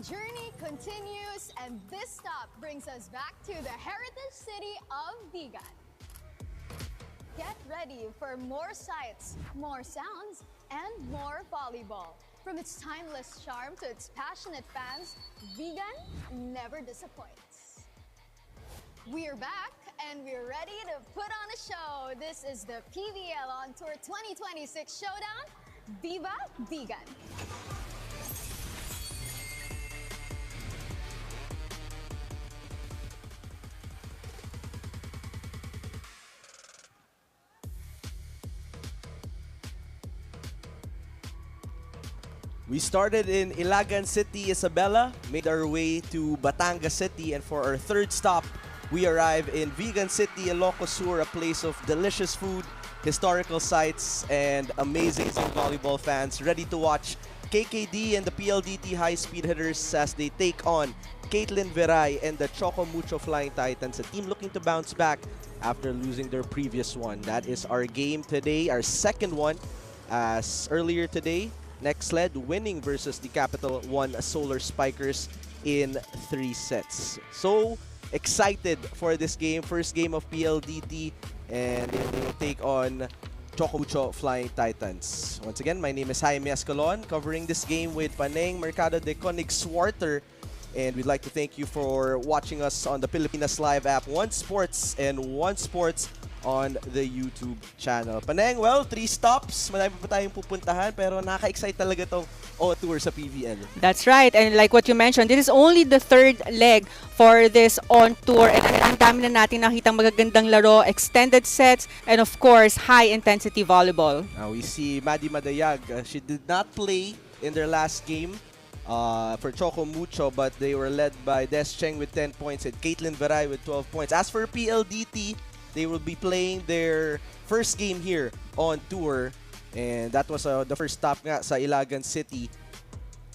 journey continues, and this stop brings us back to the heritage city of Vigan. Get ready for more sights, more sounds, and more volleyball. From its timeless charm to its passionate fans, Vigan never disappoints. We're back, and we're ready to put on a show. This is the PVL on Tour 2026 Showdown. Viva Vigan! We started in Ilagan City, Isabela, made our way to Batangas City, and for our third stop, we arrive in Vigan City, Ilocos Sur, a place of delicious food, historical sites, and amazing volleyball fans ready to watch KKD and the PLDT high-speed hitters as they take on Caitlin Veray and the Choco Mucho Flying Titans, a team looking to bounce back after losing their previous one. That is our game today, our second one, as earlier today, Next led winning versus the Capital One Solar Spikers in 3 sets. So excited for this game, first game of PLDT, and they will take on Choco Mucho Flying Titans. Once again, my name is Jaime Escalon, covering this game with Paneng Mercado de Konig Swarter. And we'd like to thank you for watching us on the Pilipinas Live app, One Sports and One Sports on the YouTube channel. Paneng, well, 3 stops. Marami pa tayong pupuntahan, pero nakaka-excite talaga itong O-Tour sa PVL. That's right. And like what you mentioned, this is only the third leg for this on-tour. And ang dami na natin nakitang magagandang laro, extended sets, and of course, high-intensity volleyball. Now we see Maddie Madayag. She did not play in their last game for Choco Mucho, but they were led by Des Cheng with 10 points and Caitlin Veray with 12 points. As for PLDT, they will be playing their first game here on tour, and that was the first stop nga sa Ilagan City.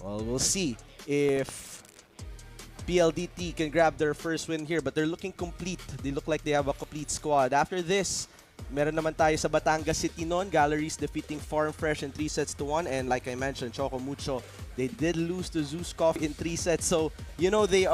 Well, we'll see if PLDT can grab their first win here, but they're looking complete. They look like they have a complete squad. After this, meron naman tayo sa Batangas City noon. Galleries defeating Farm Fresh in 3 sets to 1, and like I mentioned, Choco Mucho, they did lose to Zeus Coffee in 3 sets, so you know they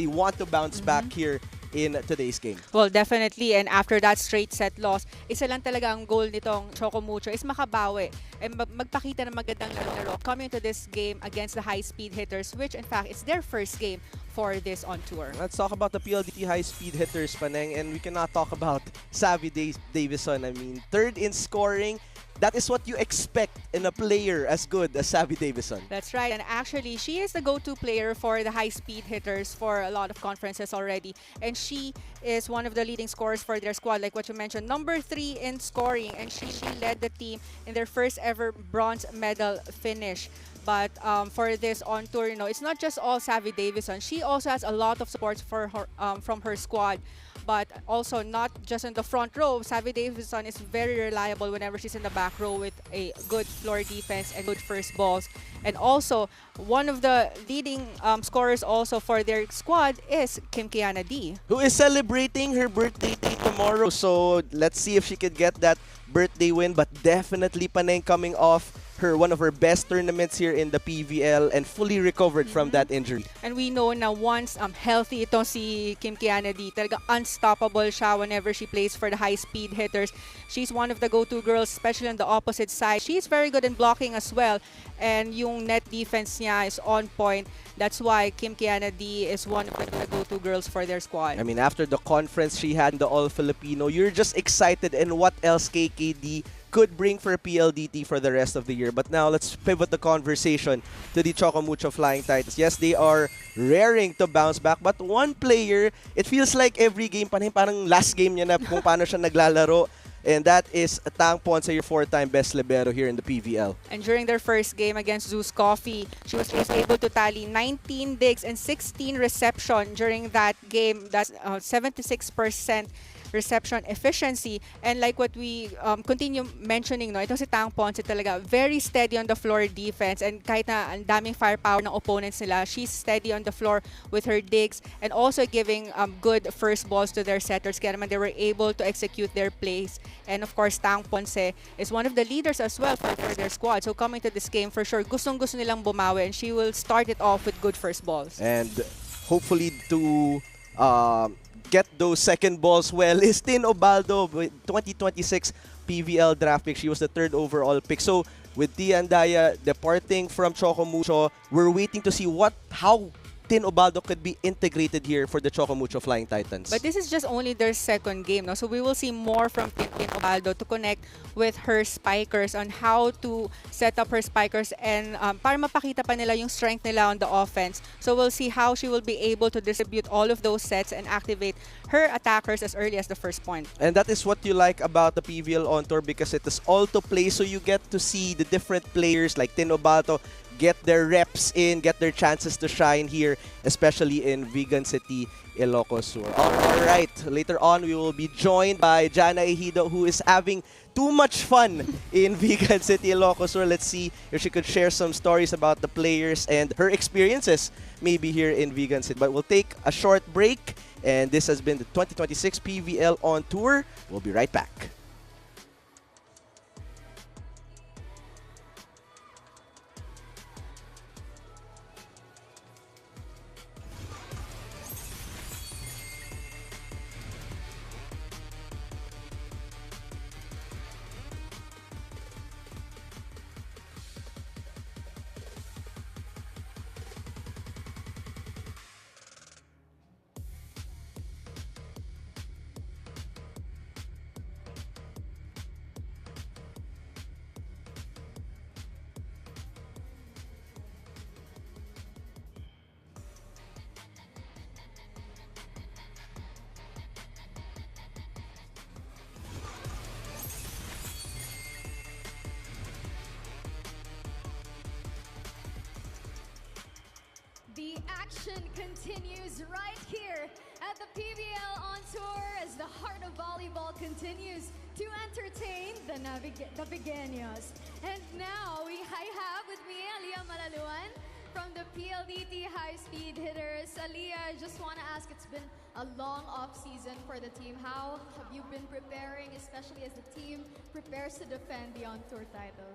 want to bounce back here in today's game. Well, definitely. And after that straight set loss, isa lang talaga ang goal nitong Choco Mucho is makabawi and magpakita ng magandang laro coming to this game against the high-speed hitters, which in fact is their first game for this on tour. Let's talk about the PLDT high-speed hitters, Paneng, and we cannot talk about Savvy Davison. I mean, third in scoring. That is what you expect in a player as good as Savvy Davison. That's right. And actually, she is the go-to player for the high-speed hitters for a lot of conferences already. And she is one of the leading scorers for their squad, like what you mentioned. Number 3 in scoring. And she led the team in their first ever bronze medal finish. But for this on tour, you know, it's not just all Savvy Davison. She also has a lot of support for her, from her squad. But also not just in the front row. Savvy Davison is very reliable whenever she's in the back row with a good floor defense and good first balls. And also, one of the leading scorers also for their squad is Kim Kiana D, who is celebrating her birthday tomorrow. So let's see if she could get that birthday win. But definitely Paneng coming off one of her best tournaments here in the PVL and fully recovered from that injury. And we know na once healthy itong si Kim Kiana D, talaga unstoppable siya whenever she plays for the high-speed hitters. She's one of the go-to girls, especially on the opposite side. She's very good in blocking as well. And yung net defense niya is on point. That's why Kim Kiana D is one of the go-to girls for their squad. I mean, after the conference she had in the All-Filipino, you're just excited and what else KKD could bring for PLDT for the rest of the year. But now let's pivot the conversation to the Choco Mucho Flying Titans. Yes, they are raring to bounce back, but one player, it feels like every game parang last game niya na kung paano siya naglalaro. And that is Tang Ponce, your 4-time best libero here in the PVL. And during their first game against Zeus Coffee, she was able to tally 19 digs and 16 reception during that game. That's 76% reception efficiency. And like what we continue mentioning, no, ito si Tang Ponce talaga, very steady on the floor defense. And kahit na ang daming firepower ng opponents nila, she's steady on the floor with her digs and also giving good first balls to their setters. Kaya naman they were able to execute their plays. And of course, Tang Ponce is one of the leaders as well for their squad. So coming to this game, for sure, gustong-gusto nilang bumawi and she will start it off with good first balls. And hopefully to get those second balls well is Tin Obaldo with 2026 PVL draft pick. She was the 3rd overall pick. So with Tia Andaya departing from Choco Mucho, we're waiting to see how Tin Obaldo could be integrated here for the Choco Mucho Flying Titans. But this is just only their second game, no? So we will see more from Tin Obaldo to connect with her spikers on how to set up her spikers and para mapakita pa nila yung strength nila on the offense. So we'll see how she will be able to distribute all of those sets and activate her attackers as early as the first point. And that is what you like about the PVL on tour because it is all to play, so you get to see the different players like Tin Obaldo get their reps in, get their chances to shine here, especially in Vigan City, Ilocos Sur. All right, later on we will be joined by Jana Ejido, who is having too much fun in Vigan City, Ilocos Sur. Let's see if she could share some stories about the players and her experiences maybe here in Vigan City. But we'll take a short break, and this has been the 2026 PVL on tour. We'll be right back. The action continues right here at the PVL on tour as the heart of volleyball continues to entertain the Navigaños. And now I have with me Aliyah Malaluan from the PLDT high-speed hitters. Aliyah, I just want to ask, it's been a long off-season for the team. How have you been preparing, especially as the team prepares to defend the on-tour title?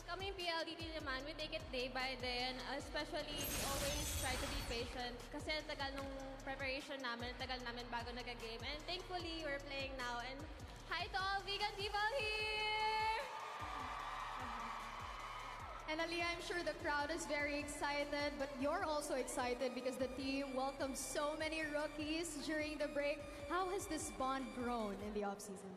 Kami PLDT naman, we take it day by day, and especially we always try to be patient kasi ang tagal nung preparation namin, ang tagal namin bago nag-game. And thankfully, we're playing now. And hi to all vegan people here! And Aliyah, I'm sure the crowd is very excited, but you're also excited because the team welcomed so many rookies during the break. How has this bond grown in the offseason?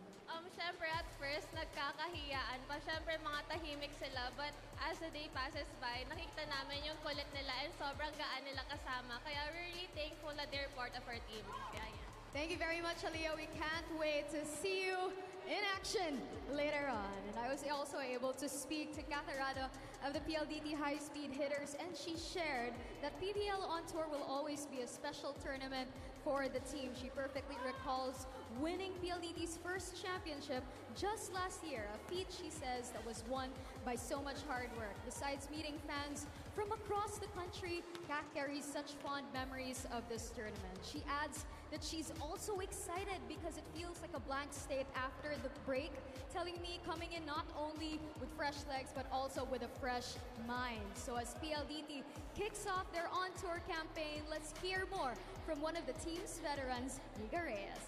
Siyempre at first, nagkakahiyaan pa. Siyempre, mga tahimik sila. But as the day passes by, nakikita namin yung kulit nila and sobrang gaan nila kasama. Kaya we're really thankful that they're part of our team. Kaya yan. Thank you very much, Aliyah. We can't wait to see you in action later on. And I was also able to speak to Catharado of the PLDT high-speed hitters, and she shared that PVL on tour will always be a special tournament for the team. She perfectly recalls winning PLDT's first championship just last year, a feat, she says, that was won by so much hard work. Besides meeting fans from across the country, Kat carries such fond memories of this tournament. She adds that she's also excited because it feels like a blank state after the break, telling me coming in not only with fresh legs but also with a fresh mind. So as PLDT kicks off their on-tour campaign, let's hear more from one of the team's veterans, Miga Reyes.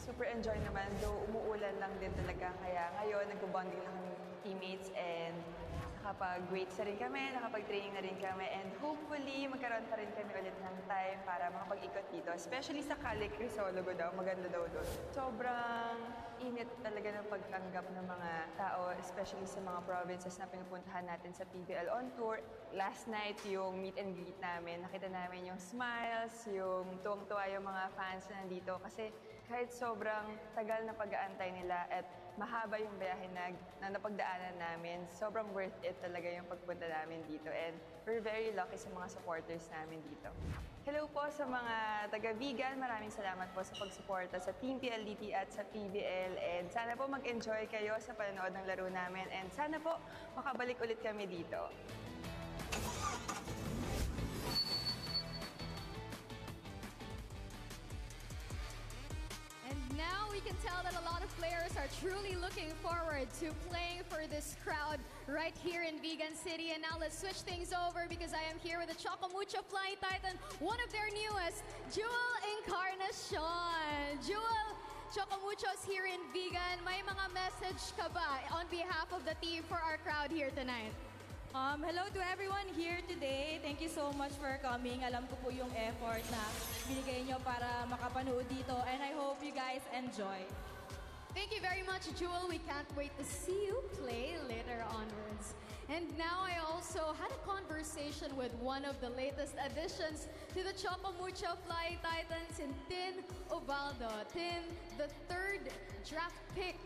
Super enjoy naman, though umuulan lang din talaga. Kaya ngayon, nag-bonding lang kami teammates and nakapag-weights na rin kami, nakapag-training na rin kami, and hopefully magkaroon pa rin kami ulit ng time para makapag-ikot dito. Especially sa Cali Crisologo daw, maganda daw doon. Sobrang init talaga ng pagtanggap ng mga tao, especially sa mga provinces na pinupuntahan natin sa PVL on tour. Last night, yung meet and greet namin, nakita namin yung smiles, yung tuwang-tuwa yung mga fans na nandito. Kasi kahit sobrang tagal na pag-aantay nila at mahaba yung biyahe na napagdaanan namin. Sobrang worth it talaga yung pagpunta namin dito. And we're very lucky sa mga supporters namin dito. Hello po sa mga taga-vegan. Maraming salamat po sa pagsuporta sa Team PLDT at sa PVL. And sana po mag-enjoy kayo sa panonood ng laro namin. And sana po makabalik ulit kami dito. And now we can tell that a lot of players are truly looking forward to playing for this crowd right here in Vigan City. And now let's switch things over because I am here with the Choco Mucho Flying Titans, one of their newest, Jewel Encarnacion. Jewel, Choco Mucho's here in Vigan. May mga message ka ba on behalf of the team for our crowd here tonight? Hello to everyone here today. Thank you so much for coming. Alam ko po yung effort na binigay nyo para makapanood dito. And I hope you guys enjoy. Thank you very much, Jewel. We can't wait to see you play later onwards. And now I also had a conversation with one of the latest additions to the Choco Mucho Flying Titans in Tin Ubaldo. Tin, the third draft pick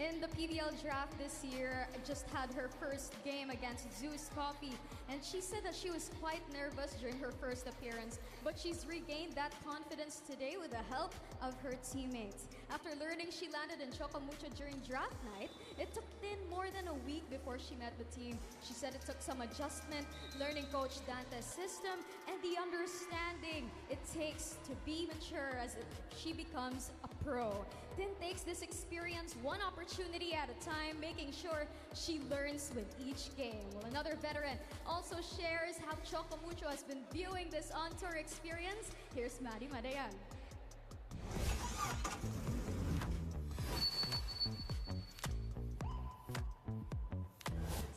in the PVL draft this year, just had her first game against Zeus Coffee, and she said that she was quite nervous during her first appearance, but she's regained that confidence today with the help of her teammates. After learning she landed in Choco Mucho during draft night, it took Tin more than a week before she met the team. She said it took some adjustment, learning Coach Dante's system, and the understanding it takes to be mature as she becomes a pro. Tin takes this experience one opportunity at a time, making sure she learns with each game. Well, another veteran also shares how Choco Mucho has been viewing this on-tour experience. Here's Maddie Madayan.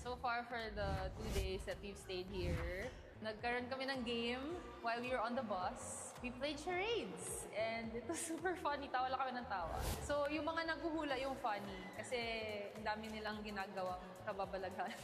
So far for the 2 days that we've stayed here, nagkaroon kami ng game while we were on the bus. We played charades and it was super funny. Tawa lang kami ng tawa. So yung mga naghuhula yung funny kasi ang dami nilang ginagawang kababalaghan.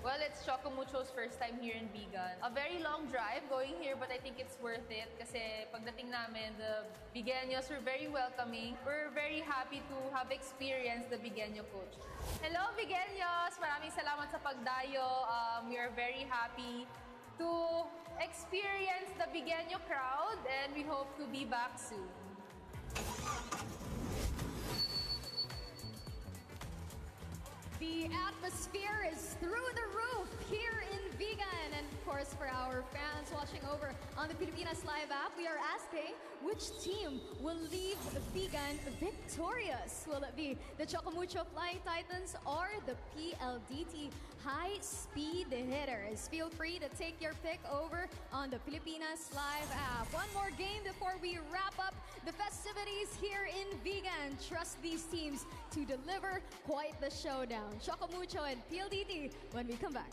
Well, it's Choco Mucho's first time here in Vigan. A very long drive going here but I think it's worth it kasi pagdating namin, the Vigaños were very welcoming. We're very happy to have experienced the Vigaño coach. Hello, Vigaños! Maraming salamat sa pagdayo. We are very happy to experience the Vigaño crowd and we hope to be back soon. The atmosphere is through the roof here in Vigan. And of course, for our fans watching over on the Pilipinas Live app, we are asking which team will leave Vigan victorious? Will it be the Choco Mucho Flying Titans or the PLDT High Speed Hitters? Feel free to take your pick over on the Pilipinas Live app. One more game before we wrap up the festivities here in Vigan. Trust these teams to deliver quite the showdown. Choco Mucho and PLDT when we come back.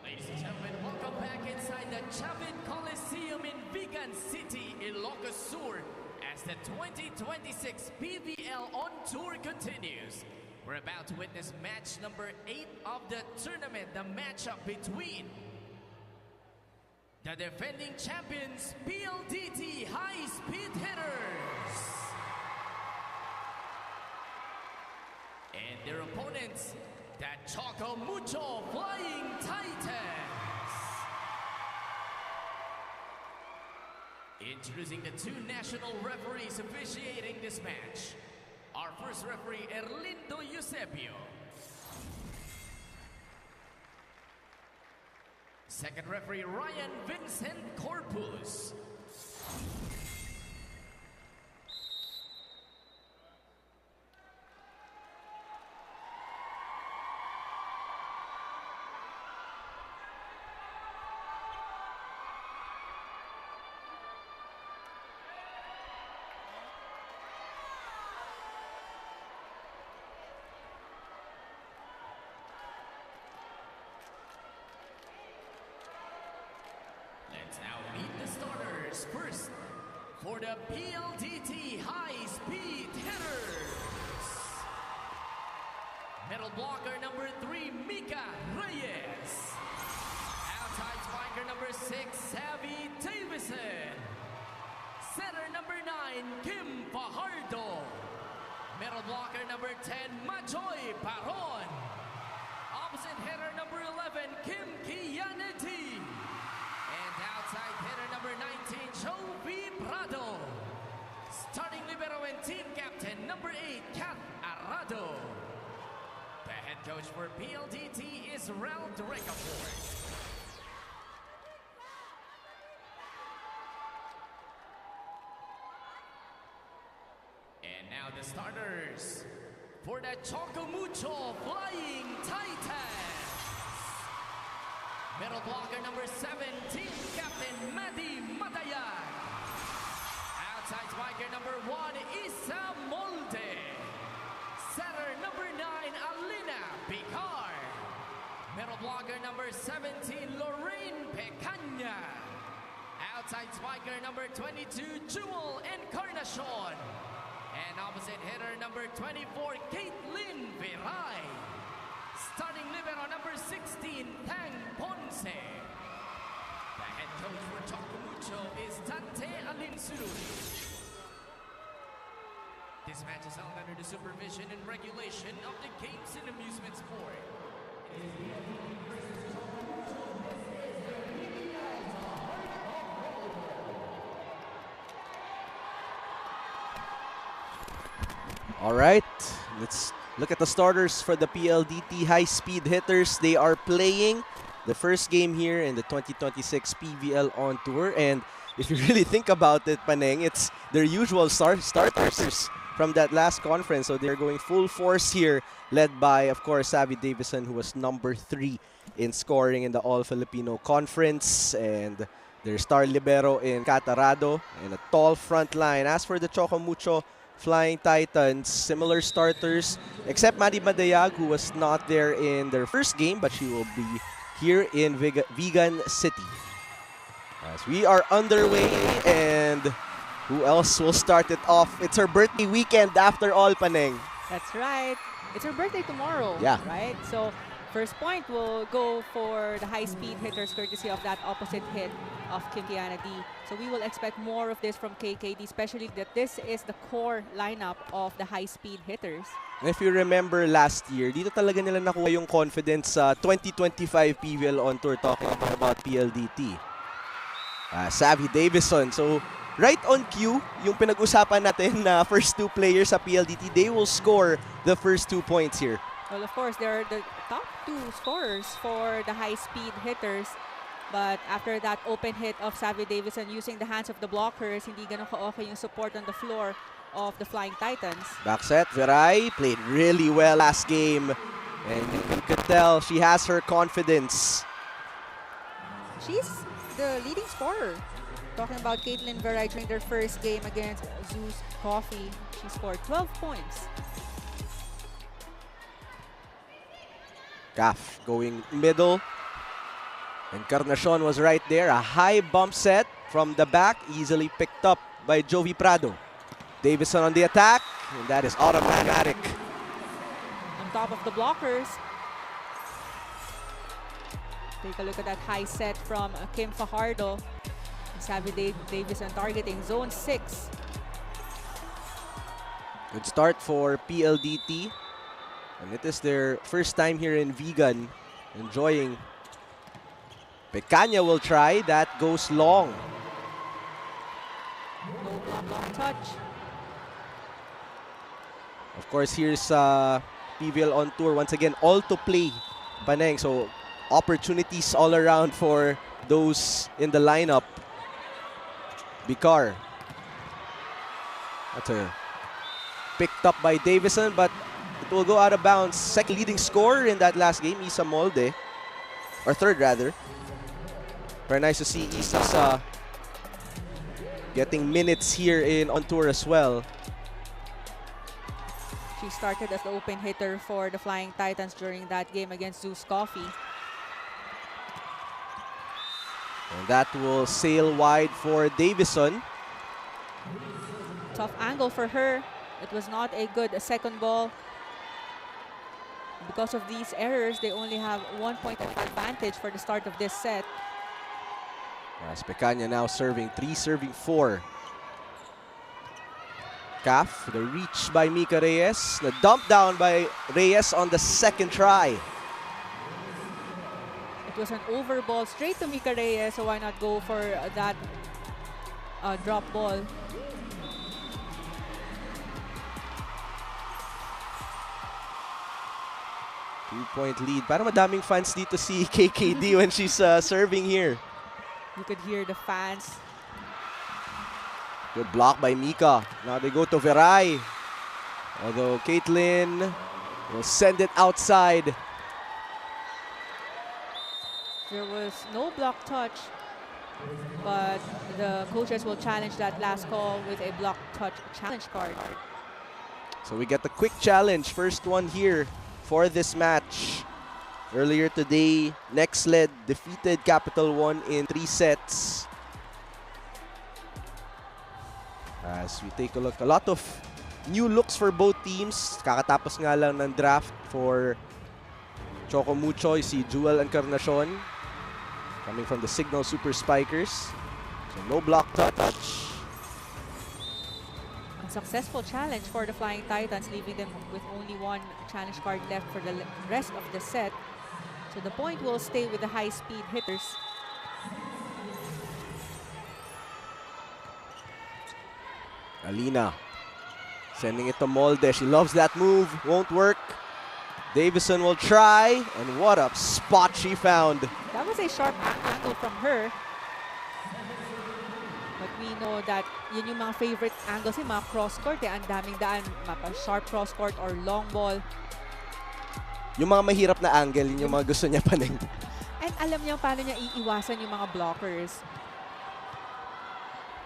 Ladies and gentlemen, welcome back inside the Chavit Coliseum in Vigan City, Ilocos Sur, as the 2026 PVL On Tour continues. We're about to witness match number 8 of the tournament, the matchup between the defending champions, PLDT High Speed Hitters, and their opponents, the Choco Mucho Flying Titans. Introducing the 2 national referees officiating this match. Our first referee, Erlindo Eusebio. Second referee, Ryan Vincent Corpus. starters. First, for the PLDT high-speed hitters. Middle blocker number 3, Mika Reyes. Outside spiker number 6, Savvy Davison. Setter number 9, Kim Fajardo. Middle blocker number 10, Majoy Paron. Opposite hitter number 11, Kim Kianeti. And outside hitter number 19, Jovi Prado. Starting libero and team captain number 8, Kat Arado. The head coach for PLDT is Ralph Recaport. And now the starters for the Choco Mucho Flying Titans. Middle blocker number 7, team captain Maddie Matayag. Outside spiker number 1, Isa Molde. Setter number 9, Alina Picar. Middle blocker number 17, Lorraine Pecaña. Outside spiker number 22, Jewel Encarnacion. And opposite hitter number 24, Caitlin Viray. Starting libero number 16, Tang Ponce. The head coach for Choco Mucho is Dante Alinsuri. This match is held under the supervision and regulation of the Games and Amusement Sport. All right, let's look at the starters for the PLDT high-speed hitters. They are playing the first game here in the 2026 PVL on tour. And if you really think about it, Paneng, it's their usual starters from that last conference. So they're going full force here, led by, of course, Savvy Davison, who was number 3 in scoring in the All-Filipino Conference. And their star libero in Catarado and a tall front line. As for the Choco Mucho Flying Titans, similar starters, except Maddie Madayag, who was not there in their first game, but she will be here in Vegan City. As we are underway, and who else will start it off? It's her birthday weekend after all, Paneng. That's right. It's her birthday tomorrow, Yeah. right? So first point will go for the high-speed hitters, courtesy of that opposite hit of Kim Kiana D. So we will expect more of this from KKD, especially that this is the core lineup of the high-speed hitters. And if you remember last year, dito talaga nila nakuha yung confidence sa 2025 PVL on tour, talking about PLDT. Savvy Davison. So right on cue, yung pinag-usapan natin na first 2 players sa PLDT, they will score the first 2 points here. Well, of course, they're the top 2 scorers for the high-speed hitters. But after that open hit of Savvy Davison using the hands of the blockers, hindi ganun ka-okay yung support on the floor of the Flying Titans. Back set, Viray played really well last game. And you could tell she has her confidence. She's the leading scorer. Talking about Caitlin Viray during their first game against Zeus Coffee, she scored 12 points. Gaff going middle. Encarnacion was right there. A high bump set from the back, easily picked up by Jovi Prado. Davison on the attack, and that is automatic. On top of the blockers. Take a look at that high set from Kim Fajardo. Savvy Davison targeting zone 6. Good start for PLDT. And it is their first time here in Vegan. Enjoying. Pecaña will try. That goes long. No long touch. Of course, here's PVL on tour. Once again, all to play, Paneng. So, opportunities all around for those in the lineup. Bicar. That's picked up by Davison, but it will go out of bounds. Second leading scorer in that last game, Isa Molde. Or third, rather. Very nice to see Isa's getting minutes here in on tour as well. She started as the open hitter for the Flying Titans during that game against Zeus Coffee. And that will sail wide for Davison. Tough angle for her. It was not a good second ball. Because of these errors, they only have 1 point advantage for the start of this set. As Pecaña now serving 3, serving 4. Calf, the reach by Mika Reyes. The dump down by Reyes on the second try. It was an over ball straight to Mika Reyes, so why not go for that drop ball? Two-point lead. Parang madaming fans dito si KKD when she's serving here. You could hear the fans. Good block by Mika. Now they go to Veray. Although Caitlin will send it outside. There was no block touch, but the coaches will challenge that last call with a block touch challenge card. So we get the quick challenge. First one here for this match. Earlier today, Nexled defeated Capital One in 3 sets. As we take a look, a lot of new looks for both teams. Kakatapos nga lang ng draft for Choco Mucho, si Jewel Encarnacion, coming from the Signal Super Spikers. So no block touch. Unsuccessful challenge for the Flying Titans, leaving them with only 1 challenge card left for the rest of the set. So the point will stay with the high-speed hitters. Alina sending it to Molde. She loves that move. Won't work. Davison will try. And what a spot she found. That was a sharp angle from her. But we know that yun yung mga favorite angles, yung mga cross-court. Ang daming daan, sharp cross-court or long ball. Yung mga mahirap na angle, yun yung mga gusto niya paning. And alam niya paano niya iiwasan yung mga blockers.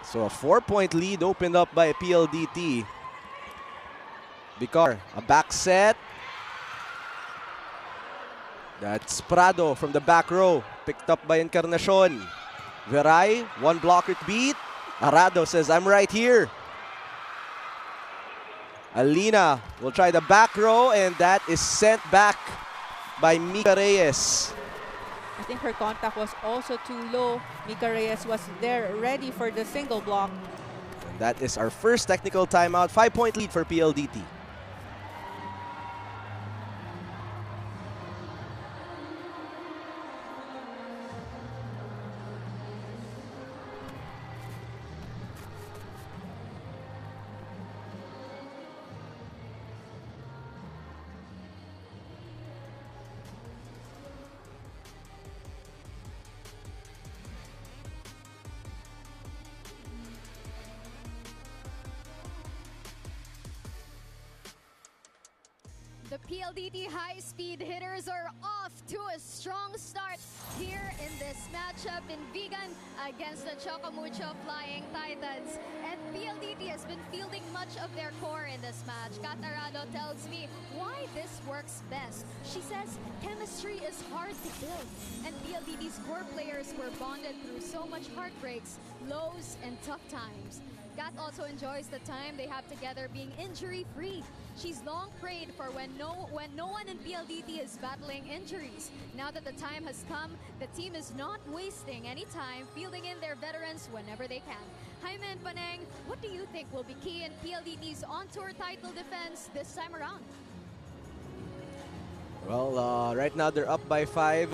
So a 4-point lead opened up by PLDT. Vicar, a back set. That's Prado from the back row. Picked up by Encarnacion. Veray, 1 blocker to beat. Arado says, I'm right here. Alina will try the back row, and that is sent back by Mika Reyes. I think her contact was also too low. Mika Reyes was there ready for the single block. And that is our first technical timeout. 5-point lead for PLDT. The PLDT high-speed hitters are off to a strong start here in this matchup in Vigan against the Choco Mucho Flying Titans. And PLDT has been fielding much of their core in this match. Kat Arado tells me why this works best. She says chemistry is hard to build, and PLDT's core players were bonded through so much heartbreaks, lows, and tough times. Kat also enjoys the time they have together being injury-free. She's long prayed for when no one in PLDT is battling injuries. Now that the time has come, the team is not wasting any time fielding in their veterans whenever they can. Jaime and Paneng, what do you think will be key in PLDT's on-tour title defense this time around? Well, right now they're up by 5.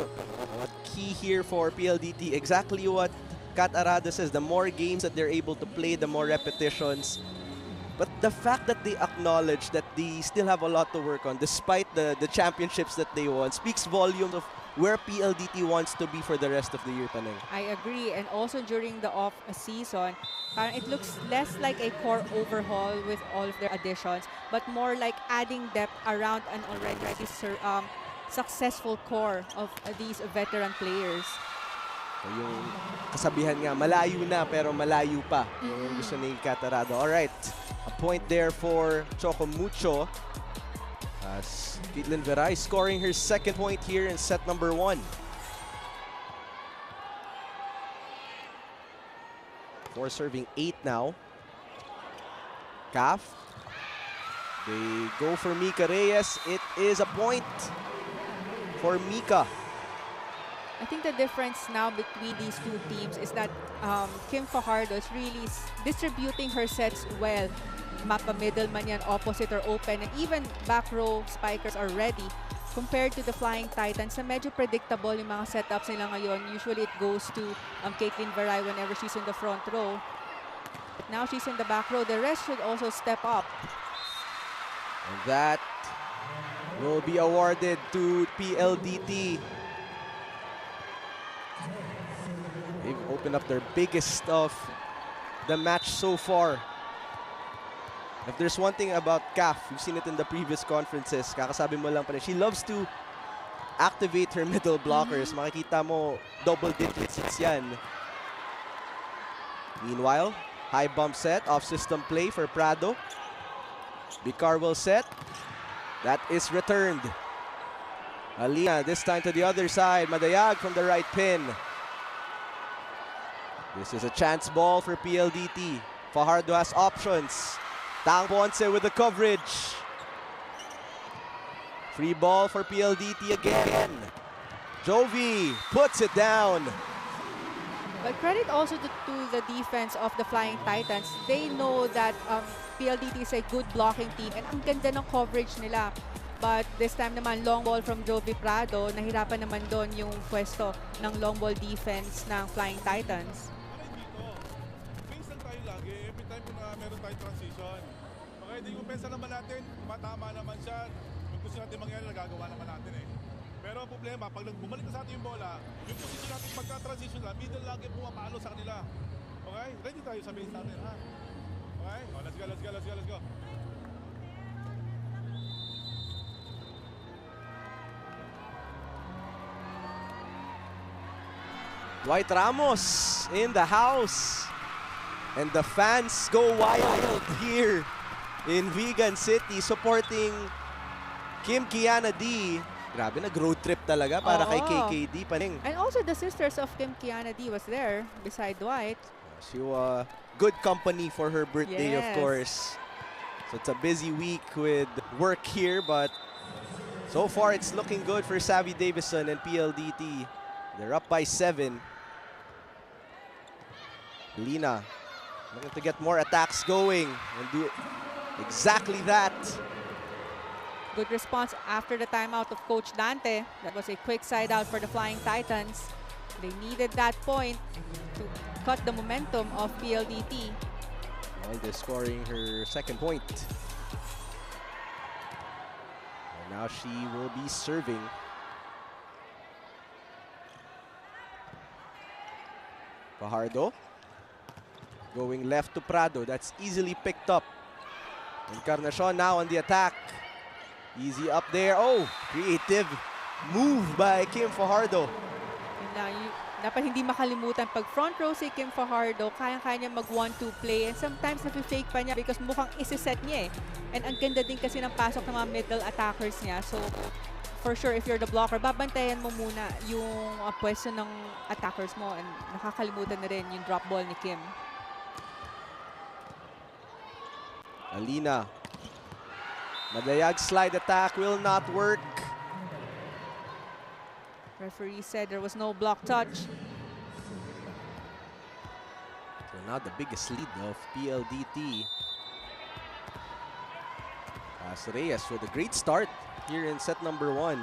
Key here for PLDT, exactly what Kat Arado says, the more games that they're able to play, the more repetitions. But the fact that they acknowledge that they still have a lot to work on despite the championships that they won speaks volumes of where PLDT wants to be for the rest of the year, Paneng. I agree. And also during the off season, it looks less like a core overhaul with all of their additions, but more like adding depth around an already successful core of these veteran players. Yung kasabihan nga, malayo na pero malayo pa. Yung gusto ni Kat Arado. Alright, a point there for Choco Mucho. As Caitlin Veray scoring her second point here in set number 1. Before serving 8 now. Calf. They go for Mika Reyes. It is a point for Mika. I think the difference now between these two teams is that Kim Fajardo is really distributing her sets well. Mapa middle man yan, opposite or open, and even back row spikers are ready. Compared to the Flying Titans, na medyo predictable yung mga setups nila ngayon. Usually it goes to Caitlin Varay whenever she's in the front row. But now she's in the back row. The rest should also step up. And that will be awarded to PLDT. They've opened up their biggest of the match so far. If there's one thing about CAF, we've seen it in the previous conferences, kakasabi mo lang pa rin, she loves to activate her middle blockers. Makikita mo, double digits yan. Meanwhile, high bump set, off-system play for Prado. Bicar will set. That is returned. Alina, this time to the other side. Madayag from the right pin. This is a chance ball for PLDT. Fajardo has options. Tang Ponce with the coverage. Free ball for PLDT again. Jovi puts it down. But credit also to the defense of the Flying Titans. They know that PLDT is a good blocking team and ang ganda ng coverage nila. But this time naman, long ball from Jovi Prado. Nahirapan naman doon yung pwesto ng long ball defense ng Flying Titans. Every time na meron tayong transition. Okay, di kumpensa naman natin, matama naman siya. Kung gusto natin mangyari, nagagawa naman natin eh. Pero ang problema, pag bumalik na sa atin yung bola, yung position natin pagka-transition na, middle lagi pumapalo sa kanila. Okay? Ready tayo sa base natin, ha? Okay? Oh, let's go, let's go, let's go, let's go. Dwight Ramos in the house. And the fans go wild here in Vigan City supporting Kim Kiana D. Grabe, nag-road trip talaga para kay KKD. Paning. And also the sisters of Kim Kiana D was there beside Dwight. She was good company for her birthday, of Yes. course. So it's a busy week with work here, but so far it's looking good for Savvy Davison and PLDT. They're up by 7. Lina looking to get more attacks going and do exactly that. Good response after the timeout of Coach Dante. That was a quick side out for the Flying Titans. They needed that point to cut the momentum of PLDT. Walde scoring her second point. And now she will be serving. Fajardo. Going left to Prado. That's easily picked up. Encarnacion now on the attack. Easy up there. Oh, creative move by Kim Fajardo. Yun lang, dapat hindi makalimutan pag front row si Kim Fajardo, kayang-kaya niya mag 1-2 play and sometimes nafe-fake pa niya because mukhang isi-set niya eh. And ang ganda din kasi ng pasok ng mga middle attackers niya. So, for sure, if you're the blocker, babantayan mo muna yung pwesto ng attackers mo and nakakalimutan na rin yung drop ball ni Kim. Alina. Madayag slide attack will not work. Referee said there was no block touch. So now the biggest lead of PLDT. Reyes with a great start here in set number 1.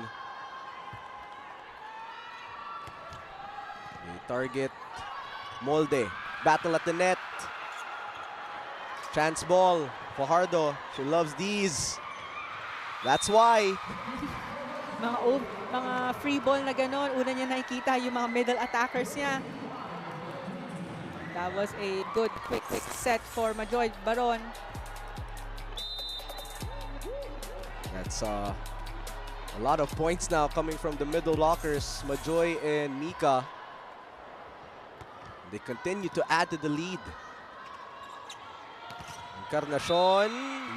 They target Molde. Battle at the net. Chance ball. Fajardo. She loves these. That's why. Mga free ball na gano'n, una niya nakikita yung mga middle attackers niya. That was a good quick set for Majoy Baron. That's a lot of points now coming from the middle blockers, Majoy and Mika. They continue to add to the lead. Encarnacion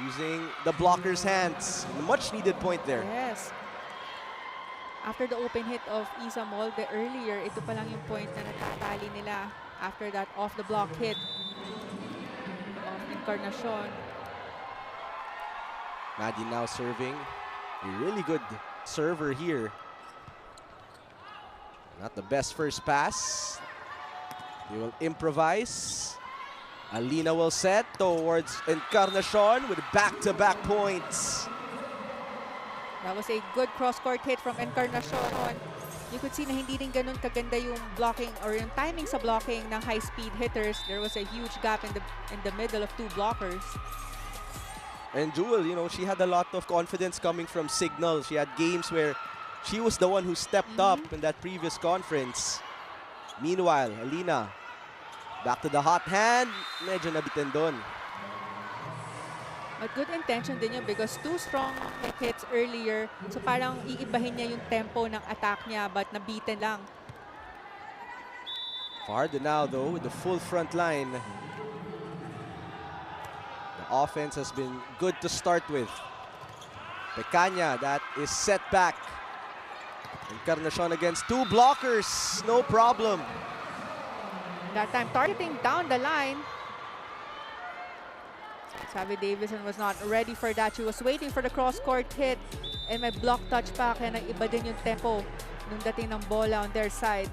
using the blocker's hands. Much needed point there. Yes. After the open hit of Isa Molde earlier, ito pa lang yung point na natatali nila after that off the block hit. Encarnacion. Maddie now serving. A really good server here. Not the best first pass. They will improvise. Alina will set towards Encarnacion with back-to-back points. That was a good cross-court hit from Encarnacion. You could see na hindi rin ganun kaganda yung blocking or yung timing sa blocking ng high-speed hitters. There was a huge gap in the middle of two blockers. And Jewel, you know, she had a lot of confidence coming from Signal. She had games where she was the one who stepped up in that previous conference. Meanwhile, Alina, back to the hot hand. Medyo nabitin doon. But good intention din yun because two strong hits earlier. So parang iibahin niya yung tempo ng attack niya but nabitin lang. Fajardo now though with the full front line. The offense has been good to start with. Pecaña, that is set back. Encarnacion against two blockers, no problem. That time targeting down the line. Sabi Davison was not ready for that. She was waiting for the cross-court hit. And may block touch pa kaya nag-iba din yung tempo nung dating ng bola on their side.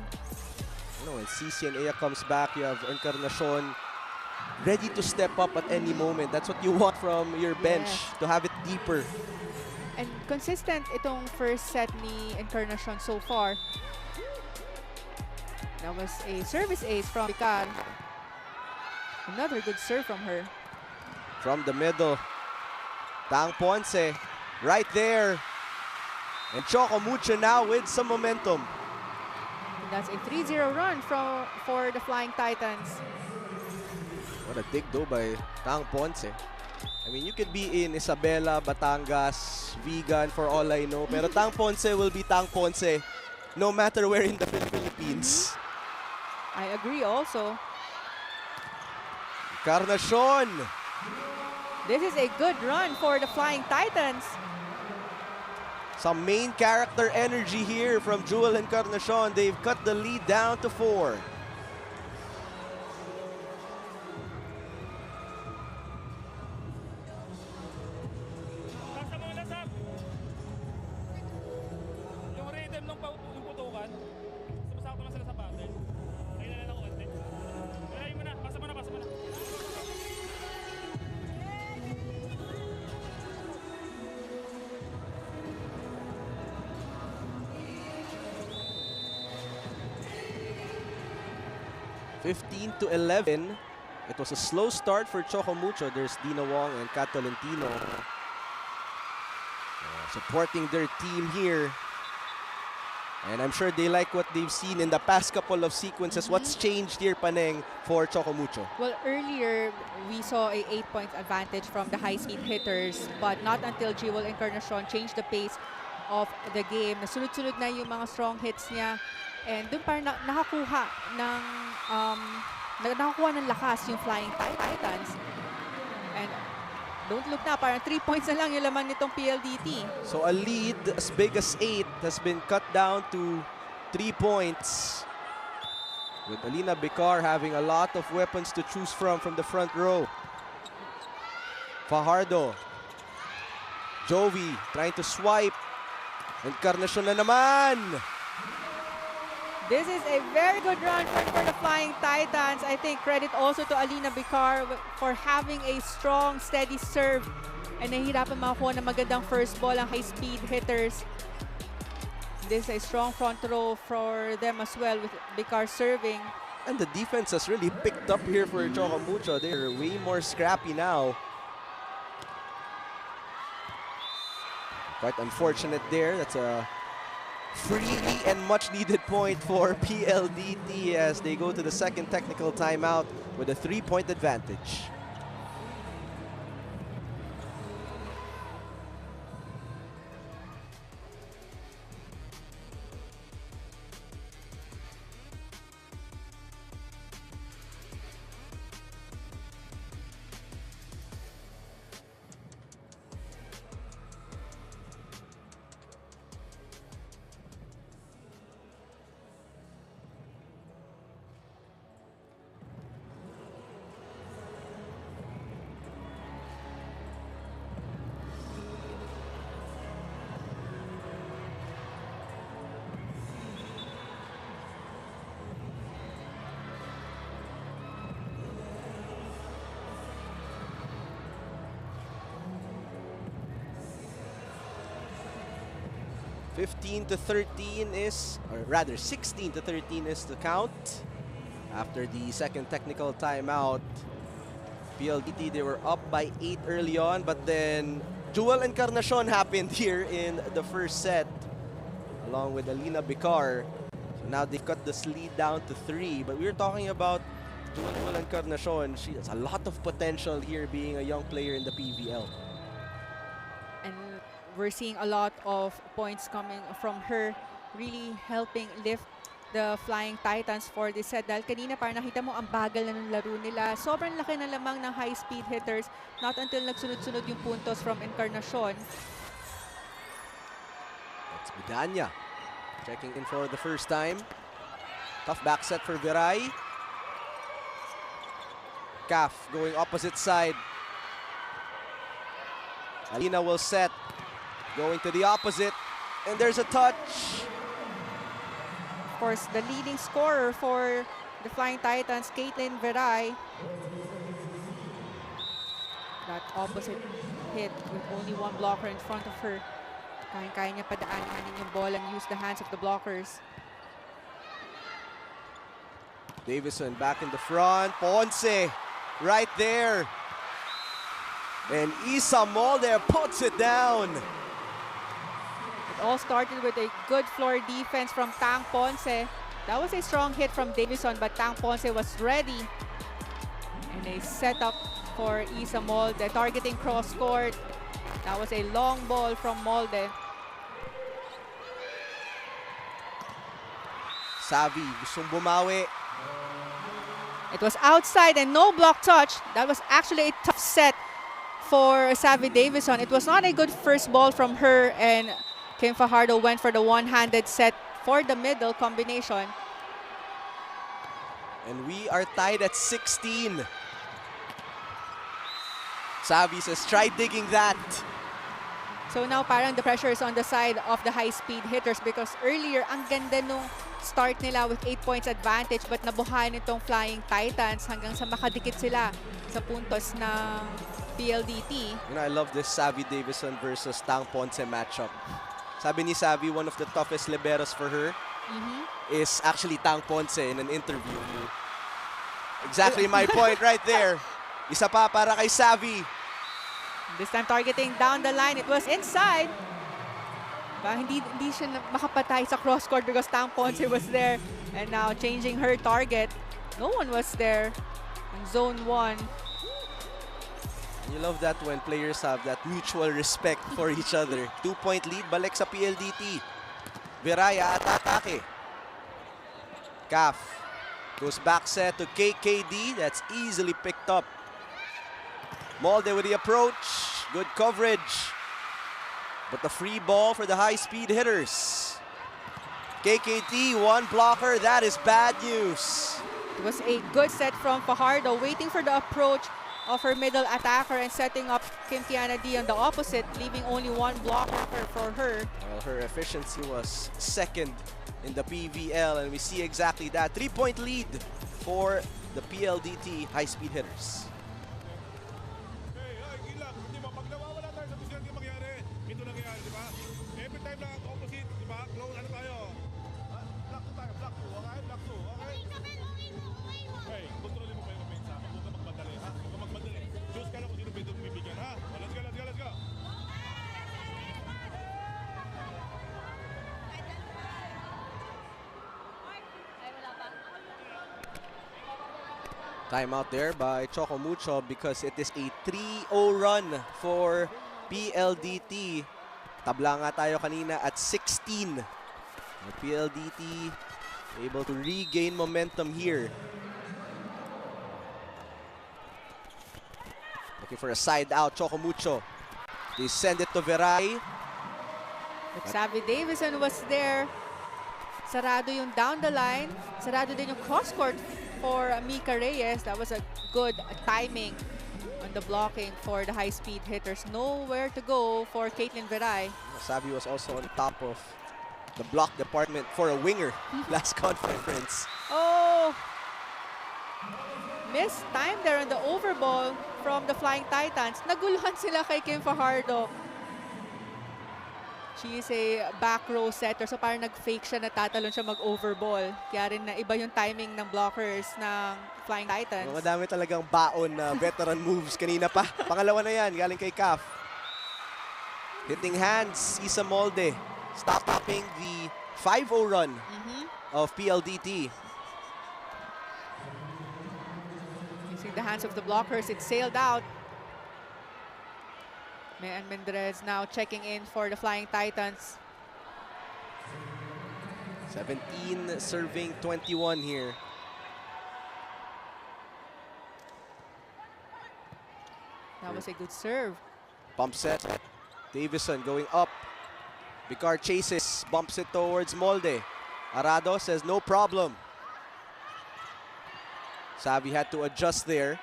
You know, when CC and Ea comes back, you have Encarnacion ready to step up at any moment. That's what you want from your bench, to have it deeper. And consistent itong first set ni Encarnacion so far. That was a service ace from Picar. Another good serve from her. From the middle, Tang Ponce right there. And Choco Mucho now with some momentum. And that's a 3-0 run for the Flying Titans. What a dig though by Tang Ponce. I mean, you could be in Isabela, Batangas, Vegan for all I know. Pero Tang Ponce will be Tang Ponce no matter where in the Philippines. I agree also. Encarnacion. This is a good run for the Flying Titans. Some main character energy here from Jewel Encarnacion. They've cut the lead down to 4. Yung rhythm ng putukan, sumasakto na sila sa pattern. Kaya na lang ako konti. Kaya mo na, pasa mo na, pasa mo na. (15-11). It was a slow start for Choco Mucho. There's Dina Wong and Kat Tolentino supporting their team here. And I'm sure they like what they've seen in the past couple of sequences. What's changed here, Paneng, for Choco Mucho? Well, earlier, we saw a 8-point advantage from the high-speed hitters, but not until Jewel Encarnacion changed the pace of the game. Nasunod-sunod na yung mga strong hits niya. And doon parang nakakuha ng lakas yung Flying Titans. And don't look na, parang 3 points na lang yung laman nitong PLDT. So a lead as big as 8 has been cut down to 3 points. With Alina Bicar having a lot of weapons to choose from the front row. Fajardo. Jovi trying to swipe. Encarnacion na naman. This is a very good run for the Flying Titans. I think credit also to Alina Bicar for having a strong, steady serve. And nahihirapan makakuha ng magandang first ball ang high-speed hitters. This is a strong front row for them as well with Bicar serving. And the defense has really picked up here for Choco Mucho. They're way more scrappy now. Quite unfortunate there. That's a free and much needed point for PLDT as they go to the second technical timeout with a 3-point advantage. 15 to 13 is, or rather 16 to 13 is the count. After the second technical timeout, PLDT, they were up by 8 early on, but then dual encarnacion happened here in the first set, along with Alina Bicar. So now they've cut this lead down to 3, but we were talking about dual encarnacion. She has a lot of potential here being a young player in the PVL. And we're seeing a lot of points coming from her, really helping lift the Flying Titans for this set. Dahil kanina parang nakita mo ang bagal na ng laro nila. Sobrang laki na lamang ng high-speed hitters. Not until nagsunod-sunod yung puntos from Encarnacion. That's Bidanya checking in for the first time. Tough back set for Viray. Caf going opposite side. Alina will set. Going to the opposite. And there's a touch. Of course, the leading scorer for the Flying Titans, Caitlin Viray. That opposite hit with only one blocker in front of her. Kaya niya padaanin yung ball and use the hands of the blockers. Davison back in the front. Ponce right there. And Isa Molde puts it down. It all started with a good floor defense from Tang Ponce. That was a strong hit from Davison, but Tang Ponce was ready. And a setup for Isa Molde, targeting cross court. That was a long ball from Molde. Savi gustong bumawi. It was outside and no block touch. That was actually a tough set for Savi Davison. It was not a good first ball from her, and Kim Fajardo went for the one-handed set for the middle combination. And we are tied at 16. Savi says, try digging that. So now parang the pressure is on the side of the high-speed hitters because earlier, ang ganda nung start nila with 8 points advantage, but nabuhayan itong Flying Titans hanggang sa makadikit sila sa puntos ng PLDT. You know, I love this Savi Davison versus Tang Ponce matchup. Sabi ni Savi, one of the toughest liberos for her is actually Tang Ponce in an interview. Exactly my point right there. Isa pa para kay Savi. This time targeting down the line. It was inside. Hindi siya makapatay sa cross court because Tang Ponce was there. And now changing her target. No one was there in zone 1. You love that when players have that mutual respect for each other. 2-point lead, balik sa PLDT. Viraya atake. Caf goes back set to KKD. That's easily picked up. Molde with the approach. Good coverage. But the free ball for the high-speed hitters. KKD, one blocker. That is bad news. It was a good set from Fajardo, waiting for the approach of her middle attacker and setting up Kim Tiana D on the opposite, leaving only one blocker for her. Well, her efficiency was second in the PVL, and we see exactly that. 3-point lead for the PLDT high-speed hitters. Timeout there by Choco Mucho because it is a 3-0 run for PLDT. Tabla nga tayo kanina at 16. The PLDT able to regain momentum here. Looking for a side out, Choco Mucho. They send it to Viray. But Savi Davison was there. Sarado yung down the line. Sarado din yung cross court for Mika Reyes. That was a good timing on the blocking for the high-speed hitters. Nowhere to go for Caitlin Viray. Savi was also on top of the block department for a winger last conference. Oh! Missed time there on the overball from the Flying Titans. Naguluhan sila kay Kim Fajardo. She is a back row setter, so parang nag-fake siya na tatalon siya mag-overball. Kaya rin na iba yung timing ng blockers ng Flying Titans. Madami talagang baon na veteran moves kanina pa. Pangalawa na yan, galing kay Kaf. Hitting hands, Isa Molde. Stopping the 5-0 run of PLDT. Using the hands of the blockers, it sailed out. Mayan Mendrez now checking in for the Flying Titans. 17 serving 21 here. That was a good serve. Bump set. Davison going up. Picard chases, bumps it towards Molde. Arado says no problem. Savi had to adjust there.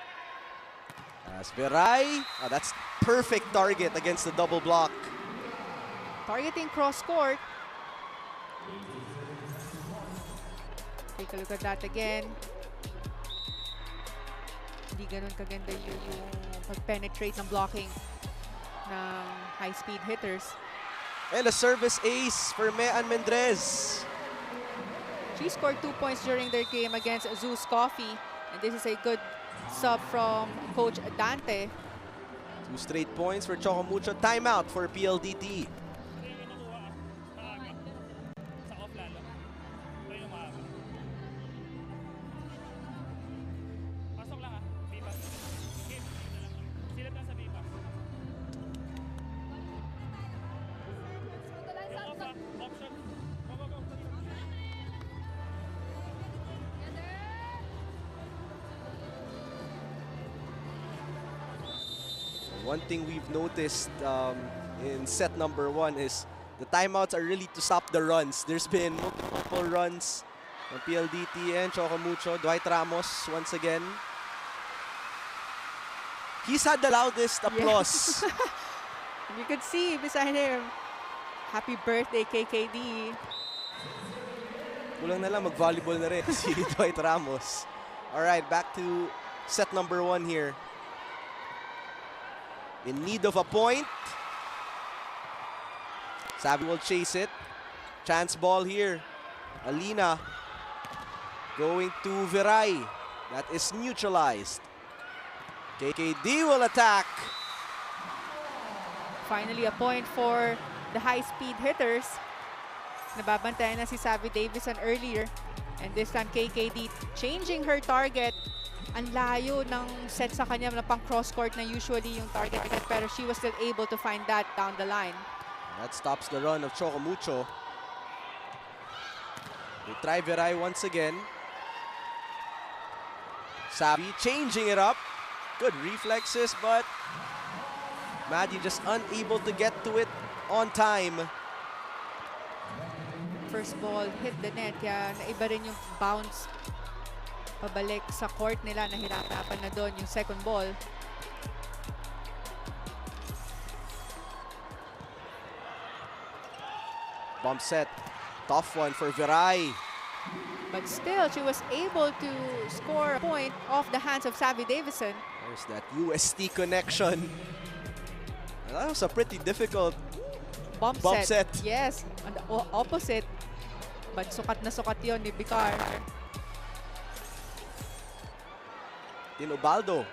As Veray, that's perfect target against the double block. Targeting cross court. Take a look at that again. Hindi ganun kaganda yung pag-penetrate ng blocking ng high-speed hitters. And a service ace for Mayan Mendrez. She scored 2 points during their game against Zeus Coffee. And this is a good sub from Coach Dante. 2 straight points for Choco Mucho. Timeout for PLDT. Sa off lalo. Tayo yung maaga. Pasok lang B-pass. Game. Silat lang sa B-pass. Off option. Go. One thing we've noticed in set number 1 is the timeouts are really to stop the runs. There's been multiple runs from PLDT and Choco Mucho. Dwight Ramos once again. He's had the loudest applause. Yes. You could see beside him. Happy birthday, KKD. Kulang na lang mag-volleyball na rin si Dwight Ramos. All right, back to set number 1 here. In need of a point. Sabi will chase it. Chance ball here. Alina going to Veray. That is neutralized. KKD will attack. Finally, a point for the high-speed hitters. Nababantayan na si Savi Davison earlier. And this time, KKD changing her target. Ang layo ng set sa kanya na pang cross-court na usually yung target. Pero she was still able to find that down the line. That stops the run of Choco Mucho. They try Veray once again. Savi changing it up. Good reflexes, but Maddie just unable to get to it on time. First ball hit the net, kaya naiba rin yung bounce pabalik sa court nila. Nahirapan na doon yung second ball. Bump set. Tough one for Veray. But still, she was able to score a point off the hands of Savi Davison. There's that UST connection. That was a pretty difficult Bump set. Yes, on the opposite. But sukat na sukat yun ni Bicar. Tinobaldo,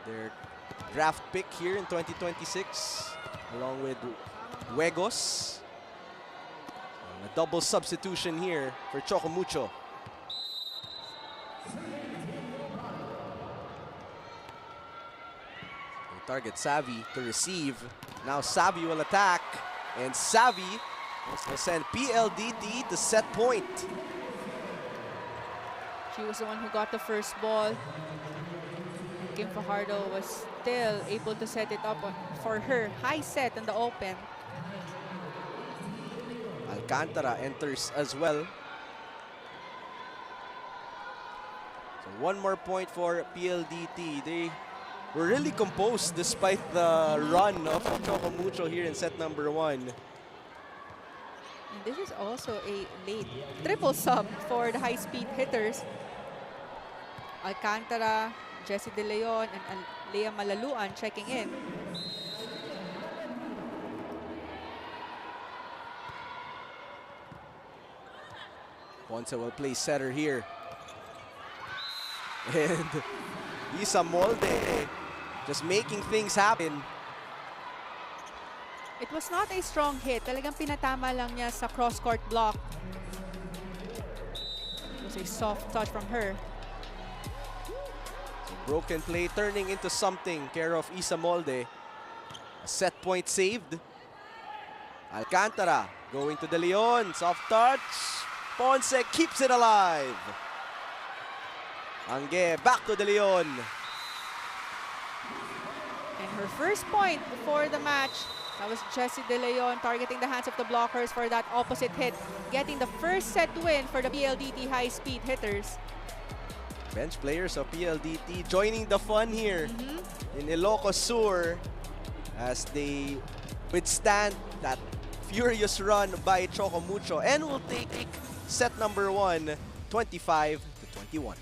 their draft pick here in 2026, along with Huegos. A double substitution here for Choco Mucho. They target Savi to receive. Now Savi will attack, and Savi will send PLDT to set point. She was the one who got the first ball. Kim Fajardo was still able to set it up for her. High set in the open. Alcantara enters as well. So one more point for PLDT. They were really composed despite the run of Choco Mucho here in set number 1. And this is also a late triple sub for the high-speed hitters. Alcantara, Jessie De Leon, and Lea Malaluan checking in. Ponce will play setter here. And Isa Molde just making things happen. It was not a strong hit. Talagang pinatama lang niya sa cross-court block. It was a soft touch from her. Broken play turning into something. Care of Isa Molde. A set point saved. Alcantara going to De Leon. Soft touch. Ponce keeps it alive. Angge back to De Leon. And her first point for the match. That was Jessie De Leon targeting the hands of the blockers for that opposite hit. Getting the first set win for the PLDT high-speed hitters. Bench players of PLDT joining the fun here in Ilocos Sur as they withstand that furious run by Choco Mucho and will take set number 1, 25-21.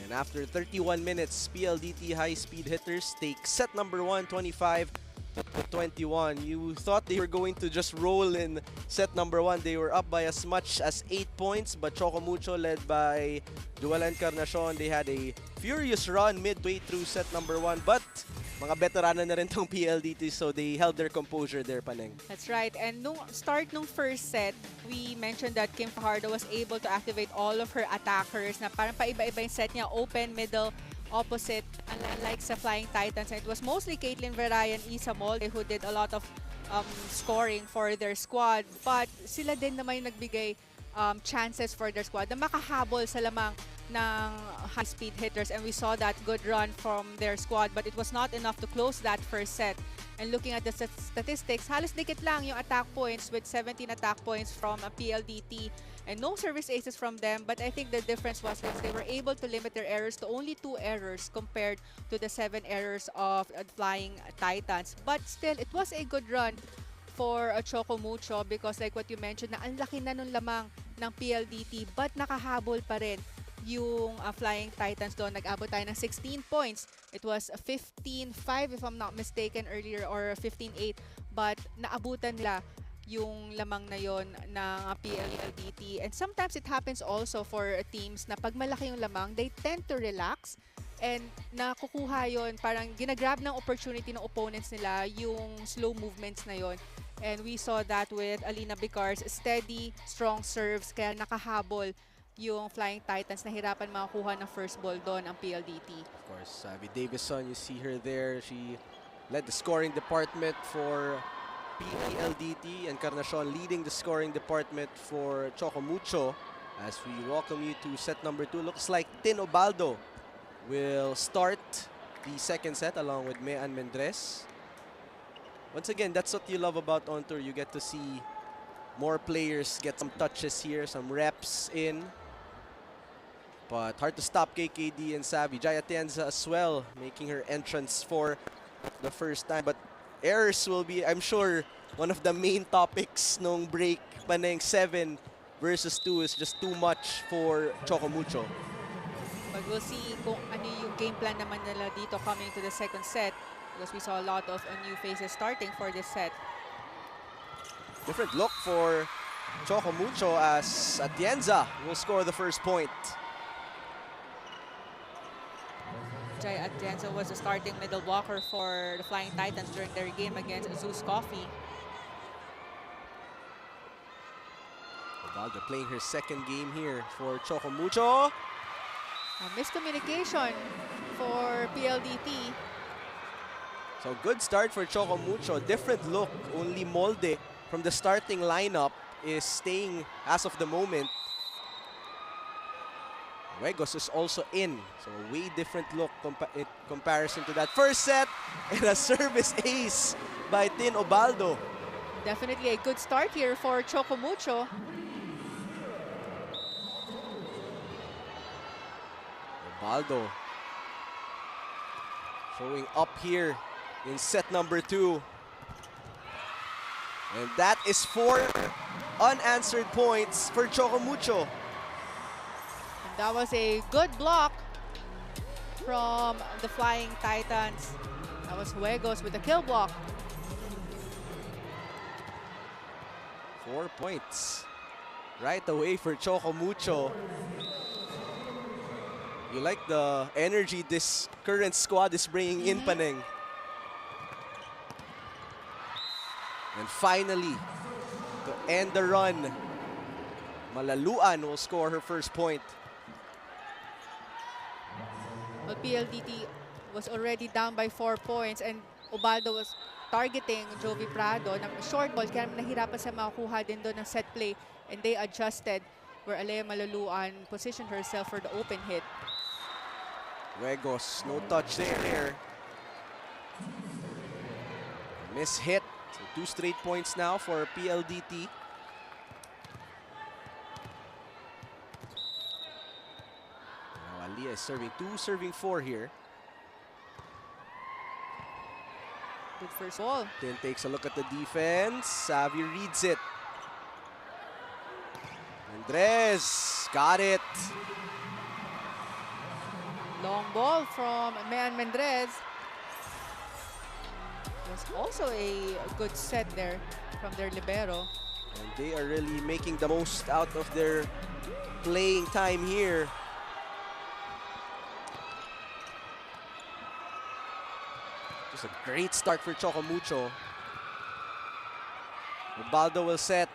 And after 31 minutes, PLDT high-speed hitters take set number 1, 25-21. You thought they were going to just roll in set number 1. They were up by as much as 8 points, but Choco Mucho led by Joel Encarnacion. They had a furious run midway through set number 1, but mga veterano na rin tong PLDT, so they held their composure there, Paneng. That's right. And nung start nung first set, we mentioned that Kim Fajardo was able to activate all of her attackers na parang paiba-iba yung set niya, open, middle, opposite, unlike sa Flying Titans. And it was mostly Caitlin Verayan, Isa Molde who did a lot of scoring for their squad. But sila din naman yung nagbigay chances for their squad na makahabol sa lamang ng high-speed hitters, and we saw that good run from their squad, but it was not enough to close that first set. And looking at the statistics, halos dikit lang yung attack points with 17 attack points from a PLDT and no service aces from them. But I think the difference was that they were able to limit their errors to only 2 errors compared to the 7 errors of Flying Titans. But still, it was a good run for Choco Mucho because like what you mentioned, na ang laki na nung lamang ng PLDT but nakahabol pa rin yung Flying Titans doon. Nag-abot tayo ng 16 points. It was 15-5 if I'm not mistaken earlier, or 15-8. But naabutan nila yung lamang na yon ng PLDT. And sometimes it happens also for teams na pag malaki yung lamang, they tend to relax. And nakukuha yon, parang ginagrab ng opportunity ng opponents nila yung slow movements na yon. And we saw that with Alina Bicar's steady, strong serves, kaya nakahabol yung Flying Titans, nahirapan makakuha ng first ball doon ang PLDT. Of course, Abby Davison, you see her there. She led the scoring department for PLDT, and Encarnacion leading the scoring department for Choco Mucho. As we welcome you to set number 2. Looks like Tin Obaldo will start the second set along with Mean Mendres. Once again, that's what you love about On Tour. You get to see more players get some touches here, some reps in. But hard to stop KKD and Savvy. Jaya Tienza as well, making her entrance for the first time. But errors will be, I'm sure, one of the main topics nung break. Paneng 7 versus 2 is just too much for Choco Mucho. But we'll see kung ano yung game plan naman nila dito coming to the second set, because we saw a lot of new faces starting for this set. Different look for Choco Mucho as Atienza will score the first point. Jai Atienza was the starting middle blocker for the Flying Titans during their game against Zeus Coffee. Ubaldo playing her second game here for Choco Mucho. A miscommunication for PLDT. So good start for Choco Mucho. Different look. Only Molde from the starting lineup is staying as of the moment. Ruegos is also in. So a way different look in comparison to that first set. And a service ace by Tin Ubaldo. Definitely a good start here for Choco Mucho. Ubaldo showing up here in set number 2. And that is 4 unanswered points for Choco Mucho. And that was a good block from the Flying Titans. That was Ruegos with the kill block. 4 points right away for Choco Mucho. You like the energy this current squad is bringing in, Paneng. And finally, to end the run, Malaluan will score her first point. Well, PLDT was already down by 4 points and Ubaldo was targeting Jovi Prado ng short ball kaya nahirapan siya makakuha din doon ng set play and they adjusted where Alea Malaluan positioned herself for the open hit. Ruegos, no touch there. Miss hit. So 2 straight points now for PLDT. Now Alia is serving 2, serving 4 here. Good first ball. Then takes a look at the defense. Savvy reads it. Andres got it. Long ball from Mean Mendrez. Was also a good set there from their libero. And they are really making the most out of their playing time here. Just a great start for Choco Mucho. Ubaldo will set.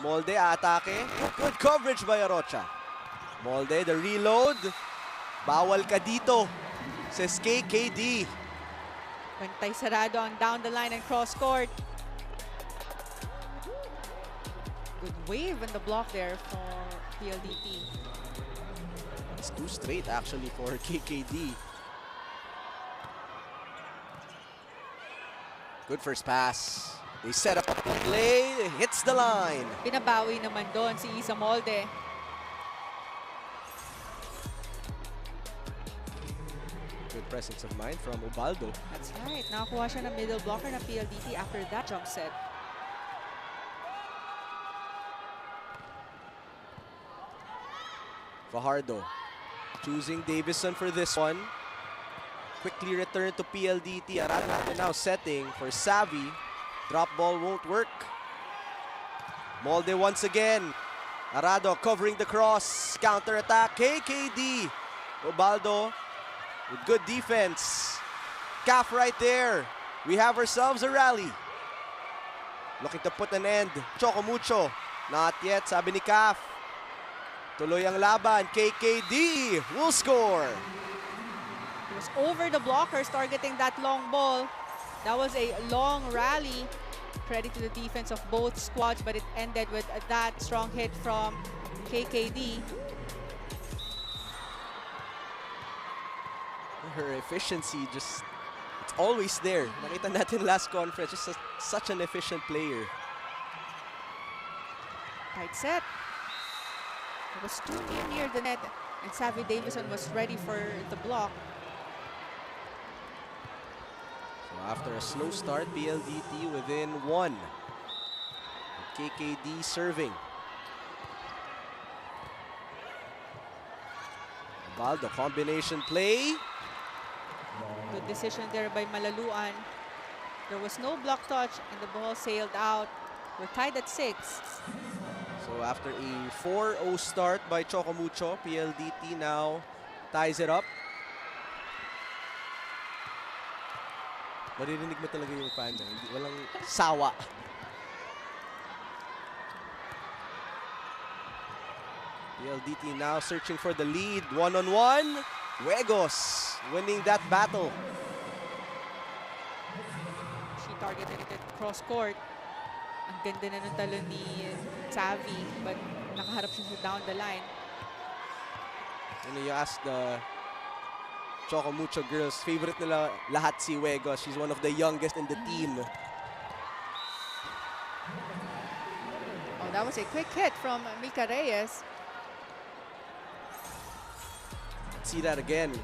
Molde atake. Good coverage by Arocha. Molde, the reload. Bawal ka dito, says KKD. Bantay sarado ang down the line and cross court. Good wave in the block there for PLDT. It's 2 straight actually for KKD. Good first pass. They set up a play, hits the line. Pinabawi naman doon si Isa Molde. Good presence of mind from Ubaldo. That's right. Nakakuha siya ng middle blocker ng PLDT after that jump set. Fajardo choosing Davison for this one. Quickly return to PLDT. Arado now setting for Savvy. Drop ball won't work. Molde once again. Arado covering the cross. Counter attack. KKD. Ubaldo with good defense. Calf right there. We have ourselves a rally. Looking to put an end. Choco Mucho. Not yet, sabi ni Calf. Tuloy ang laban. KKD will score. It was over the blockers targeting that long ball. That was a long rally. Credit to the defense of both squads, but it ended with that strong hit from KKD. Her efficiency just, it's always there. Nakita natin last conference, just such an efficient player. Tight set. It was too near the net and Savvy Davison was ready for the block. So after a slow start, PLDT within 1. With KKD serving. Ubaldo, combination play. Good decision there by Malaluan. There was no block touch and the ball sailed out. We're tied at 6. So after a 4-0 start by Choco Mucho, PLDT now ties it up. Maririnig mo talaga yung fan. Hindi, walang sawa. PLDT now searching for the lead. One-on-one. Huegos winning that battle. She targeted it cross court. Ang ganda na ng talon ni Savvy, but nakaharap siya down the line. And you ask the Choco Mucho girls, favorite nila lahat si Huegos. She's one of the youngest in the team. Oh, that was a quick hit from Mika Reyes. Let's see that again.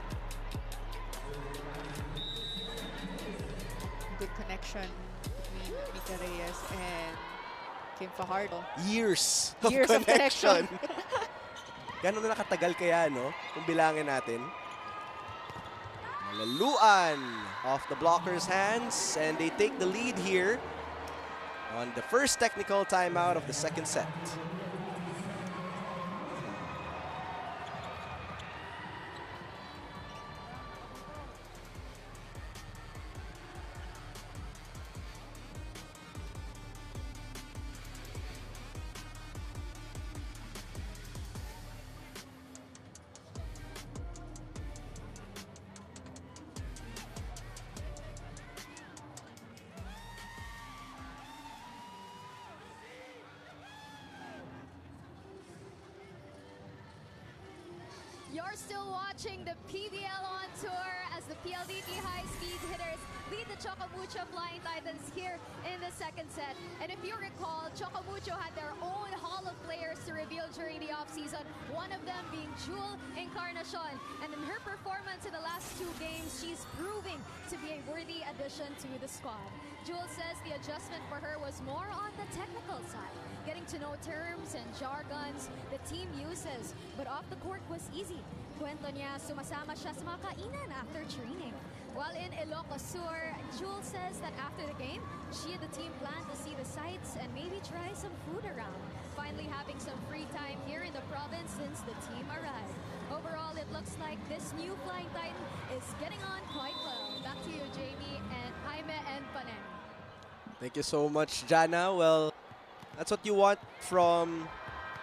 Good connection between Mika Reyes and Kim Fajardo. Years of Years connection. Gano'n na nakatagal kaya, no? Kung bilangin natin. Malaluan off the blocker's hands, and they take the lead here on the first technical timeout of the second set. You're still watching the PVL on tour as the PLDT high-speed hitters lead the Choco Mucho Flying Titans here in the second set. And if you recall, Choco Mucho had their own Hall of Players to reveal during the offseason, one of them being Jewel Encarnacion. And in her performance in the last 2 games, she's proving to be a worthy addition to the squad. Jewel says the adjustment for her was more on the technical side, getting to know terms and jargons the team uses. But off the court was easy. Kwento niya, sumasama siya sa mga kainan after training. While in Ilocos Sur, Jewel says that after the game, she and the team plan to see the sights and maybe try some food around. Finally having some free time here in the province since the team arrived. Overall, it looks like this new Flying Titan is getting on quite well. Back to you, Jamie and Jaime and Panen. Thank you so much, Jana. Well, that's what you want from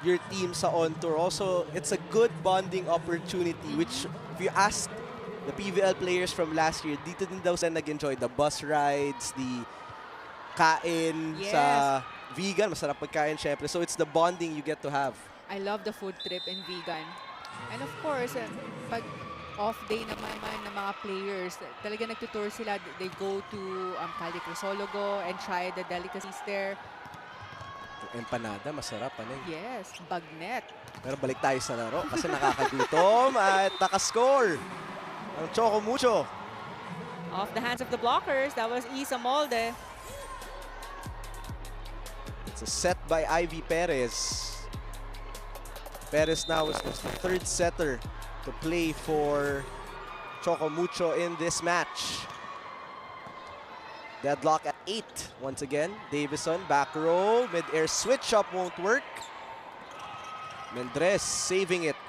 your team sa on tour. Also, it's a good bonding opportunity, which if you ask the PVL players from last year, dito din daw sila nag-enjoy the bus rides, the kain sa vegan. Masarap pagkain, syempre. So it's the bonding you get to have. I love the food trip in vegan. And of course, pag off day naman ng mga players, talaga nagtutour sila. They go to Calde Crisologo and try the delicacies there. Empanada, masarap. Ano? Yes, bagnet. Pero balik tayo sa laro kasi nakakagutom at nakascore ang Choco Mucho. Off the hands of the blockers, that was Isa Molde. It's a set by Ivy Perez. Perez now is the third setter to play for Choco Mucho in this match. Deadlock at 8 once again. Davison, back row, mid-air switch up won't work. Mendres saving it.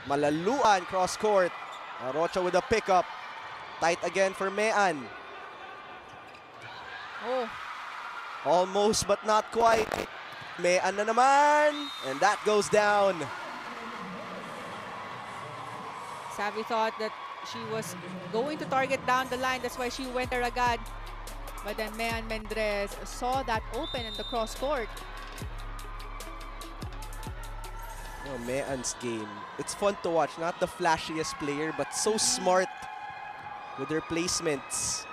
Malaluan cross court. Rocha with a pickup. Tight again for Mean. Oh, Almost but not quite. Mean na naman. And that goes down. Savvy thought that she was going to target down the line. That's why she went there agad. But then Mean Mendres saw that open in the cross court. Oh, Mean's game. It's fun to watch. Not the flashiest player, but so smart with her placements.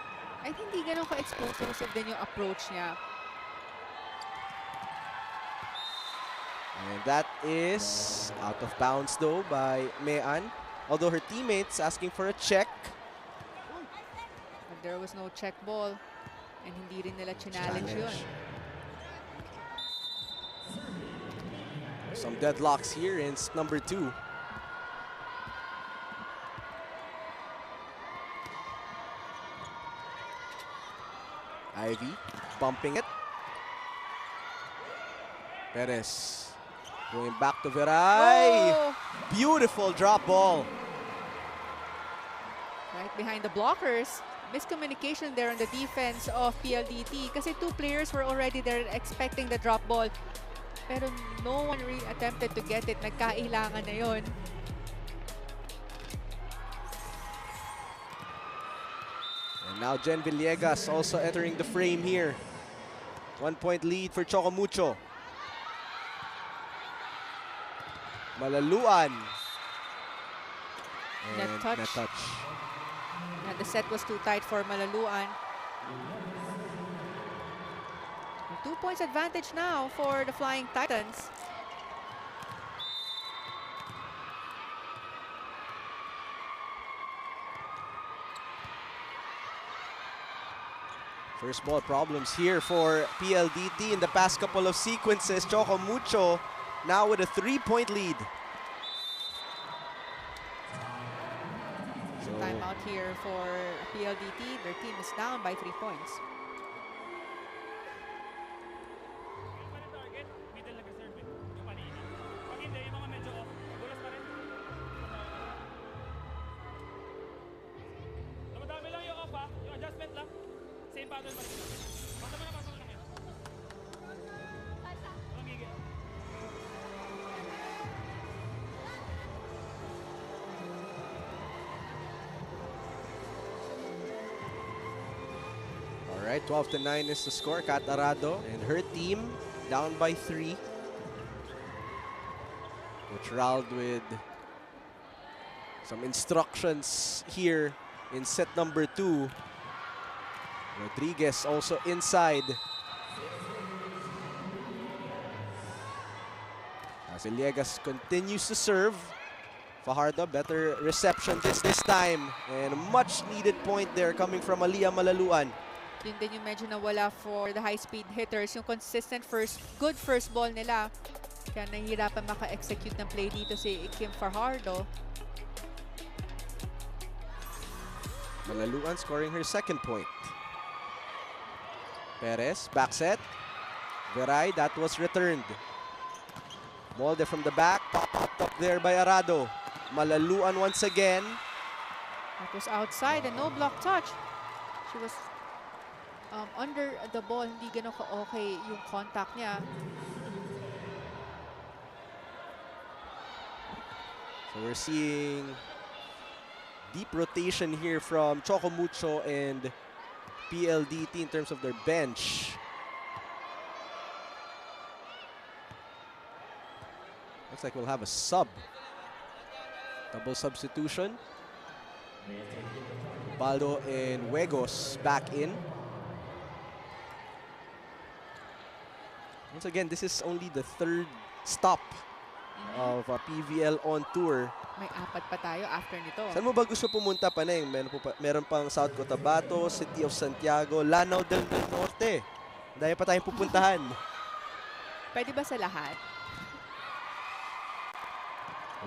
Ay, hindi ganun ka-explosive din yung approach niya. And that is out of bounds though by Mean. Although her teammates asking for a check. But there was no check ball. And hindi rin nila challenge yun. Some deadlocks here in number 2. Ivy bumping it. Perez going back to Veray. Oh! Beautiful drop ball. Right behind the blockers. miscommunication there on the defense of PLDT kasi 2 players were already there expecting the drop ball. Pero no one really attempted to get it. Nagkailangan na yun. And now Jen Villegas also entering the frame here. 1-point lead for Choco Mucho. Malaluan. Net And touch. net touch. Yeah, the set was too tight for Malaluan. 2 points advantage now for the Flying Titans. First ball problems here for PLDT in the past couple of sequences. Choco Mucho now with a 3-point lead. So, Timeout here for PLDT. Their team is down by 3 points. Target, middle nag-serve eh. Yung panini. Pag hindi, yung mga medyo off, bulas pa rin. Madami lang yung off ha. Yung adjustment lang. Same pattern pa rin. Pasa mo na yan. Walang gigil. all right, 12-9 is the score. Kat Arado and her team down by 3. Which Ralph with some instructions here in set number 2. Rodriguez also inside. As Villegas continues to serve. Fajardo, better reception this time. And a much needed point there coming from Aliyah Malaluan. Yun din yung medyo nawala for the high-speed hitters. Yung consistent good first ball nila. Kaya nahihirapan maka-execute ng play dito si Kim Fajardo. Malaluan scoring her second point. Perez, back set. Veray, that was returned. Molde from the back, popped up there by Arado. Malaluan once again. That was outside and no block touch. She was under the ball, hindi ganun ka-okay yung contact niya. So we're seeing deep rotation here from Choco Mucho and PLDT in terms of their bench. Looks like we'll have a sub. Double substitution. Baldo and Huegos back in. Once again, this is only the 3rd stop of PVL on tour. May 4 pa tayo after nito. Saan mo ba gusto pumunta, Paneng? Meron pang South Cotabato, City of Santiago, Lanao del Norte. Dahil pa tayong pupuntahan. Pwede ba sa lahat?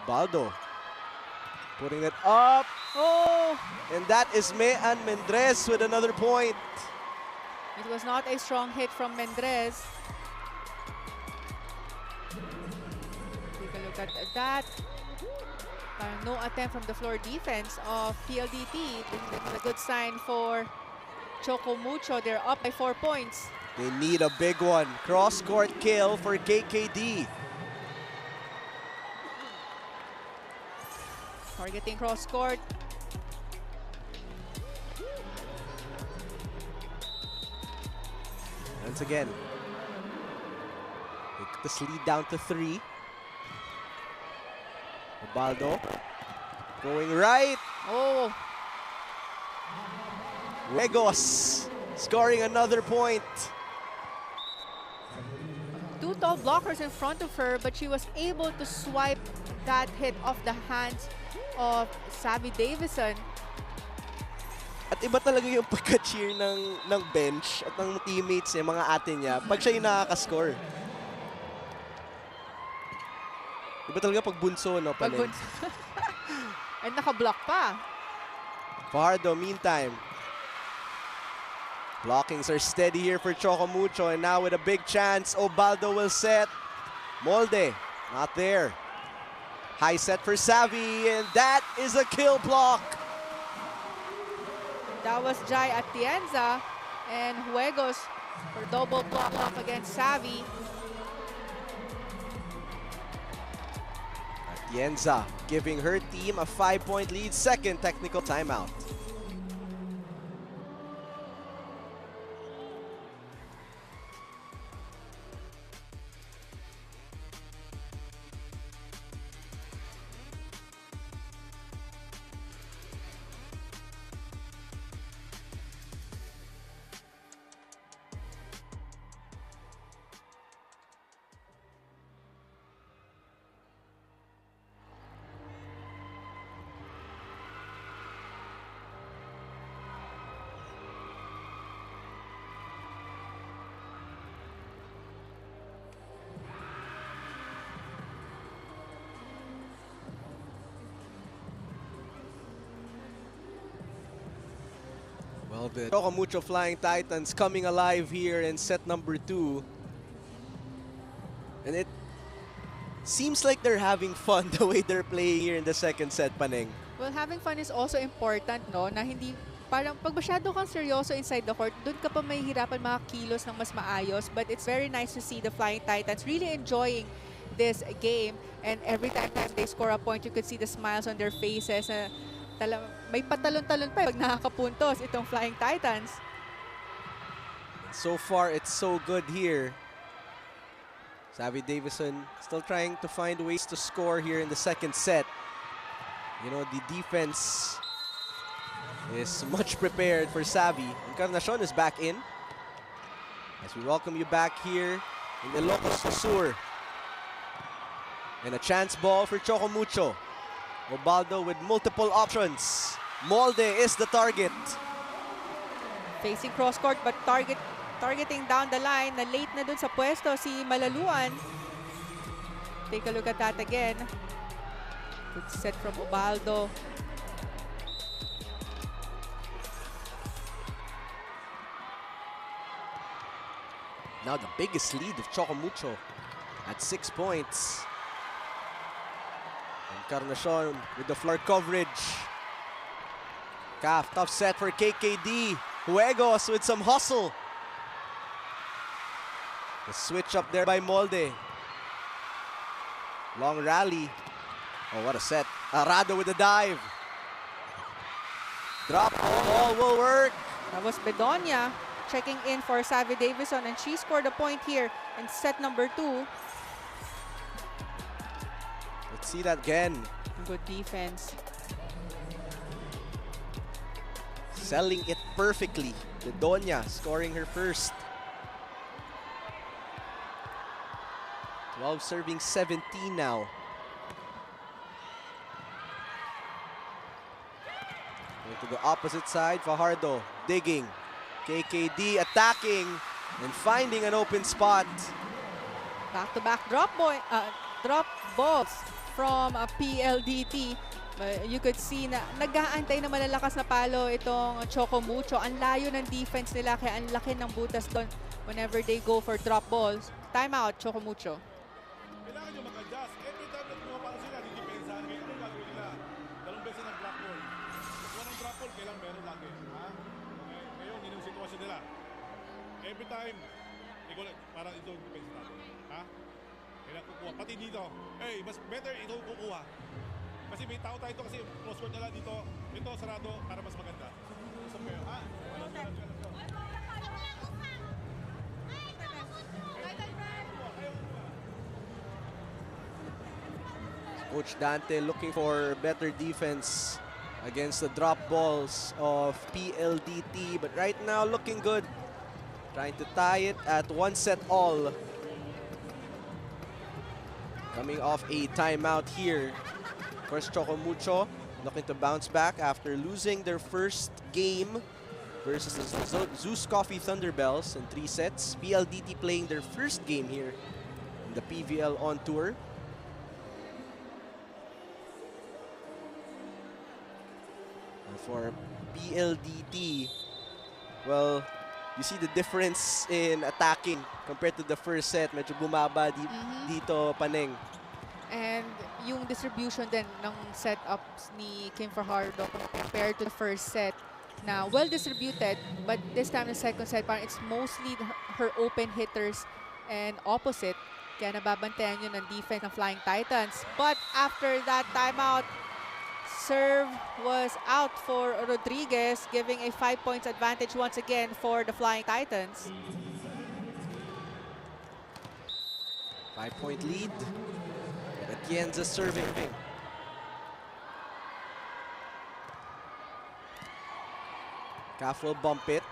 Baldo putting it up. Oh! And that is Mean Mendrez with another point. It was not a strong hit from Mendrez. Take a look at that. No attempt from the floor defense of PLDT. This is a good sign for Choco Mucho. They're up by 4 points. They need a big one. Cross-court kill for KKD. Targeting cross-court. Once again, they cut this lead down to 3. Baldo going right. Oh, Huegos scoring another point. 2 tall blockers in front of her, but she was able to swipe that hit off the hands of Savvy Davison. At iba talaga yung pagka-cheer ng bench at ng teammates niya, mga ate niya, pag siya yung nakaka-score. Iba talaga pag bunso, no? Pag bunso. And naka-block pa. Fajardo, meantime. Blockings are steady here for Choco Mucho, and now with a big chance, Obaldo will set. Molde, not there. High set for Savvy, and that is a kill block. That was Jai Atienza and Juegos for double block off against Savvy. Atienza giving her team a 5-point lead, second technical timeout. Well, the Choco Mucho Flying Titans coming alive here in set number 2. And it seems like they're having fun the way they're playing here in the second set, Paneng. Well, having fun is also important, no? Na hindi, parang pag masyado kang seryoso inside the court, dun ka pa may hirapan makakilos ng mas maayos. But it's very nice to see the Flying Titans really enjoying this game. And every time they score a point, you could see the smiles on their faces. May patalon-talon pa pag nakakapuntos itong Flying Titans. So far, it's so good here. Savvy Davison still trying to find ways to score here in the second set. You know, the defense is much prepared for Savvy. Encarnacion is back in. As we welcome you back here in Ilocos Sur. And a chance ball for Choco Mucho. Obaldo with multiple options. Molde is the target. Facing cross-court but targeting down the line. Na late na dun sa pwesto si Malaluan. Take a look at that again. Good set from Obaldo. Now the biggest lead of Choco Mucho at 6 points. Encarnacion with the floor coverage. Calf, tough set for KKD. Juegos with some hustle. The switch up there by Molde. Long rally. Oh, what a set. Arado with the dive. Drop ball will work. That was Bedonia checking in for Savvy Davison, and she scored a point here in set number 2. Let's see that again. Good defense. Selling it perfectly. Bedonia scoring her first. 12 serving 17 now. Going to the opposite side, Fajardo digging. KKD attacking and finding an open spot. Back-to-back drop balls from PLDT. You could see na nag-aantay na malalakas na palo itong Choco Mucho. Ang layo ng defense nila kaya ang laki ng butas doon whenever they go for drop balls. Timeout, Choco Mucho. Kailangan nyo mag-adjust. Every time na pumapalo sila, hindi depensahan. Ngayon, ano gagawin nila? Dalawang beses ng drop ball. Kung ng drop ball, kailangan meron lagi. Ha? Okay. Ngayon, yun yung sitwasyon nila. Every time, ikaw, parang ito yung depensa natin. Ha? Kailangan kukuha. Pati dito. Hey, mas better ito kukuha. Kasi may tao tayo ito kasi crossword nila dito. Ito, sarado, para mas maganda. Gusto mo kayo, ha? Let's go. Coach Dante looking for better defense against the drop balls of PLDT. But right now, looking good. Trying to tie it at 1 set all. Coming off a timeout here. Of course, Choco Mucho looking to bounce back after losing their first game versus the Zeus Coffee Thunderbells in 3 sets. PLDT playing their first game here in the PVL on tour. For PLDT, well, you see the difference in attacking compared to the first set. Medyo bumaba dito, Paneng. And yung distribution din ng setups ni Kim Fajardo compared to the first set. na well distributed, but this time in the second set, parang it's mostly her open hitters and opposite. Kaya nababantayan yun ng defense ng Flying Titans. But after that timeout, serve was out for Rodriguez, giving a 5 points advantage once again for the Flying Titans. 5-point lead. Atienza serving. Caf will bump it.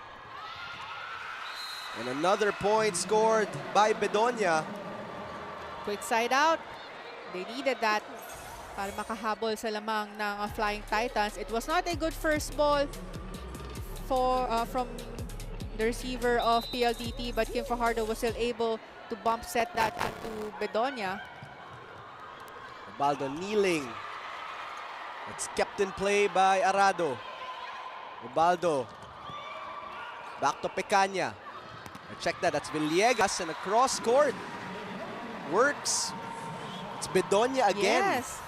And another point scored by Bedonia. Quick side out. They needed that para makahabol sa lamang ng Flying Titans. It was not a good first ball from the receiver of PLDT, but Kim Fajardo was still able to bump set that to Bedonia. Ubaldo kneeling. It's kept in play by Arado. Ubaldo. Back to Pecaña. Check that. That's Villegas and a cross court. Works. It's Bedonia again. Yes.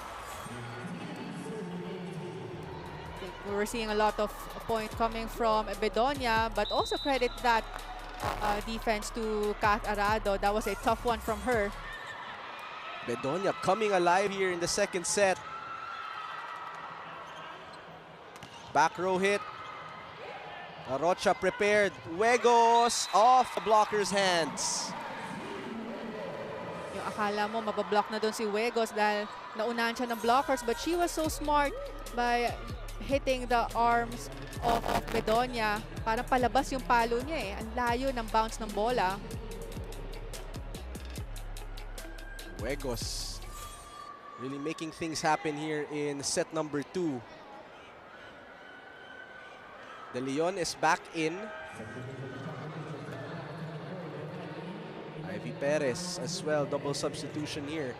We were seeing a lot of points coming from Bedonia, but also credit that defense to Kat Arado. That was a tough one from her. Bedonia coming alive here in the second set. Back row hit. Rocha prepared. Huegos off the blocker's hands. Yung akala mo mabablock na doon si Huegos dahil naunahan siya ng blockers, but she was so smart by hitting the arms of Bedonia. Parang palabas yung palo niya eh. Ang layo ng bounce ng bola. Huegos really making things happen here in set number 2. De Leon is back in. Ivy Perez as well, double substitution here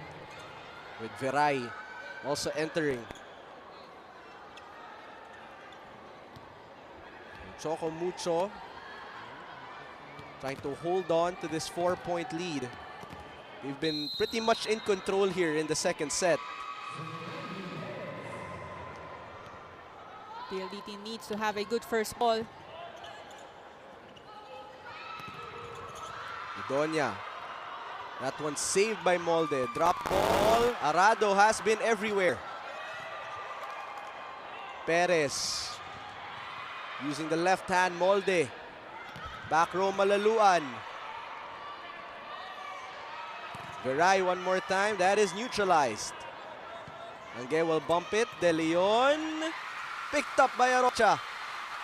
with Veray also entering. Choco Mucho trying to hold on to this 4-point lead. We've been pretty much in control here in the second set. PLDT needs to have a good first ball. Bedonia. That one saved by Molde. Drop ball. Arado has been everywhere. Perez. Using the left hand, Molde. Back row, Malaluan. Veray one more time. That is neutralized. Angge will bump it. De Leon. Picked up by Arocha.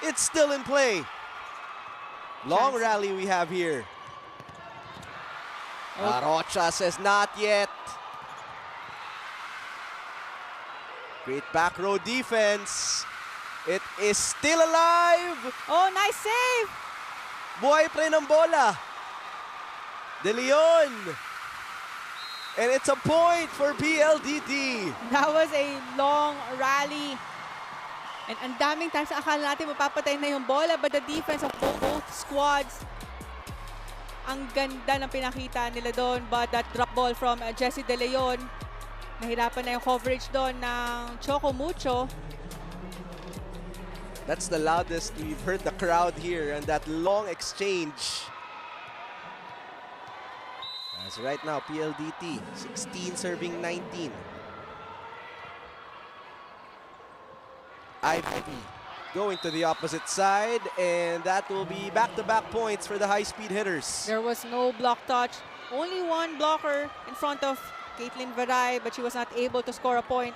It's still in play. Long rally we have here. Arocha says not yet. Great back row defense. It is still alive. Oh, nice save. Buhay pa rin ang bola. De Leon. And it's a point for PLDT. That was a long rally. And ang daming times na akala natin mapapatay na yung bola, but the defense of both squads, ang ganda ng pinakita nila doon. But that drop ball from Jessie De Leon, nahirapan na yung coverage doon ng Choco Mucho. That's the loudest we've heard the crowd here, and that long exchange. As right now, PLDT, 16 serving 19. Ivy going to the opposite side, and that will be back-to-back points for the high-speed hitters. There was no block touch. Only one blocker in front of Caitlin Veray, but she was not able to score a point.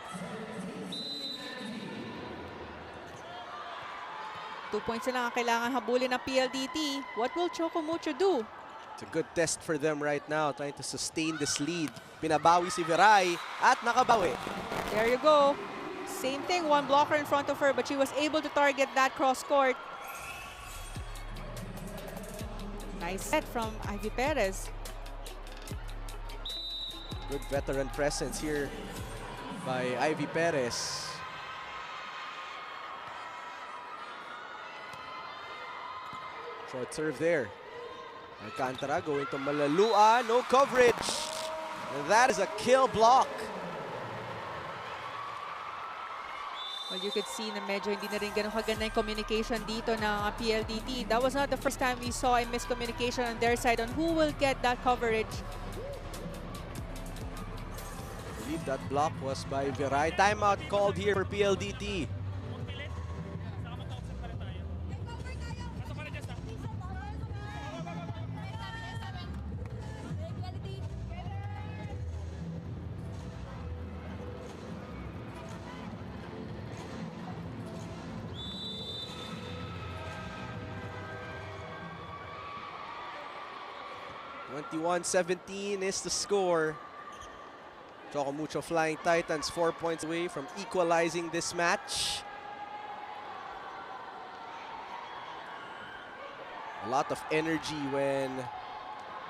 2 points na lang ang kailangan habulin ng PLDT. What will Choco Mucho do? It's a good test for them right now, trying to sustain this lead. Pinabawi si Veray at nakabawi. There you go. Same thing, one blocker in front of her, but she was able to target that cross court. Nice set from Ivy Perez. Good veteran presence here by Ivy Perez. Short serve there. Alcantara going to Malalua, no coverage. And that is a kill block. Well, you could see na medyo hindi na rin ganun kaganda yung communication dito ng PLDT. That was not the first time we saw a miscommunication on their side on who will get that coverage. I believe that block was by Viray. Timeout called here for PLDT. Pilit. Saka mag-offset pa rin tayo. Pasok ka na dyan, .21-17 is the score. Choco Mucho Flying Titans 4 points away from equalizing this match. A lot of energy when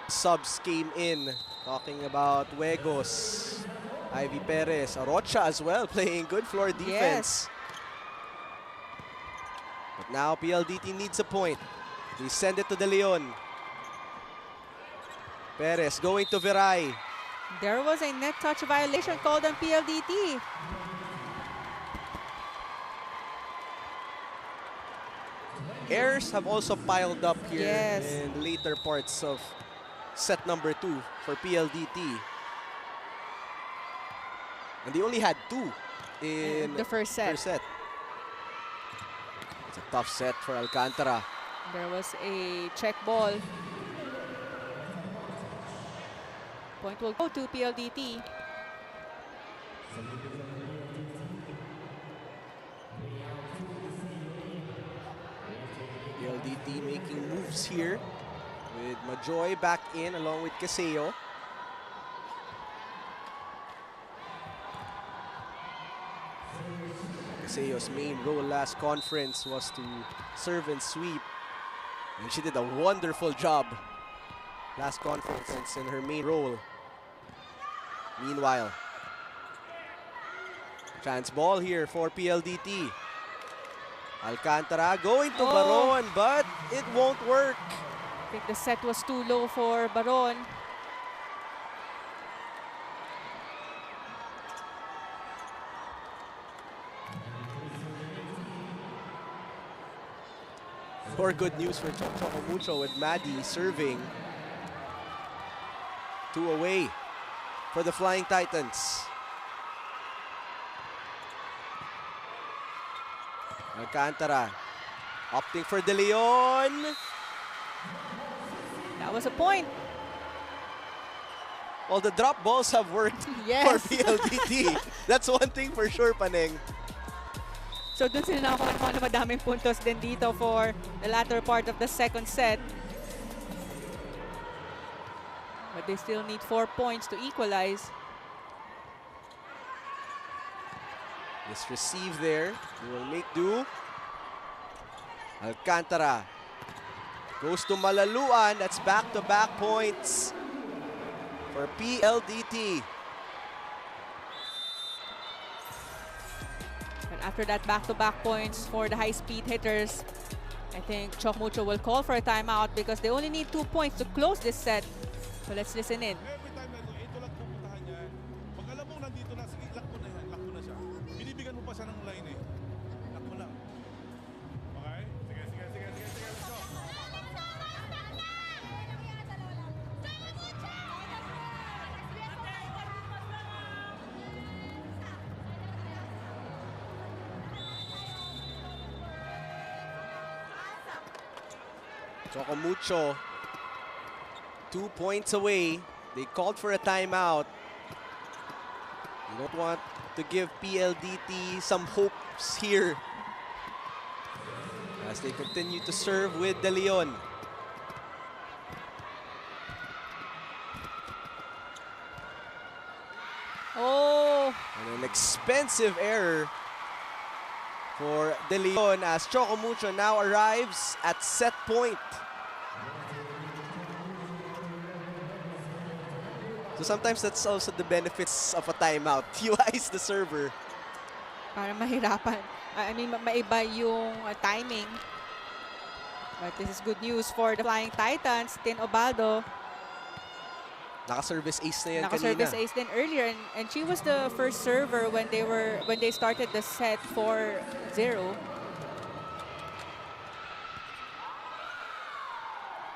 subs came in. Talking about Huegos, Ivy Perez, Arocha as well, playing good floor defense. But now PLDT needs a point. They send it to De Leon. Perez going to Viray. There was a net touch violation called on PLDT. Errors have also piled up here Yes. in later parts of set number 2 for PLDT. And they only had 2 in the first set. It's a tough set for Alcantara. There was a check ball. Point will go to PLDT. PLDT making moves here with Majoy back in along with Caseo. Caseo's main role last conference was to serve and sweep, and she did a wonderful job last conference in her main role. Meanwhile, chance ball here for PLDT. Alcantara going to Baron, but it won't work. I think the set was too low for Baron. More good news for Choco Mucho with Maddie serving. 2 away for the Flying Titans. Alcantara opting for De Leon. That was a point. Well, the drop balls have worked Yes. for PLDT. That's one thing for sure, Paneng. So dun sila nakakuha ng madaming puntos din dito for the latter part of the second set. But they still need 4 points to equalize. This receive there. They will make do. Alcantara goes to Malaluan. That's back-to-back points for PLDT. And after that back-to-back points for the high-speed hitters, I think Choco Mucho will call for a timeout because they only need 2 points to close this set. So let's listen in. Every time na ito lang pupuntahan niya, pag alam mo nandito na, sige, lock mo na yan, lock mo na siya. Binibigyan mo pa siya ng line eh. Lock mo lang. Okay? Sige, sige, sige, sige, sige. Let's go. Choco Mucho 2 points away. They called for a timeout. You don't want to give PLDT some hopes here as they continue to serve with De Leon. Oh, And an expensive error for De Leon as Choco Mucho now arrives at set point. So sometimes that's also the benefits of a timeout. You ice the server. para mahirapan. I mean, maiba yung timing. But this is good news for the Flying Titans. Tin Obaldo Naka-service ace na yan Naka-service kanina. ace din earlier, and she was the first server when they started the set 4-0.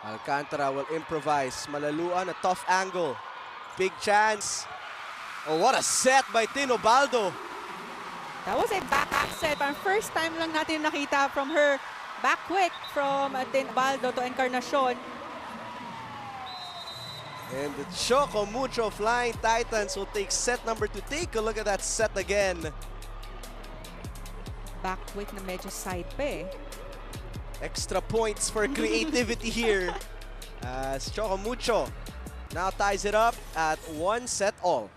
Alcantara will improvise. Malaluan, a tough angle. Big chance. Oh, what a set by Tinobaldo. That was a back set. Ang first time lang natin nakita from her back quick from Tinobaldo to Encarnacion. And the Choco Mucho Flying Titans will take set number 2. Take a look at that set again. Back quick na medyo side pa eh. Extra points for creativity here. As Choco Mucho now ties it up at 1-all.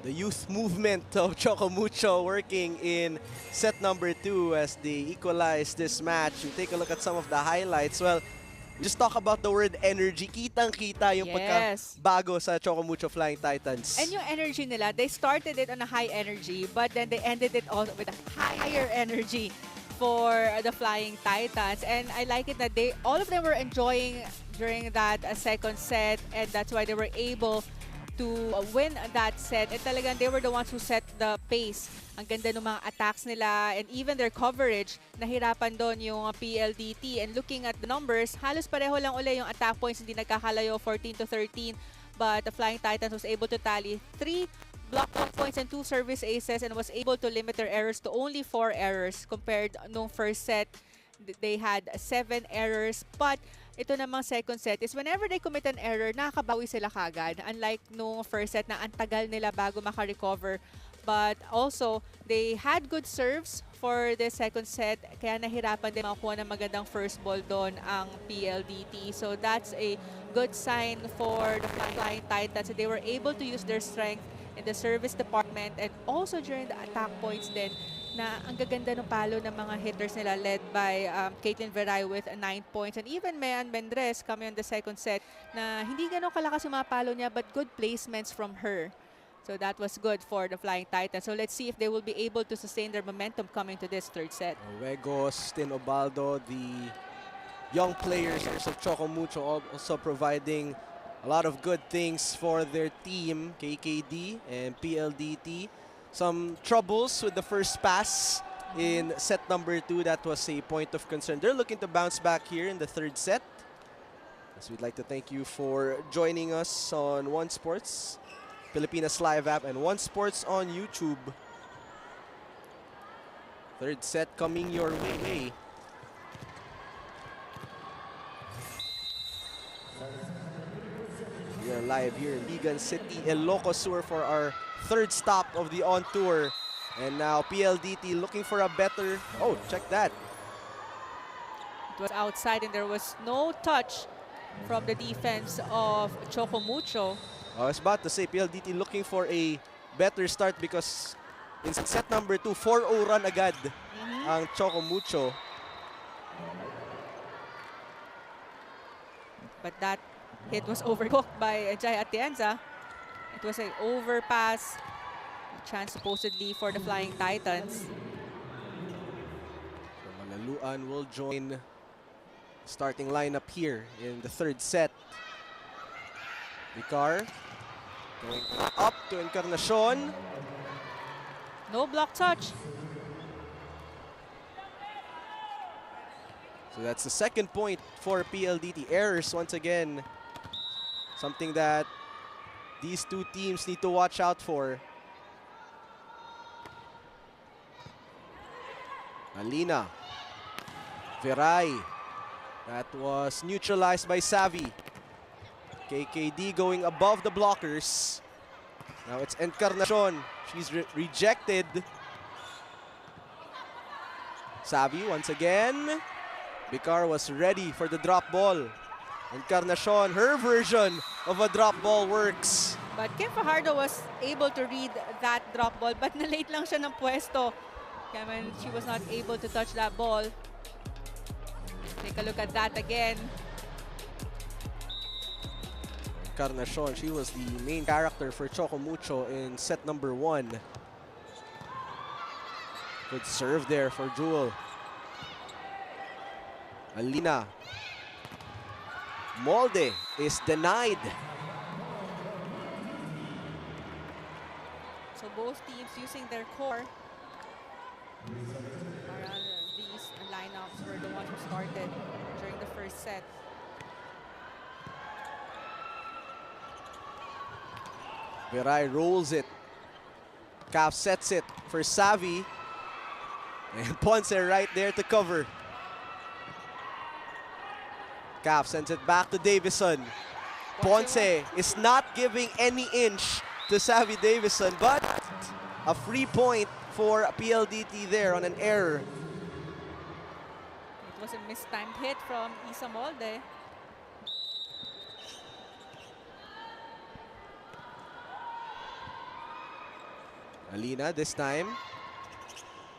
The youth movement of Choco Mucho working in set number 2 as they equalize this match. We take a look at some of the highlights. Well, just talk about the word energy. Kitang-kita yung pagkabago sa Choco Mucho Flying Titans. And yung energy nila, they started it on a high energy, but then they ended it all with a higher energy for the Flying Titans. And I like it that all of them were enjoying during that second set, and that's why they were able to win that set. And talagang they were the ones who set the pace. Ang ganda ng mga attacks nila and even their coverage. Nahirapan doon yung PLDT. And looking at the numbers, halos pareho lang uli yung attack points. Hindi nagkakalayo, 14-13. But the Flying Titans was able to tally 3 block points and 2 service aces and was able to limit their errors to only 4 errors compared nung first set. They had 7 errors. But ito namang second set is whenever they commit an error, nakakabawi sila kagad. Unlike nung first set na antagal nila bago makarecover. But also, they had good serves for the second set. Kaya nahirapan din makakuha ng magandang first ball doon ang PLDT. So that's a good sign for the Flying Titans. They were able to use their strength in the service department and also during the attack points then na ang gaganda ng palo ng mga hitters nila led by Caitlin Veray with 9 points and even Mayan Mendres coming on the second set na hindi ganun kalakas yung mga palo niya but good placements from her. So that was good for the Flying Titans. So let's see if they will be able to sustain their momentum coming to this third set. Wegos, Tinobaldo, the young players of Choco Mucho also providing a lot of good things for their team, KKD and PLDT. Some troubles with the first pass in set number 2. That was a point of concern. They're looking to bounce back here in the third set. So we'd like to thank you for joining us on One Sports, Pilipinas Live app, and One Sports on YouTube. Third set coming your way. We are live here in Vigan City, Ilocos Sur for our third stop of the On Tour. And now PLDT looking for a better... Oh, check that. It was outside and there was no touch from the defense of Choco Mucho. I was about to say PLDT looking for a better start because in set number 2, 4-0 run agad ang Choco Mucho. But that hit was overcooked by Jai Atienza. It was an overpass, a chance supposedly for the Flying Titans. So Malaluan will join starting lineup here in the third set. Vicar going up to Encarnacion. No block touch. So that's the second point for PLDT. Errors once again. Something that these two teams need to watch out for. Alina. Veray. That was neutralized by Savvy. KKD going above the blockers. Now it's Encarnacion. She's rejected. Savvy once again. Vicar was ready for the drop ball. Encarnacion, her version of a drop ball works. But Kim Fajardo was able to read that drop ball but na-late lang siya ng pwesto. Kaya she was not able to touch that ball. Take a look at that again. Encarnacion, she was the main character for Choco Mucho in set number 1. Good serve there for Jewel. Alina. Molde is denied. So both teams using their core. These lineups were the ones who started during the first set. Veray rolls it. Calf sets it for Savvy. And Ponce right there to cover. Calf sends it back to Davison. Ponce is not giving any inch to Savvy Davison, but a free point for PLDT there on an error. It was a mistimed hit from Isa Molde. Alina this time.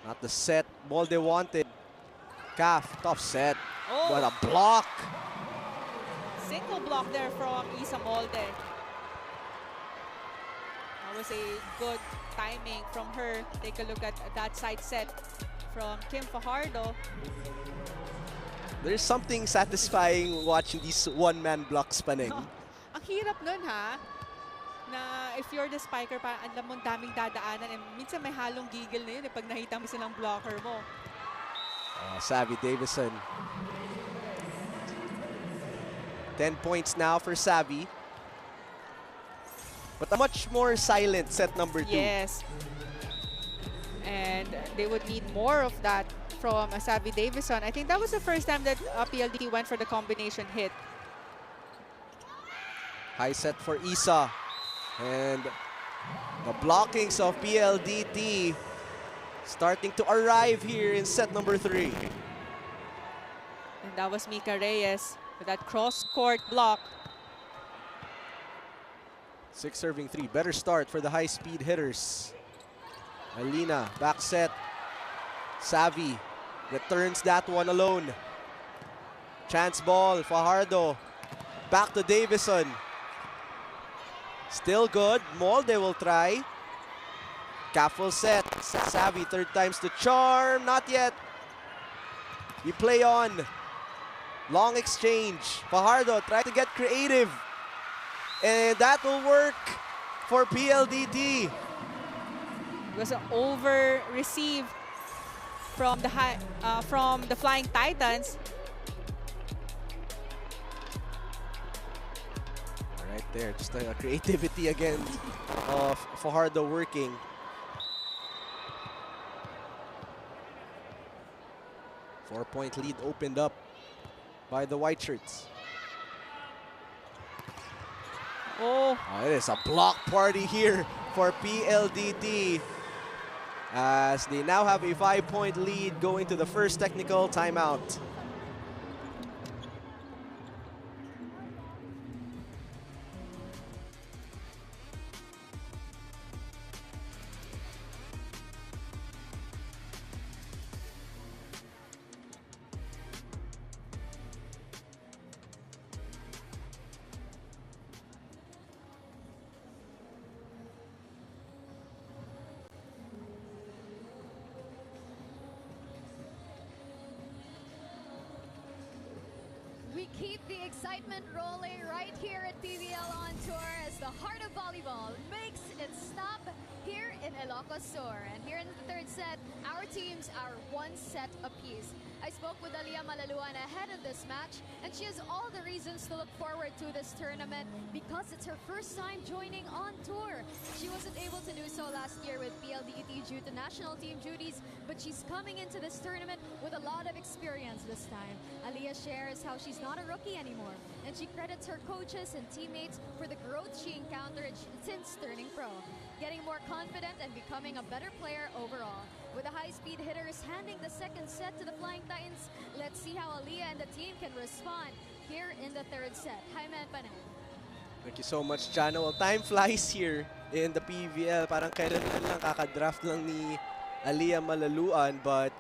Not the set Molde wanted. Calf, tough set. Oh. What a block. Single block there from Isa Molde. That was a good timing from her. Take a look at that side set from Kim Fajardo. There's something satisfying watching these one-man blocks, Paneng. No, ang hirap nun ha. Na if you're the spiker, parang alam mo daming dadaanan. And minsan may halong gigil na yun pag nakita mo silang blocker mo. Savvy Davison. 10 points now for Savvy. But a much more silent set number 2. Yes. And they would need more of that from Savvy Davison. I think that was the first time that PLDT went for the combination hit. High set for Isa. And the blockings of PLDT starting to arrive here in set number 3. And that was Mika Reyes with that cross-court block. 6 serving 3. Better start for the high-speed hitters. Alina, back set. Savvy returns that one alone. Chance ball, Fajardo. Back to Davison. Still good. Molde will try. Careful set. Savvy, third time's the charm. Not yet. We play on. Long exchange. Fajardo try to get creative. And that will work for PLDT. It was an over receive from the Flying Titans. Right there, just the creativity again of Fajardo working. Four-point lead opened up by the white shirts. Oh, It is a block party here for PLDT as they now have a 5-point lead going to the first technical timeout. We keep the excitement rolling right here at PVL on tour as the heart of volleyball makes its stop here in Ilocos Sur. And here in the third set, our teams are one set apiece. I spoke with Aliyah Malaluan ahead of this match, and she has all the reasons to look forward to this tournament because it's her first time joining on tour. She wasn't able to do so last year with PLDT due to national team duties, but she's coming into this tournament with a lot of experience this time. Aliyah shares how she's not a rookie anymore, and she credits her coaches and teammates for the growth she encountered since turning pro, getting more confident and becoming a better player overall. With the high-speed hitters handing the second set to the Flying Titans, let's see how Aliyah and the team can respond here in the third set. Hi, Man Panay. Thank you so much, Chano. Well, time flies here in the PVL. Parang kailan lang kaka-draft lang ni Aliyah Malaluan, but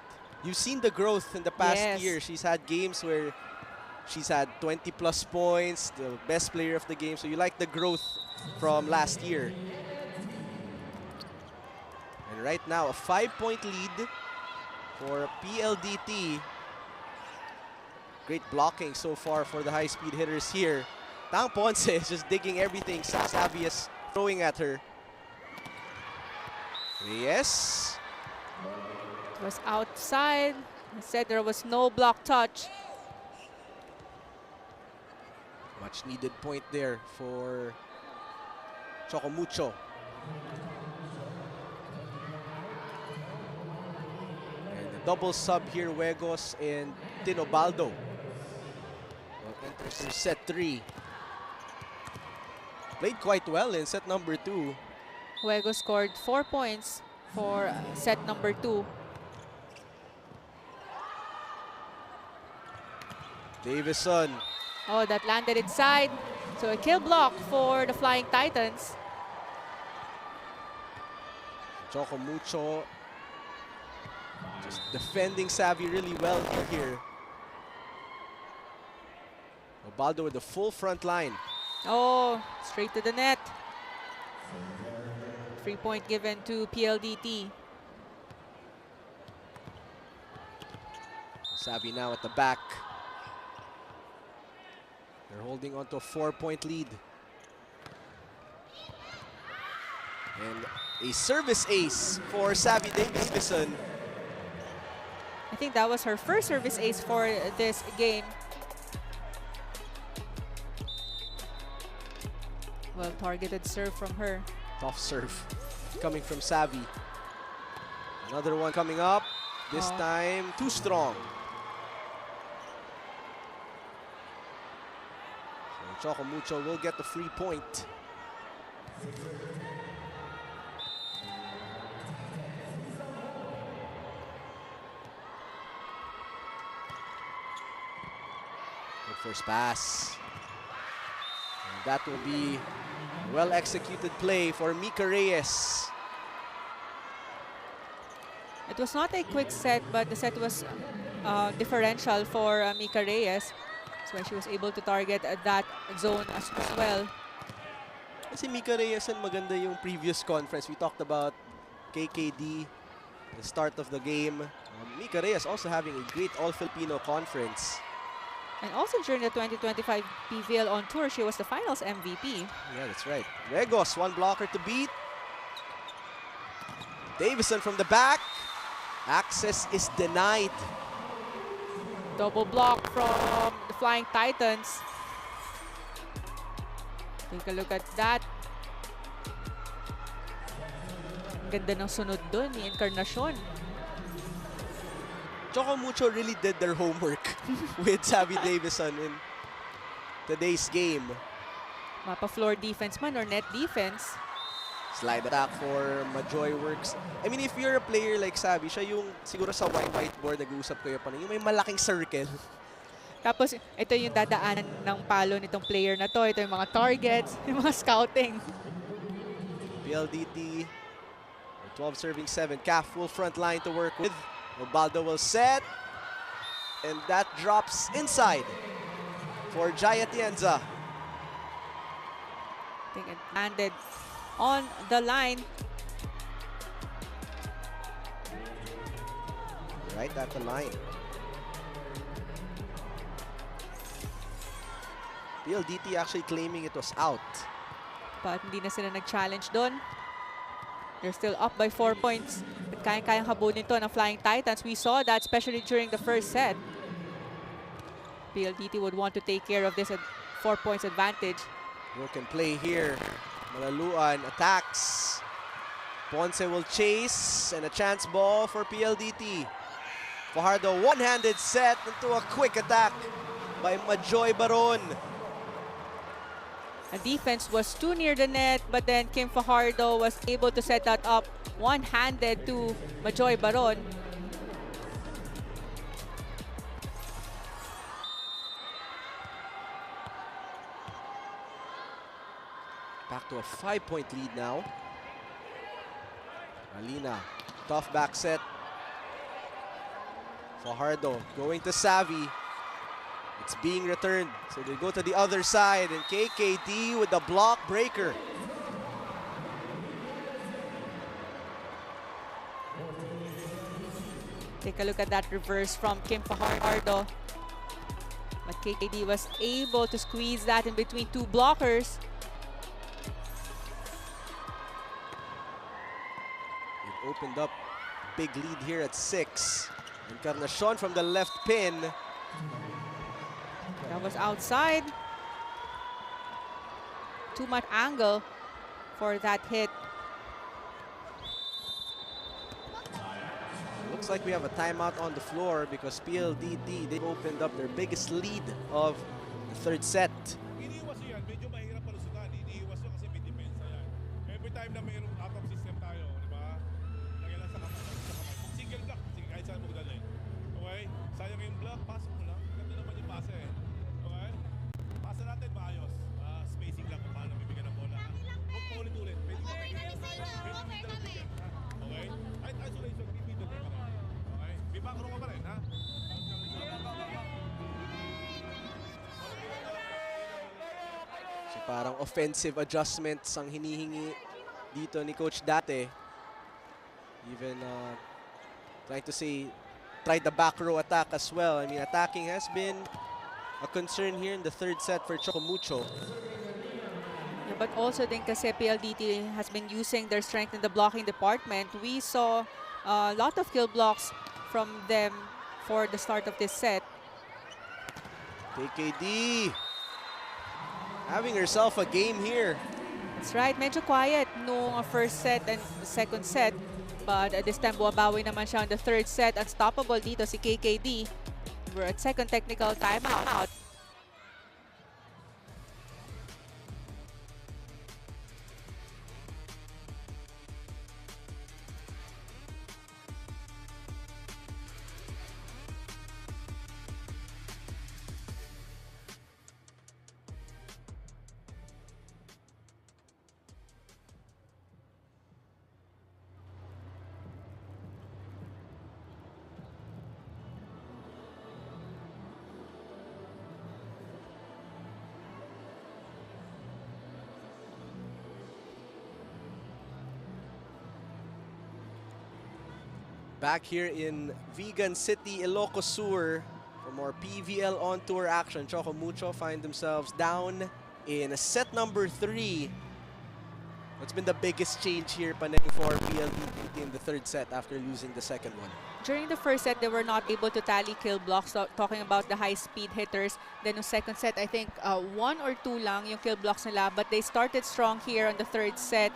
you've seen the growth in the past year. She's had games where she's had 20 plus points, the best player of the game. So you like the growth from last year. And right now, a 5-point lead for PLDT. Great blocking so far for the high-speed hitters here. Tang Ponce is just digging everything Savvy is throwing at her. Yes. it was outside. I said there was no block touch. Much needed point there for Choco Mucho. And the double sub here, Huegos and Tinobaldo. Well, enters set 3. Played quite well in set number 2. Huego scored 4 points for set number 2. Davison. Oh, that landed inside. So a kill block for the Flying Titans. Choco Mucho just defending Savvy really well here. Obaldo with the full front line. Oh, straight to the net. 3-point given to PLDT. Savvy now at the back. They're holding on to a 4-point lead. And a service ace for Savvy Davison. I think that was her first service ace for this game. Well targeted serve from her. Tough serve coming from Savvy. Another one coming up. This time too strong. So Choco Mucho will get the free point. Good first pass. And that will be a well-executed play for Mika Reyes. It was not a quick set, but the set was differential for Mika Reyes. That's why she was able to target that zone as well. Kasi Mika Reyes, and maganda yung previous conference. We talked about KKD, the start of the game. Mika Reyes also having a great All-Filipino conference. And also during the 2025 PVL on tour, she was the finals MVP. Yeah, that's right. Regos, one blocker to beat. Davison from the back. Access is denied. Double block from the Flying Titans. Take a look at that. Ang ganda ng sunod dun ni Encarnacion. Choco Mucho really did their homework with Savvy Davison in today's game. Mapa floor defense man or net defense. Slide attack for Majoy works. I mean, if you're a player like Savvy, siya yung siguro sa whiteboard nag-uusap kayo pa na yung may malaking circle. Tapos ito yung dadaanan ng palo nitong player na to. Ito yung mga targets, yung mga scouting. PLDT, 12 serving 7. Calf full front line to work with. Obaldo will set. And that drops inside for Jaya Tienza. I think it landed on the line. Right at the line. PLDT actually claiming it was out. But hindi na sila nag-challenge doon. They're still up by 4 points. At kayang-kayang habulin to ng Flying Titans. We saw that especially during the first set. PLDT would want to take care of this at 4 points advantage. Broken play here. Malaluan attacks. Ponce will chase and a chance ball for PLDT. Fajardo one-handed set into a quick attack by Majoy Baron. The defense was too near the net, but then Kim Fajardo was able to set that up one-handed to Majoy Baron. Back to a 5-point lead now. Alina, tough back set. Fajardo going to Savvy. It's being returned. So they go to the other side and KKD with the block breaker. Take a look at that reverse from Kim Fajardo. But KKD was able to squeeze that in between two blockers. It opened up big lead here at 6. Encarnacion from the left pin. That was outside. Too much angle for that hit. Looks like we have a timeout on the floor because PLDT, they opened up their biggest lead of the third set. Iniiwas yun yan. Medyo mahirap palusutan. Iniiwas yun kasi may depensa yan. Every time na mayroong out of system tayo, di ba? Lagyan lang sa kamay. Single block. Sige, kahit saan mo dalhin. Okay? Sayang yung block, pasok mo lang. Ganda naman yung pasa eh. Okay? Pasa natin maayos. Spacing lang kung paano bibigyan ng bola. Huwag pa ulit-ulit. Pwede mo bigyan. Okay? Kahit isolation, bibigyan mo pa rin. Okay? Bibakro ka pa rin, ha? So parang offensive adjustments ang hinihingi dito ni Coach Date. Even trying to say, try the back row attack as well. I mean, attacking has been a concern here in the third set for Choco Mucho. Yeah, but also din kasi PLDT has been using their strength in the blocking department. We saw a lot of kill blocks from them for the start of this set. KKD having herself a game here. That's right, medyo quiet nung first set and the second set. But this time, buwabawi naman siya on the third set. Unstoppable dito si KKD. We're at second technical timeout. Back here in Vegan City, Ilocos Sur for more PVL on tour action. Choco Mucho find themselves down in set number 3. What's been the biggest change here, Paneng, for PLDT in the third set after losing the second one? During the first set, they were not able to tally kill blocks, so talking about the high-speed hitters. Then the second set, I think 1 or 2 lang yung kill blocks nila. But they started strong here on the third set.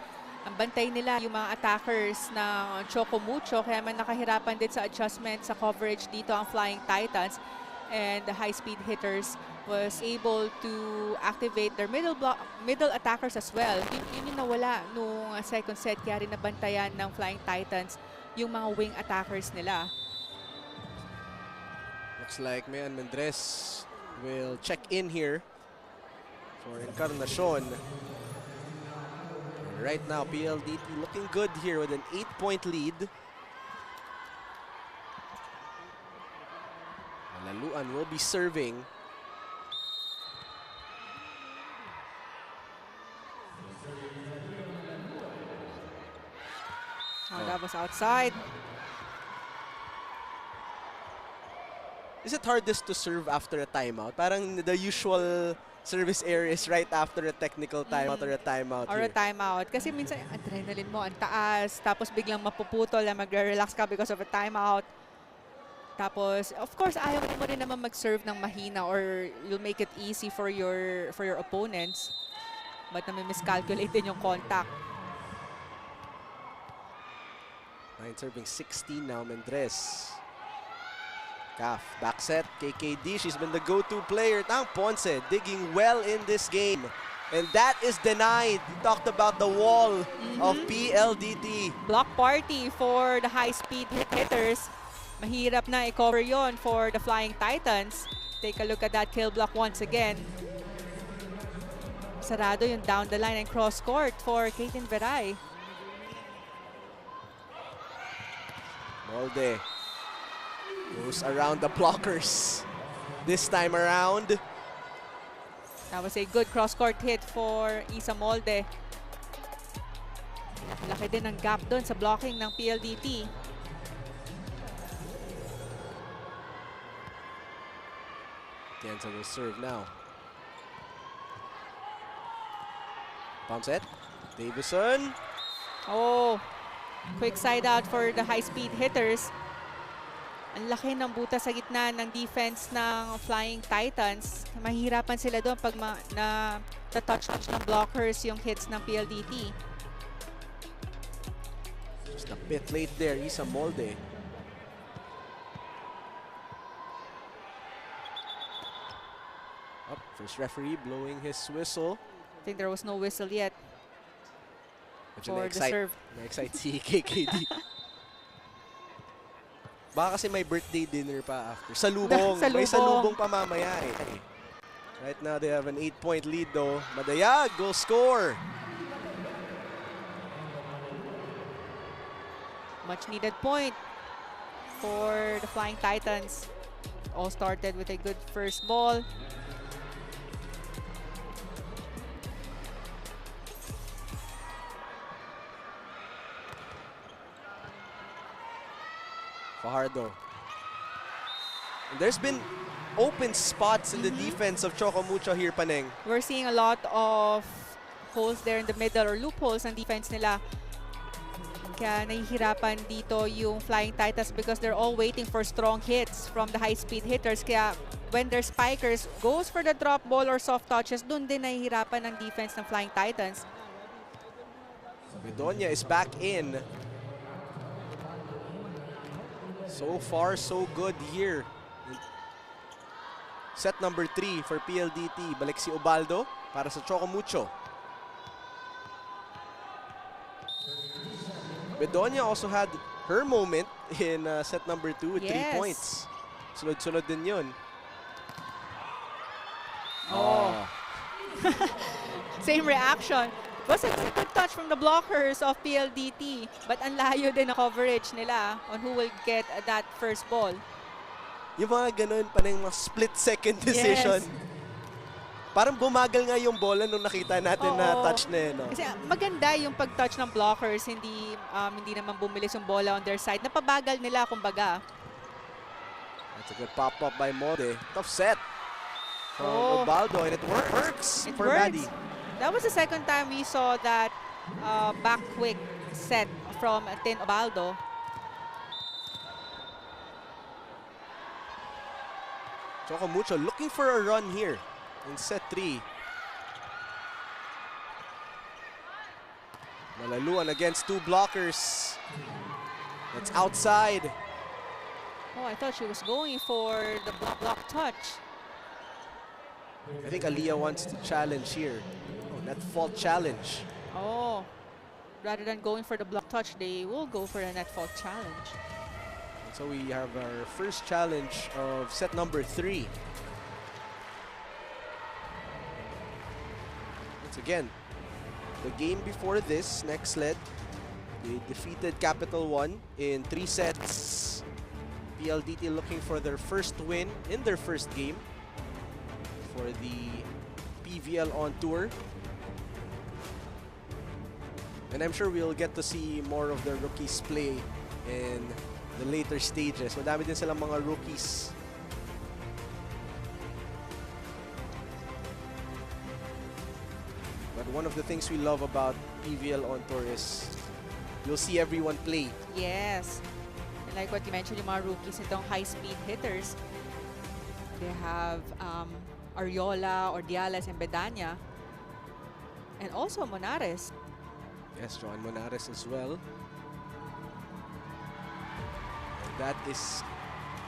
Ang bantay nila yung mga attackers ng Choco Mucho, kaya man nakahirapan din sa adjustment sa coverage dito ang Flying Titans. And the high-speed hitters was able to activate their middle attackers as well. Yun yung nawala nung second set, kaya rin nabantayan ng Flying Titans yung mga wing attackers nila. Looks like Mayan Mendres will check in here for Encarnacion. Right now, PLDT looking good here with an 8-point lead. Laluan will be serving. Oh, that was outside. Is it hardest to serve after a timeout? Parang the usual service area is right after a technical timeout or a timeout Or here. a timeout. Kasi minsan, adrenaline mo, ang taas. Tapos biglang mapuputol na magre-relax ka because of a timeout. Tapos, of course, ayaw mo rin naman mag-serve ng mahina or you'll make it easy for your opponents. But nami-miscalculate din yung contact. 9 serving 16 now, Mendres. Caf, back set, KKD, she's been the go-to player. Tang Ponce digging well in this game. And that is denied. We talked about the wall of PLDT. Block party for the high-speed hitters. Mahirap na i-cover yon for the Flying Titans. Take a look at that kill block once again. Sarado yung down the line and cross court for Caitlin Veray. Molde goes around the blockers this time around. That was a good cross-court hit for Isa Molde. Laki din ang gap doon sa blocking ng PLDT. Tienza will serve now. Pump set. Davison. Oh, quick side out for the high-speed hitters. Ang laki ng butas sa gitna ng defense ng Flying Titans. Mahirapan sila doon pag na-touch ng blockers yung hits ng PLDT. Just a bit late there, Isa Molde. Up, first referee blowing his whistle. I think there was no whistle yet Medyo for the serve. na-excite si KKD. Baka kasi may birthday dinner pa after. Salubong. Salubong. May salubong pa mamaya eh. Right now they have an 8-point lead though. Madayag will score. Much needed point for the Flying Titans. All started with a good first ball. Fajardo. And there's been open spots in the defense of Choco Mucho here, Paneng. We're seeing a lot of holes there in the middle or loopholes ng defense nila. Kaya nahihirapan dito yung Flying Titans because they're all waiting for strong hits from the high-speed hitters. Kaya when their spikers goes for the drop ball or soft touches, dun din nahihirapan ng defense ng Flying Titans. Bedonia is back in. So far, so good here. Set number 3 for PLDT. Balik si Ubaldo para sa Choco Mucho. Bedonia also had her moment in set number 2 with 3 points. Sunod-sunod din yun. Oh. Same reaction. Was a good touch from the blockers of PLDT, but ang layo din na coverage nila on who will get that first ball. Yung mga ganun pa ng mga split-second decision. Parang bumagal nga yung bola nung nakita natin na Oo. touch na yun. No? Kasi maganda yung pag-touch ng blockers, hindi naman bumilis yung bola on their side. Napabagal nila, kumbaga. That's a good pop-up by Mode. Tough set from Oh. Ubaldo, and it works It for works. Maddie. That was the second time we saw that back quick set from Tin Ubaldo. Choco Mucho looking for a run here in set 3. Malaluan against 2 blockers. That's outside. Oh, I thought she was going for the block touch. I think Aliyah wants to challenge here. Oh, net fault challenge. Oh, rather than going for the block touch, they will go for a net fault challenge. And so we have our first challenge of set number 3. Once again, the game before this, next sled, they defeated Capital One in 3 sets. PLDT looking for their first win in their first game for the PVL on tour. And I'm sure we'll get to see more of the rookies play in the later stages. Madami din silang mga rookies. But one of the things we love about PVL on tour is you'll see everyone play. Yes. And like what you mentioned, yung mga rookies, itong high-speed hitters, they have Ariola, Ordiales, and Bedanya. And also Monares. Yes, John Monares as well. And that is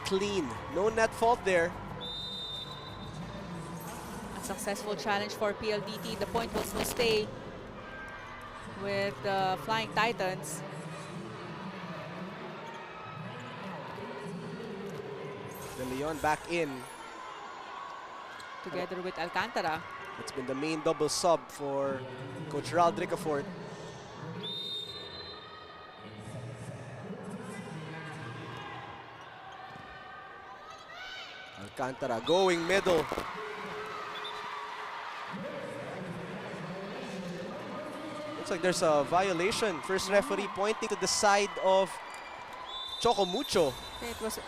clean. No net fault there. A successful challenge for PLDT. The point will still stay with the Flying Titans. De Leon back in. Together with Alcantara. It's been the main double sub for Coach Rald Ricafort. Alcantara going middle. Looks like there's a violation. First referee pointing to the side of Choco Mucho. It was a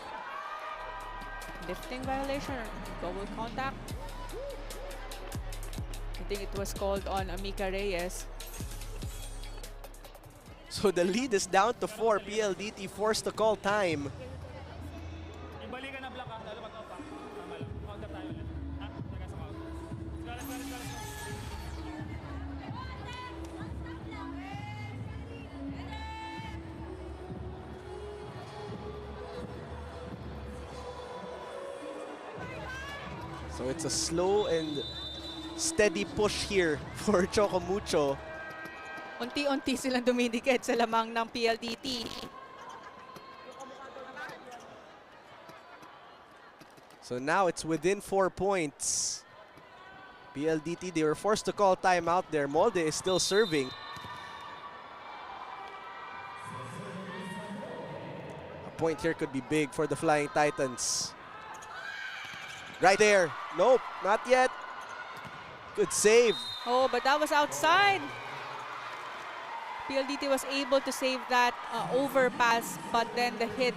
lifting violation or double contact. I think it was called on Amica Reyes. So the lead is down to 4. PLDT forced to call time. Ibalik ka na block, lalo pa pa. Tama lang. Counter tayo ulit. Ha? Taga sa counter. Let's go. So it's a slow and steady push here for Choco Mucho. Unti-unti silang dumidikit sa lamang ng PLDT. So now it's within 4 points. PLDT, they were forced to call timeout there. Molde is still serving. A point here could be big for the Flying Titans. Right there. Nope, not yet. Good save. Oh, but that was outside. PLDT was able to save that overpass, but then the hit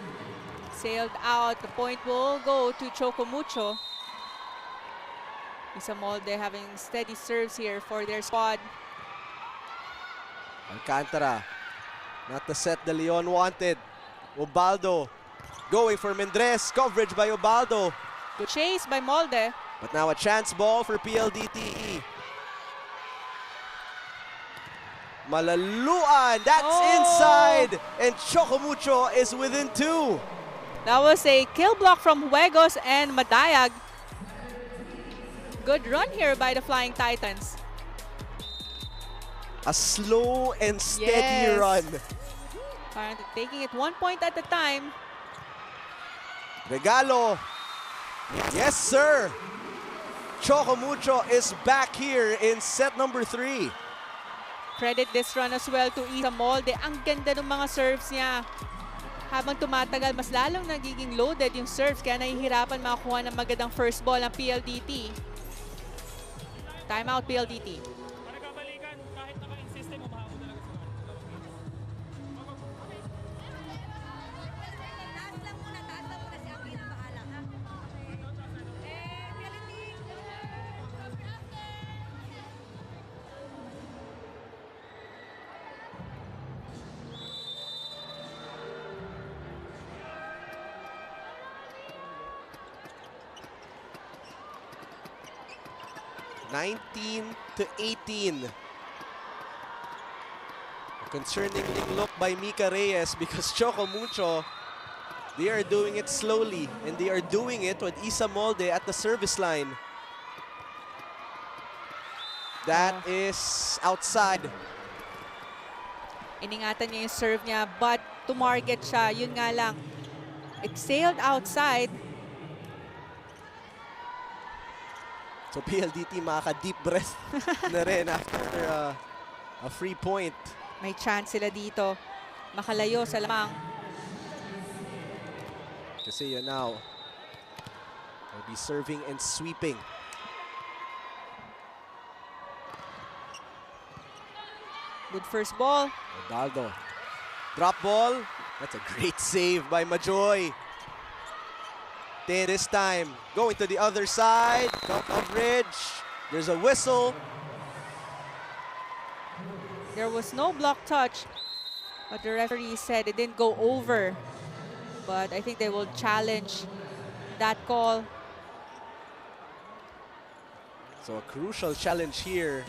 sailed out. The point will go to Choco Mucho. Isa Molde having steady serves here for their squad. Alcantara, not the set De Leon wanted. Ubaldo going for Mendres. Coverage by Ubaldo. Good chase by Molde. But now a chance ball for PLDT. Malaluan, that's inside. And Choco Mucho is within 2. That was a kill block from Huegos and Madayag. Good run here by the Flying Titans. A slow and steady Yes. run. Currently taking it 1 point at a time. Regalo. Yes, sir. Choco Mucho is back here in set number 3. Credit this run as well to Isa Molde. Ang ganda ng mga serves niya. Habang tumatagal, mas lalong nagiging loaded yung serves, kaya nahihirapan makakuha ng magandang first ball ang PLDT. Timeout PLDT. Pag nagkabalikan, kahit naka-insiste mo, mahabol talaga sila. Taas lang muna si Akin ang bahala, ha? (19-18). A concerning look by Mika Reyes because Choco Mucho, they are doing it slowly and they are doing it with Isa Molde at the service line. That is outside. Iningatan niya yung serve niya, but to market siya, yun nga lang. It sailed outside. So PLDT makaka-deep breath na rin after a free point. May chance sila dito. Makalayo sa lamang. Kasi now will be serving and sweeping. Good first ball. Ronaldo. Drop ball. That's a great save by Majoy. This time, going to the other side. Coverage. There's a whistle. There was no block touch, but the referee said it didn't go over. But I think they will challenge that call. So a crucial challenge here.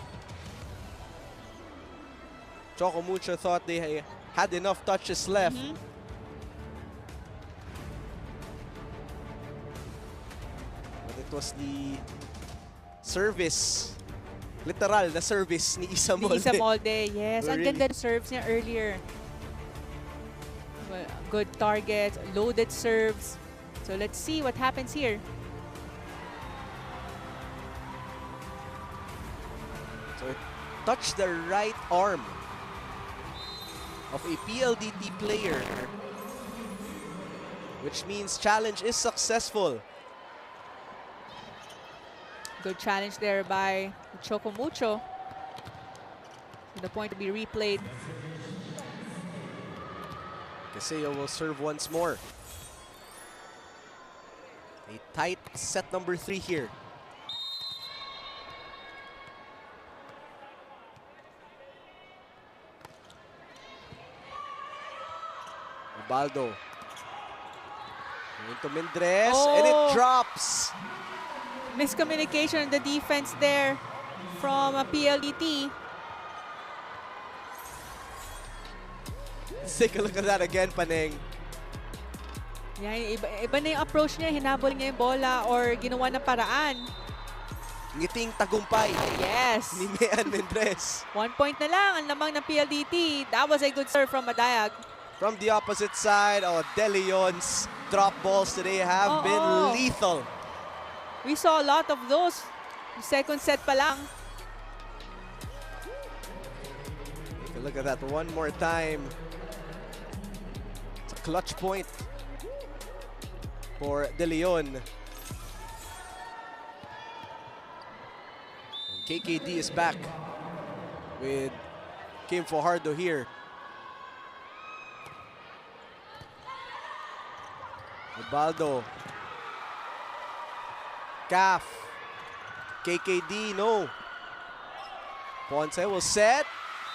Choco Mucho thought they had enough touches left. But it was the service, literal na service ni Isa Molde. Isa Molde, yes. Ang Really? ganda ng serves niya earlier. Well, good targets, loaded serves. So let's see what happens here. So it touched the right arm of a PLDT player, which means challenge is successful. Good challenge there by Choco Mucho. To the point to be replayed. Caseo will serve once more. A tight set number 3 here. Baldo. Into Mendres, and it drops. Miscommunication in the defense there from PLDT. Let's take a look at that again, Paneng. Yan, iba na yung approach niya. Hinabol niya yung bola or ginawa ng paraan. Ngiting tagumpay. Yes. Ni Mean Mendres. 1 point na lang ang lamang ng PLDT. That was a good serve from Madayag. From the opposite side, De Leon's drop balls today have been lethal. We saw a lot of those. Second set pa lang. Take a look at that one more time. It's a clutch point for De Leon. And KKD is back with Kim Fajardo here. Baldo. Calf. KKD, no. Ponce will set.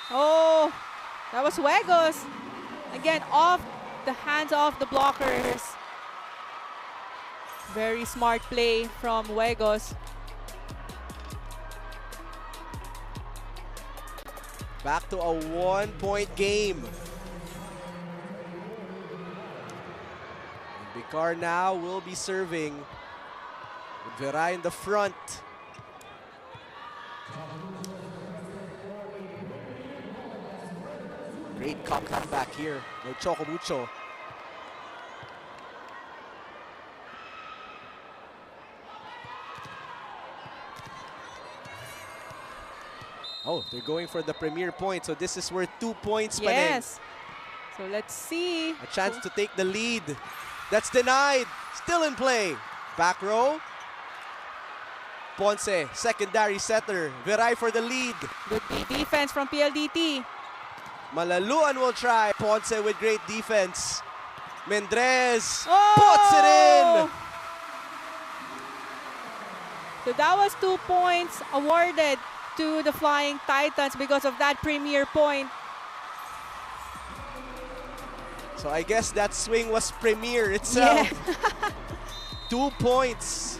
Oh, that was Huegos. Again, off the hands of the blockers. Very smart play from Huegos. Back to a 1-point game. Vicar now will be serving with Vera in the front. Great comeback here by Choco Mucho. Oh, they're going for the premier point, so this is worth 2 points. Yes. So let's see. A chance to take the lead. That's denied. Still in play. Back row. Ponce, secondary setter. Viray for the lead. Good defense from PLDT. Malaluan will try. Ponce with great defense. Mendrez Oh! puts it in. So that was 2 points awarded to the Flying Titans because of that premier point. So I guess that swing was premier itself. Yeah. 2 points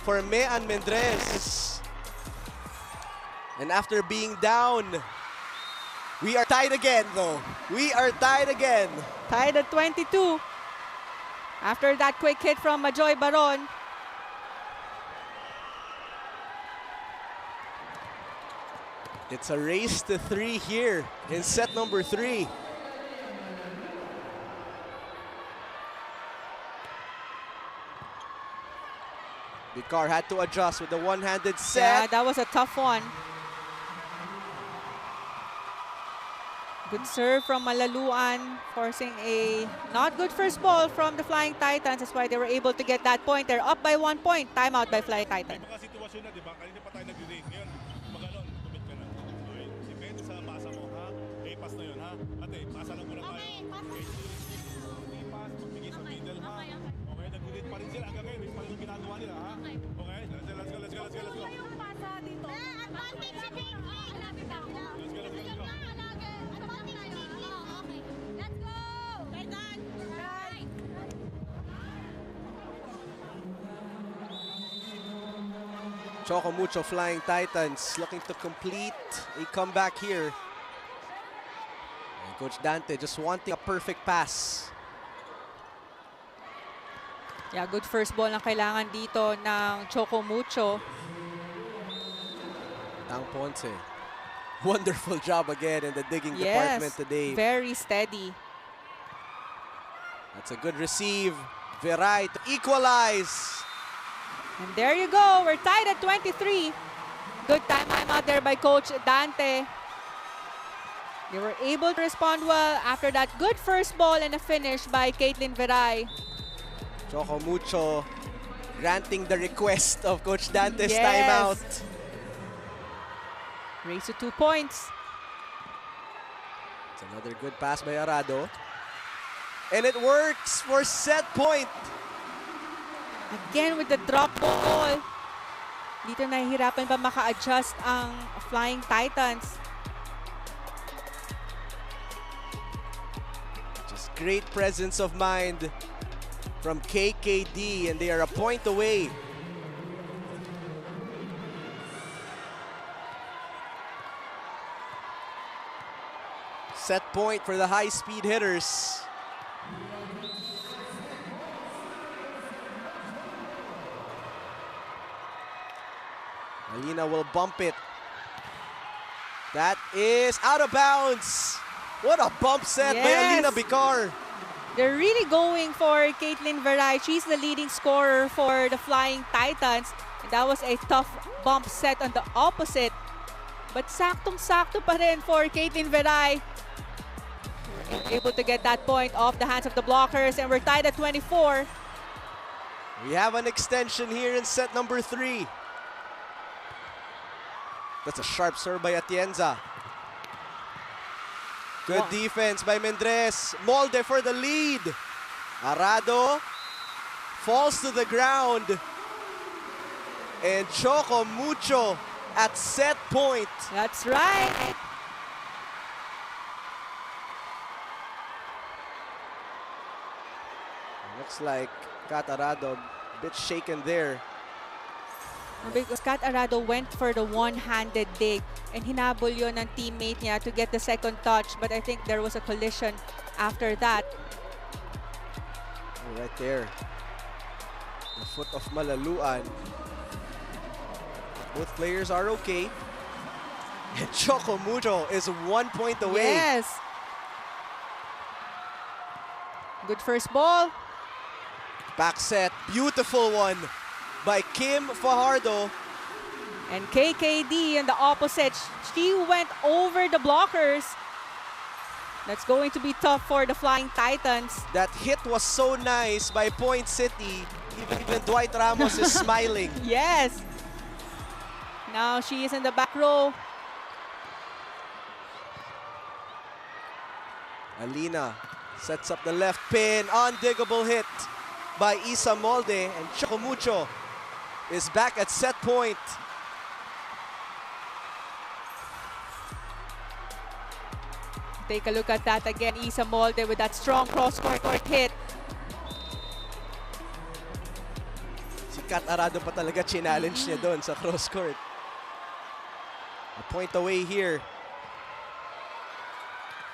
for Mean Mendrez. And after being down, we are tied again though. We are tied again. Tied at 22. After that quick hit from Majoy Baron. It's a race to 3 here in set number 3. Vicar had to adjust with the one-handed set. Yeah, that was a tough one. Good serve from Malaluan, forcing a not good first ball from the Flying Titans. That's why they were able to get that point. They're up by 1 point. Timeout by Flying Titans. May mga sitwasyon na, di ba? Kanina pa tayo nag-ring. Ngayon, maganon, commit ka na. Okay? Depende sa basa mo, ha? Pass na yun, ha? Ate, pasa lang muna tayo. Okay, pass, magbigay sa middle, ha? Okay, nag-read pa rin sila. Hanggang ngayon, pa rin yung ginagawa nila, ha? Okay, let's go. Yung pasa dito. Choco Mucho Flying Titans looking to complete a comeback here. And Coach Dante just wanting a perfect pass. Yeah, good first ball ang kailangan dito ng Choco Mucho. Tang Ponce. Wonderful job again in the digging Yes, department today. very steady. That's a good receive. Viray to equalize. And there you go. We're tied at 23. Good time out there by Coach Dante. They were able to respond well after that good first ball and a finish by Caitlin Viray. Choco Mucho granting the request of Coach Dante's Yes. timeout. Race to 2 points. It's another good pass by Arado. And it works for set point. Again with the drop ball. Dito nahihirapan pa maka-adjust ang Flying Titans. Just great presence of mind from KKD, and they are a point away. Set point for the high-speed hitters. Alina will bump it. That is out of bounds. What a bump set by Yes. Alina Vicar. They're really going for Caitlin Viray. She's the leading scorer for the Flying Titans. And that was a tough bump set on the opposite. But saktong-sakto pa rin for Caitlin Viray. Able to get that point off the hands of the blockers. And we're tied at 24. We have an extension here in set number 3. That's a sharp serve by Atienza. Good defense by Mendrez. Molde for the lead. Arado falls to the ground. And Choco Mucho at set point. That's right. Looks like Kat Arado a bit shaken there. Because Kat Arado went for the one-handed dig and hinabol yun ng teammate niya to get the second touch, but I think there was a collision after that. Oh, right there. The foot of Malaluan. Both players are okay. And Choco Mucho is 1 point away. Yes. Good first ball. Back set, beautiful one by Kim Fajardo. And KKD in the opposite. She went over the blockers. That's going to be tough for the Flying Titans. That hit was so nice by Point City. Even Dwight Ramos is smiling. Yes. Now she is in the back row. Alina sets up the left pin. Undiggable hit by Isa Molde. And Choco Mucho is back at set point. Take a look at that again. Isa Molde with that strong cross-court hit. Si Kat Arado pa talaga challenge niya doon sa cross-court. A point away here.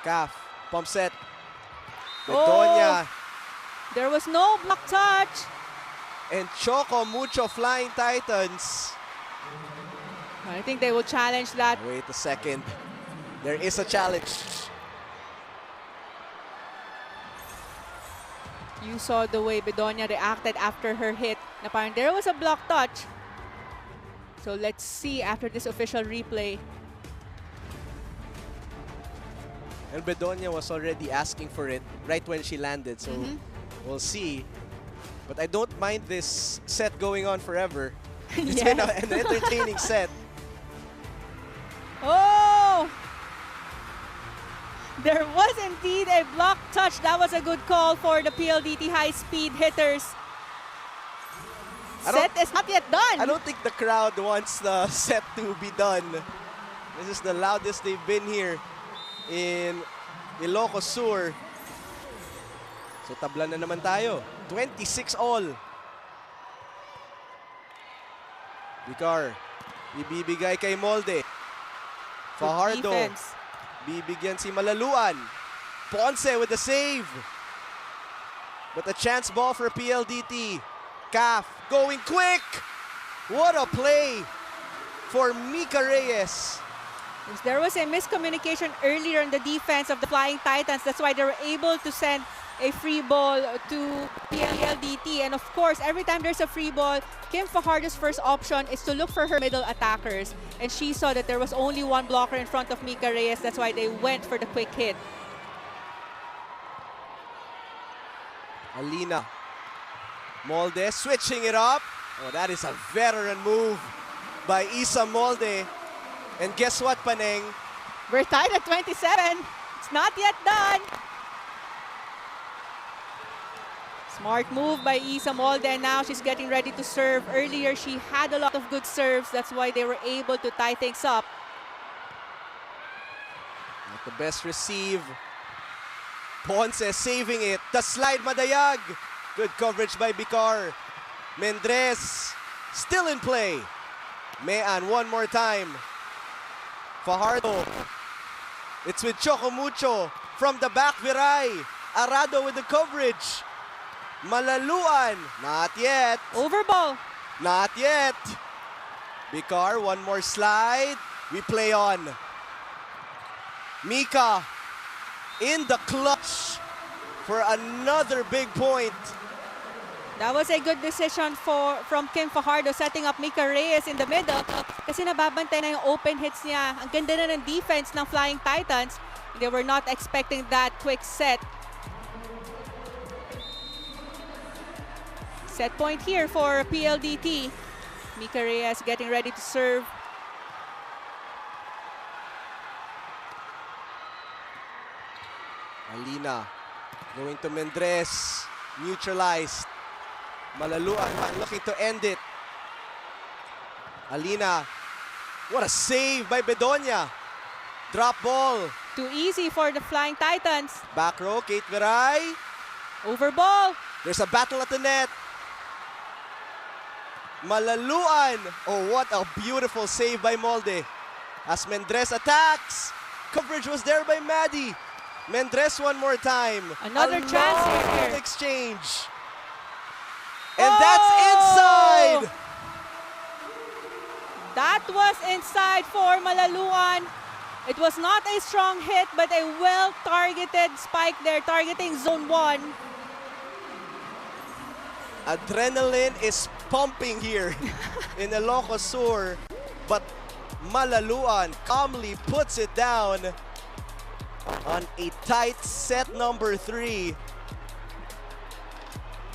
Calf, pump set. Bedonia. There was no block touch. And Choco Mucho Flying Titans. I think they will challenge that. Wait a second. There is a challenge. You saw the way Bedonia reacted after her hit. Na parang there was a block touch. So let's see after this official replay. And Bedonia was already asking for it right when she landed. So we'll see. But I don't mind this set going on forever. It's been an entertaining set. Oh! There was indeed a block touch. That was a good call for the PLDT high-speed hitters. Set is not yet done. I don't think the crowd wants the set to be done. This is the loudest they've been here in Ilocos Sur. So tabla na naman tayo. 26 all. Vicar, ibibigay kay Molde. Fajardo, bibigyan si Malaluan. Ponce with the save. But a chance ball for PLDT. Calf going quick. What a play for Mika Reyes. There was a miscommunication earlier in the defense of the Flying Titans. That's why they were able to send a free ball to PLDT. And of course, every time there's a free ball, Kim Fajardo's first option is to look for her middle attackers. And she saw that there was only one blocker in front of Mika Reyes. That's why they went for the quick hit. Alina. Molde switching it up. Oh, that is a veteran move by Isa Molde. And guess what, Paneng? We're tied at 27. It's not yet done. Smart move by Isa Molde, and now she's getting ready to serve. Earlier, she had a lot of good serves. That's why they were able to tie things up. Not the best receive. Ponce saving it. The slide, Madayag. Good coverage by Bicar. Mendres still in play. Mean one more time. Fajardo. It's with Choco Mucho from the back. Viray. Arado with the coverage. Malaluan. Not yet. Overball. Not yet. Bicar, one more slide. We play on. Mika in the clutch for another big point. That was a good decision from Kim Fajardo, setting up Mika Reyes in the middle. Kasi nababantay na yung open hits niya. Ang ganda na ng defense ng Flying Titans. They were not expecting that quick set. Set point here for PLDT. Mika Reyes getting ready to serve. Alina going to Mendres. Neutralized. Malaluan looking to end it. Alina. What a save by Bedonia. Drop ball. Too easy for the Flying Titans. Back row, Kate Viray. Overball. There's a battle at the net. Malaluan. Oh, what a beautiful save by Molde. As Mendres attacks. Coverage was there by Maddie. Mendres one more time. Another chance here. Exchange. And that's inside. That was inside for Malaluan. It was not a strong hit, but a well-targeted spike there, targeting zone 1. Adrenaline is pumping here in Ilocos Sur, but Malaluan calmly puts it down on a tight set number 3.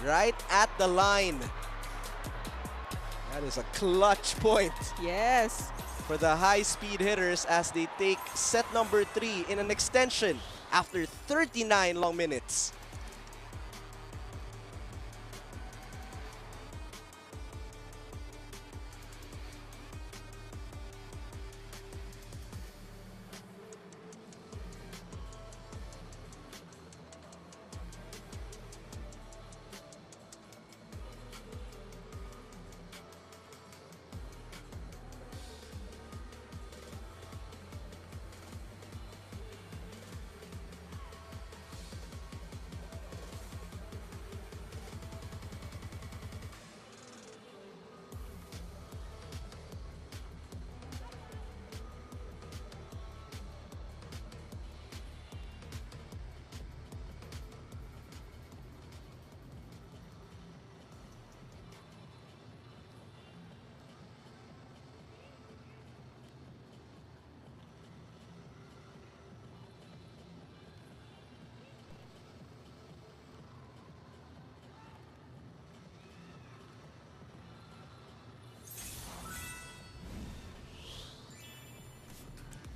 Right at the line. That is a clutch point Yes. for the high-speed hitters as they take set number 3 in an extension after 39 long minutes.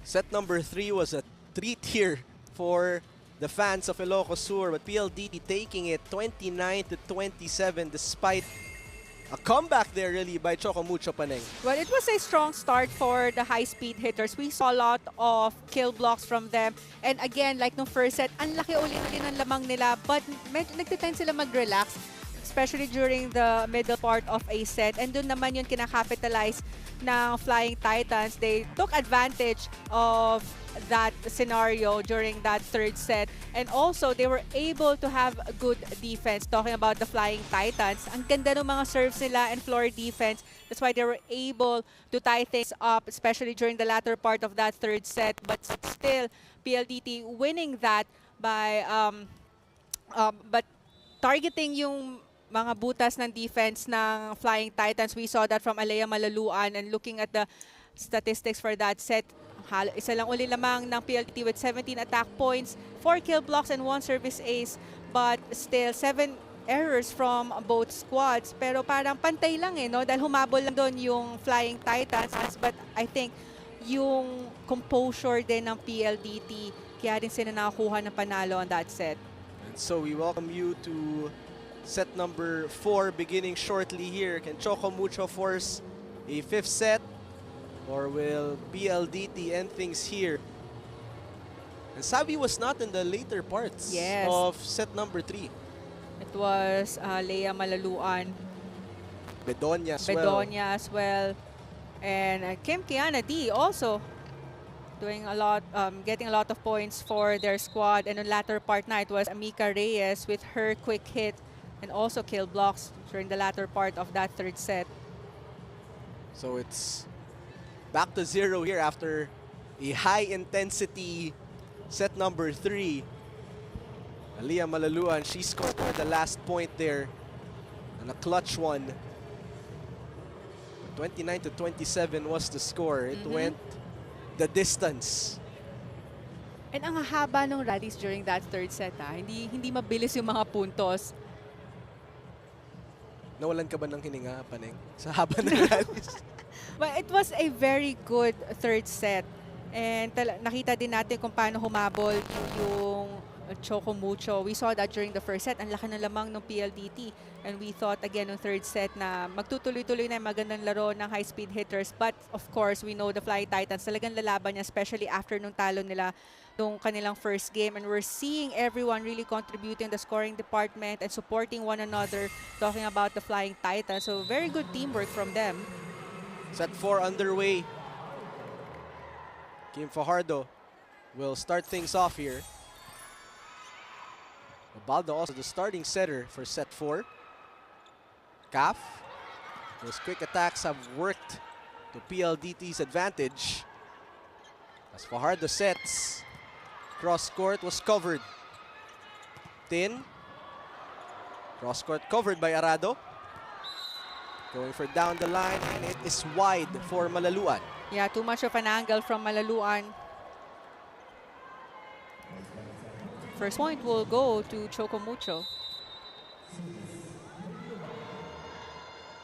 Set number 3 was a treat here for the fans of Ilocos Sur, but PLDT taking it 29-27 despite a comeback there really by Choco Mucho Paneng. Well, it was a strong start for the high-speed hitters. We saw a lot of kill blocks from them. And again, like nung first set, ang laki uli-uli ng lamang nila. But medyo nagtitend sila mag-relax, especially during the middle part of a set. And doon naman yung kinakapitalize ng Flying Titans. They took advantage of that scenario during that third set. And also, they were able to have a good defense. Talking about the Flying Titans, ang ganda ng mga serves nila and floor defense. That's why they were able to tie things up, especially during the latter part of that third set. But still, PLDT winning that by but targeting yung mga butas ng defense ng Flying Titans. We saw that from Alea Malaluan, and looking at the statistics for that set, isa lang uli lamang ng PLDT with 17 attack points, 4 kill blocks, and 1 service ace. But still, 7 errors from both squads. Pero parang pantay lang no? Dahil humabol lang doon yung Flying Titans. But I think yung composure din ng PLDT, kaya din sila nakakuha ng panalo on that set. And so we welcome you to set number 4 beginning shortly here. Can Choco Mucho force a 5th set? Or will PLDT end things here? And Sabi was not in the later parts of set number 3. It was Lea Malaluan. Bedonia as well. And Kim Kiana D also doing a lot, getting a lot of points for their squad. And on latter part na, it was Amika Reyes with her quick hit and also kill blocks during the latter part of that third set. So it's back to 0 here after a high-intensity set number 3. Aliyah Malaluan, she scored the last point there and a clutch one. 29-27 was the score. It went the distance. And ang haba ng rallies during that third set. Hindi mabilis yung mga puntos. Nawalan ka ba ng hininga, Paneng? Sa haba ng rallies? Well, it was a very good third set. And nakita din natin kung paano humabol yung Choco Mucho. We saw that during the first set. Ang laki na lamang ng PLDT. And we thought again ng third set na magtutuloy-tuloy na yung magandang laro ng high-speed hitters. But of course, we know the Flying Titans talagang lalaban niya, especially after nung talo nila nung kanilang first game. And we're seeing everyone really contributing the scoring department and supporting one another, talking about the Flying Titans. So very good teamwork from them. Set 4 underway. Kim Fajardo will start things off here. Ubaldo also the starting setter for set 4. Caf. Those quick attacks have worked to PLDT's advantage. As Fajardo sets, cross court was covered. Tin. Cross court covered by Arado. Going for down the line, and it is wide for Malaluan. Yeah, too much of an angle from Malaluan. First point will go to Choco Mucho.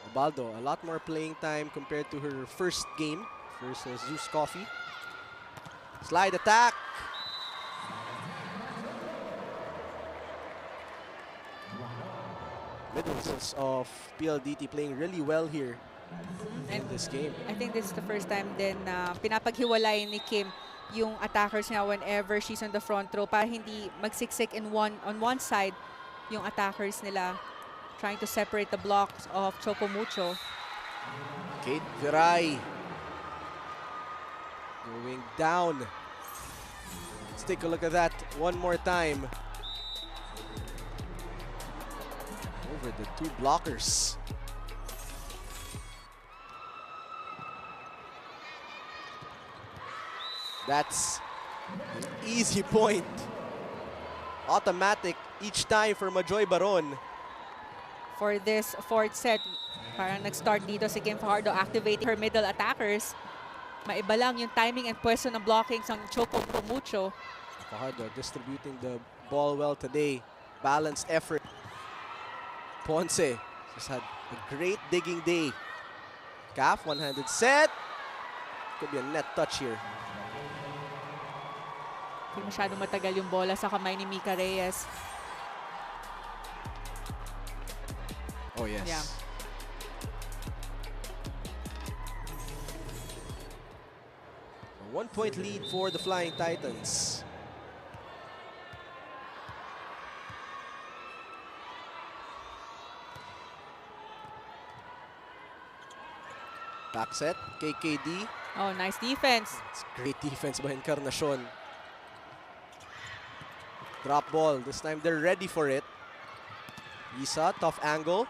Ubaldo, a lot more playing time compared to her first game versus Zeus Coffee. Slide attack. Middles of PLDT playing really well here in this game. I think this is the first time din na pinapaghiwalay ni Kim yung attackers niya whenever she's on the front row para hindi magsiksik on one side yung attackers nila, trying to separate the blocks of Choco Mucho. Kate Viray going down. Let's take a look at that one more time. Over the two blockers. That's an easy point. Automatic each time for Majoy Baron. For this fourth set, parang nag-start dito si Kim Fajardo activating her middle attackers. Maiba lang yung timing and pwesto ng blocking ng Choco Mucho. Fajardo distributing the ball well today. Balanced effort. Ponce just had a great digging day. Calf, one-handed set. Could be a net touch here. Hindi masyadong matagal yung bola sa kamay ni Mika Reyes. Oh, yes. Yeah. A 1-point lead for the Flying Titans. Back set, KKD. Oh, nice defense. It's great defense by Encarnacion. Drop ball. This time they're ready for it. Isa, tough angle.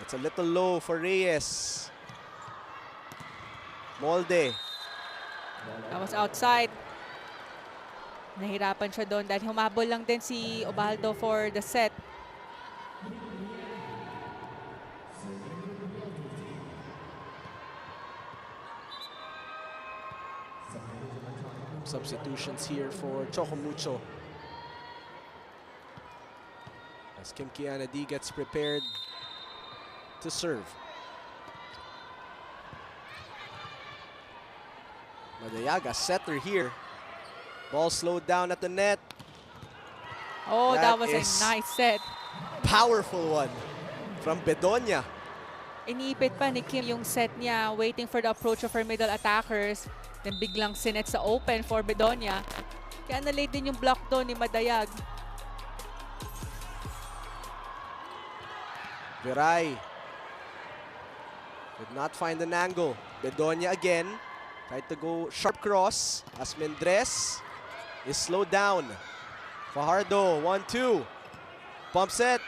It's a little low for Reyes. Molde. That was outside. Nahirapan siya doon dahil humabol lang din si Ubaldo for the set. Substitutions here for Choco Mucho. As Kim Kiana D gets prepared to serve. Madayaga, setter here. Ball slowed down at the net. Oh, that was a nice set. Powerful one from Bedonia. Iniipit pa ni Kim yung set niya, waiting for the approach of her middle attackers. Then biglang sinet sa open for Bedonia. Kaya na-late din yung block doon ni Madayag. Viray did not find an angle. Bedonia again. Tried to go sharp cross as Mendres is slowed down. Fajardo, 1-2. Pump set.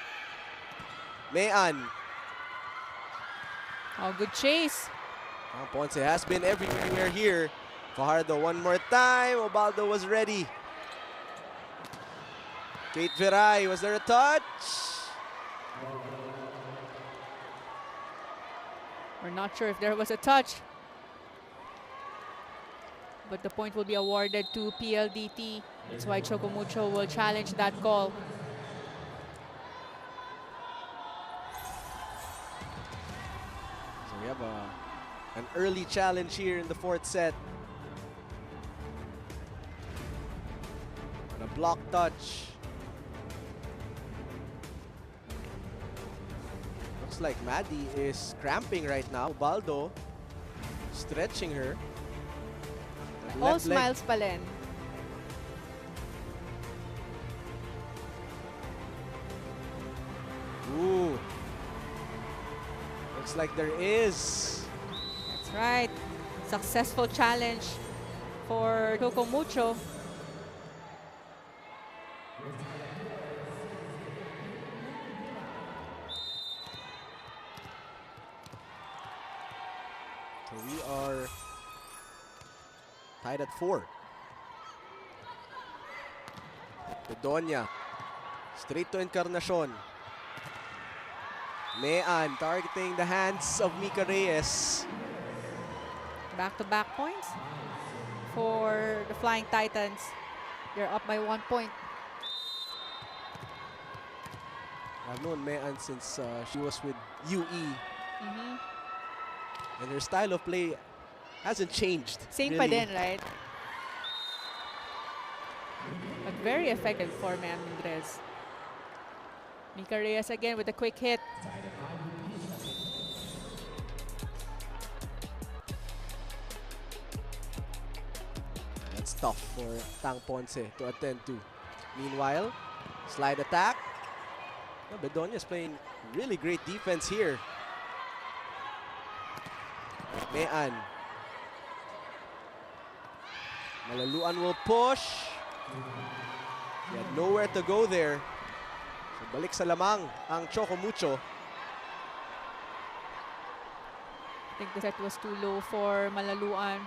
Mayan. Oh, good chase. Ponce has been everywhere here. Fajardo one more time. Ubaldo was ready. Kate Viray, was there a touch? We're not sure if there was a touch. But the point will be awarded to PLDT. That's why Choco Mucho will challenge that call. So we have an early challenge here in the fourth set. And a block touch. Looks like Maddie is cramping right now. Ubaldo stretching her. All smiles pa rin. Ooh. Looks like there is. That's right. Successful challenge for Choco Mucho. So we are tied at 4. Bedonia. Straight to Encarnacion. Mayan targeting the hands of Mika Reyes. Back-to-back points for the Flying Titans. They're up by 1 point. I've known Mean since she was with UE. Mhm. And her style of play hasn't changed. Same really. pa din, right? But very effective for Mean Mendrez. Mika Reyes again with a quick hit. That's tough for Tang Ponce to attend to. Meanwhile, slide attack. Oh, Bedonia's playing really great defense here. Mean. Malaluan will push. He had nowhere to go there. So balik sa lamang ang Choco Mucho. I think the set was too low for Malaluan.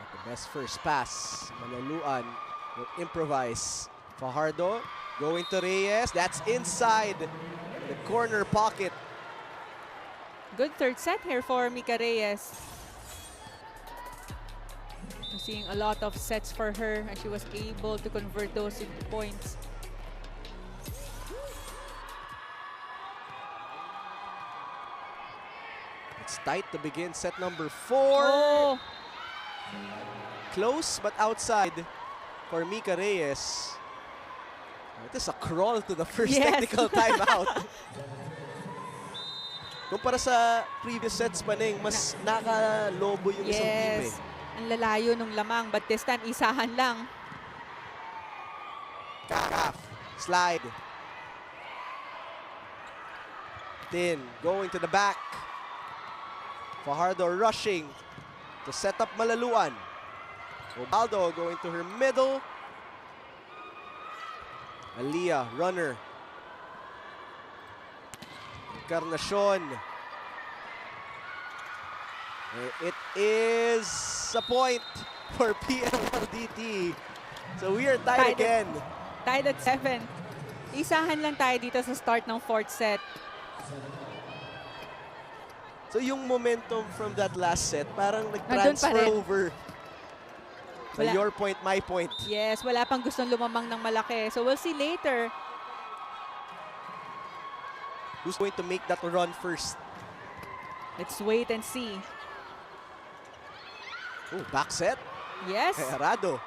At the best first pass. Malaluan will improvise. Fajardo going to Reyes. That's inside the corner pocket. Good third set here for Mika Reyes. We're seeing a lot of sets for her and she was able to convert those into points. It's tight to begin set number 4. Oh, Close but outside for Mika Reyes. It is a crawl to the first Yes. technical timeout. Kumpara sa previous sets pa ning, mas nakalobo yung isang team eh. yes. Ang lalayo nung lamang, but this time isahan lang. Kakaf. Slide. Tin going to the back. Fajardo rushing to set up Malaluan. Obaldo going to her middle. Aliyah, runner. Encarnacion. It is a point for PLDT. So we are tied again. Tied at 7. Isahan lang tayo dito sa start ng fourth set. So yung momentum from that last set, parang Nandun nag-transfer pa rin. over. So Wala. your point, my point. Yes, wala pang gustong lumamang ng malaki. So we'll see later. Who's going to make that run first? Let's wait and see. Oh, back set. Yes. Kay Arado.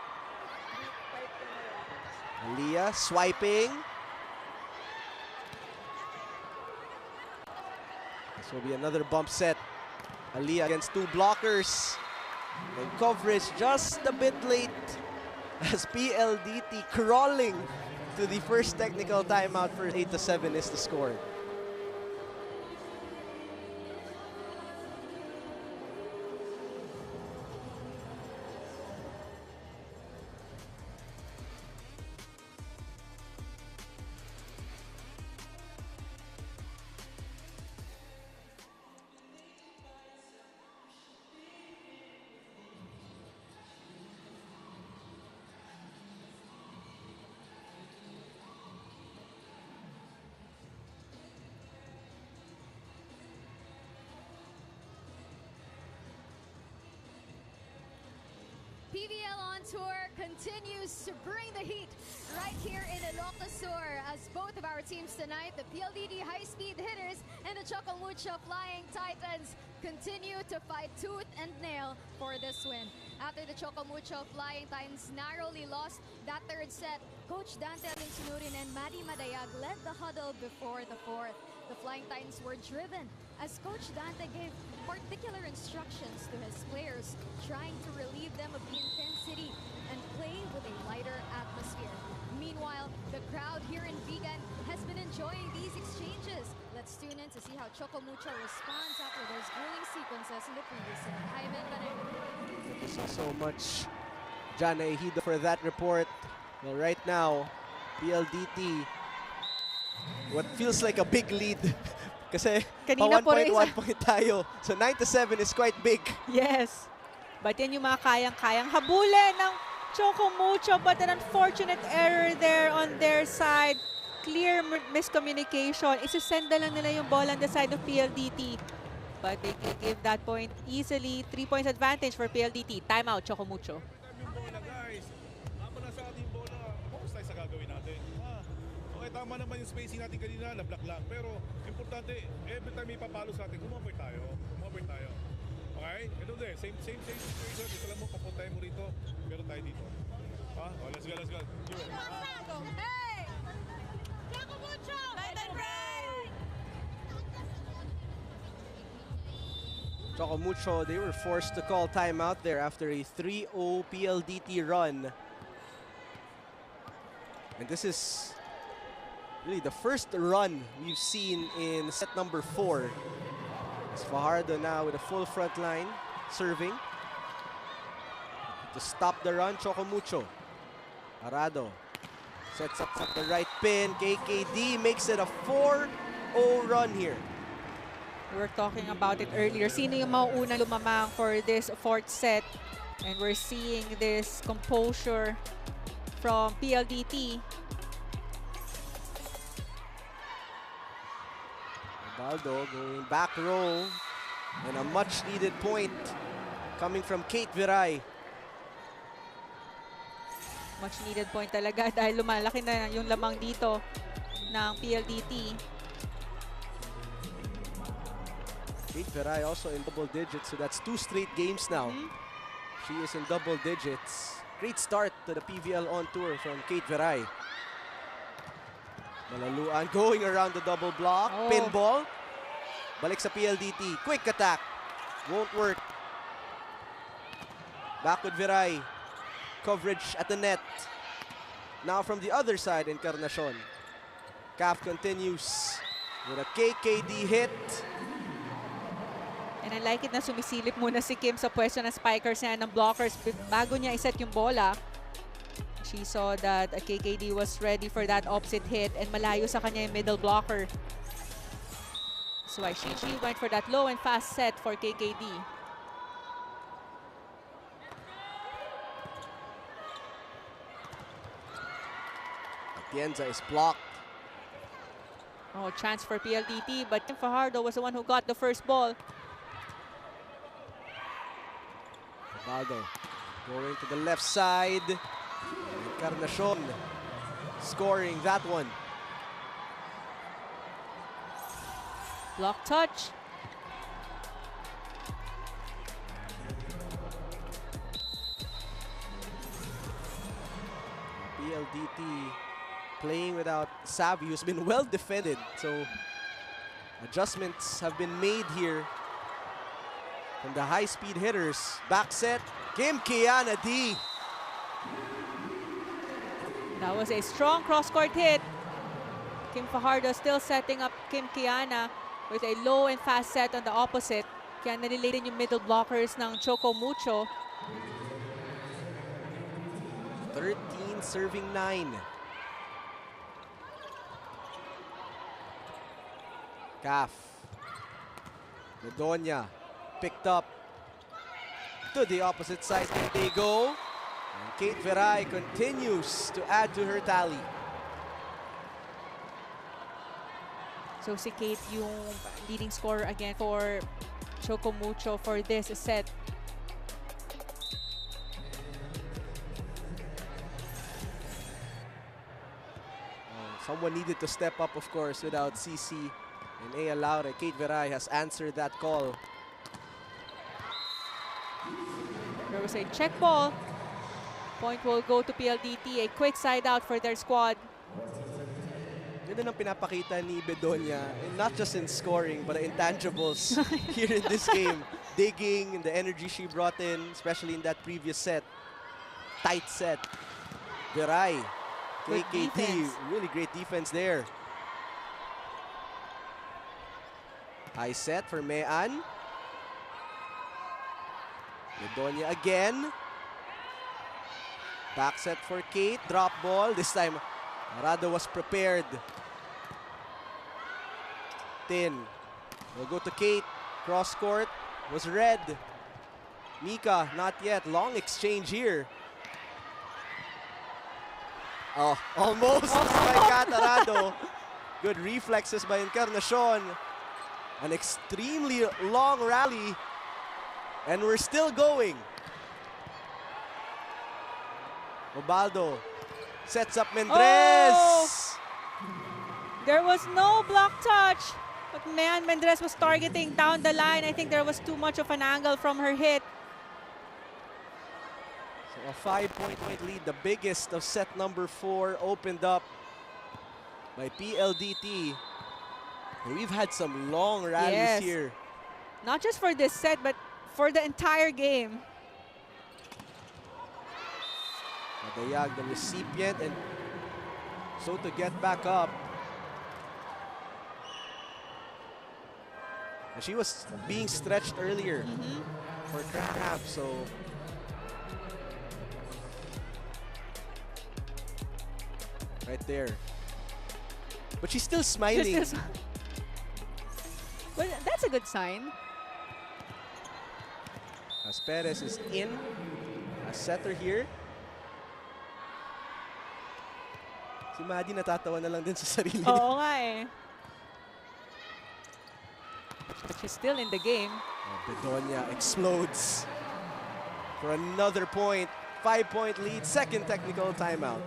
Aliyah swiping. This will be another bump set. Aliyah against 2 blockers. And coverage just a bit late as PLDT crawling to the first technical timeout for 8-7 is the score. PVL on tour continues to bring the heat right here in Ilocos Sur as both of our teams tonight, the PLDT high-speed hitters and the Choco Mucho Flying Titans, continue to fight tooth and nail for this win. After the Choco Mucho Flying Titans narrowly lost that third set, Coach Dante Alinsunurin and Maddie Madayag led the huddle before the fourth. The Flying Titans were driven as Coach Dante gave particular instructions to his players, trying to relieve them of the intensity and play with a lighter atmosphere. Meanwhile, the crowd here in Vigan has been enjoying these exchanges. Let's tune in to see how Choco Mucho responds after those grueling sequences in the previous set. Ivan Banay. Thank you so much, Jana Ejido, for that report. Well, right now, PLDT, what feels like a big lead. Kasi Kanina pa 1 point, po rin 1 point tayo. So 9-7 is quite big. Yes. But yan yung mga kayang-kayang habulin ng Choco Mucho, but an unfortunate error there on their side. clear miscommunication. Isasend na lang nila yung ball on the side of PLDT. But they give that point easily. 3 points advantage for PLDT. Timeout, Choco Mucho. Yung bola, guys. Tama na sa ating bola. Focus tayo sa gagawin natin. Okay, tama naman yung spacing natin kanina. Nablock lang. Pero, importante, every time may papalo sa atin, kumabay tayo. Kumabay tayo. Okay? Ito din. Same situation. Ito lang mo, papuntahin mo rito. Pero tayo dito. Oh, let's go, let's go. Hey! Choco Mucho! Titan break! Choco Mucho, they were forced to call timeout there after a 3-0 PLDT run. And this is really the first run we've seen in set number 4. It's Fajardo now with a full front line, serving. To stop the run, Choco Mucho. Arado sets up the right pin. KKD makes it a 4-0 run here. We were talking about it earlier. Sino yung mauunang lumamang for this fourth set? And we're seeing this composure from PLDT. Baldo going back row. And a much needed point coming from Kate Viray. Much needed point talaga dahil lumalaki na yung lamang dito ng PLDT. Kate Viray also in double digits, so that's 2 straight games now. She is in double digits. Great start to the PVL on tour from Kate Viray. Malaluan going around the double block. Pinball. Balik sa PLDT. Quick attack. Won't work. Back with Viray. Coverage at the net. Now from the other side, Encarnacion. CAF continues with a KKD hit. And I like it na sumisilip muna si Kim sa pwesto ng spikers niya ng blockers bago niya iset yung bola. She saw that KKD was ready for that opposite hit and malayo sa kanya yung middle blocker. So why she went for that low and fast set for KKD. Atienza is blocked. Oh, chance for PLDT, but Fajardo was the one who got the first ball. Baldo going to the left side. Encarnacion scoring that one. Block touch. PLDT playing without Savvy, who's been well defended. So adjustments have been made here from the high-speed hitters. Back set, Kim Kiana D. That was a strong cross-court hit. Kim Fajardo still setting up Kim Kiana with a low and fast set on the opposite. Kaya nalilate din yung middle blockers ng Choco Mucho. 13 serving 9. CAF. Medonia picked up to the opposite side. There they go. And Kate Viray continues to add to her tally. So si Kate yung leading scorer again for Choco Mucho for this set. Someone needed to step up, of course, without CC and Ea Laure. Kate Viray has answered that call. There was a check ball. Point will go to PLDT. A quick side out for their squad. Yun ang pinapakita ni Bedonia, and not just in scoring, but the intangibles here in this game. Digging, and the energy she brought in, especially in that previous set. Tight set. Viray. Good KKD, defense. really great defense there. High set for Mean. Bedonia again. Back set for Kate. Drop ball. This time, Arado was prepared. Tin. Will go to Kate. Cross court was red. Mika, not yet. Long exchange here. Oh, almost by Catarado. Good reflexes by Encarnacion. An extremely long rally. And we're still going. Obaldo sets up Mendres. Oh! There was no block touch. But man, Mendres was targeting down the line. I think there was too much of an angle from her hit. So a 5-point lead, the biggest of set number 4, opened up by PLDT. And we've had some long rallies here. Not just for this set, but for the entire game. Madayag, the recipient, and so to get back up. And she was being stretched earlier for cramp, so right there. But she's still smiling. Well, that's a good sign. As Perez is in, a setter here. Si Maddie natatawa na lang din sa sarili. Oo nga eh. But she's still in the game. Bedonia explodes for another point. 5-point lead, second technical timeout.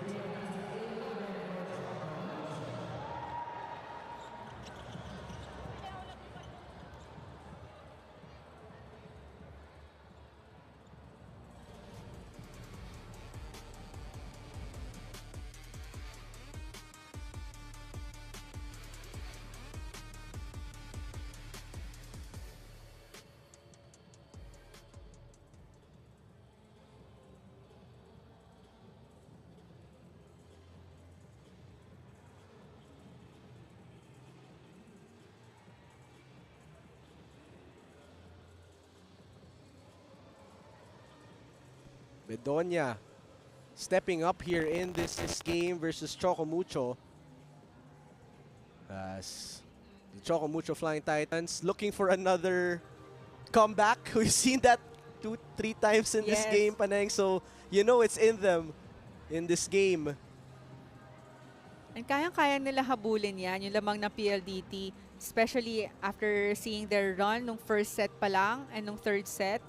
Bedonia stepping up here in this game versus Choco Mucho. As the Choco Mucho Flying Titans looking for another comeback. We've seen that 2-3 times in this game, Paneng. So you know it's in them in this game. And kayang-kaya nila habulin yan, yung lamang na PLDT. Especially after seeing their run nung first set pa lang and nung third set.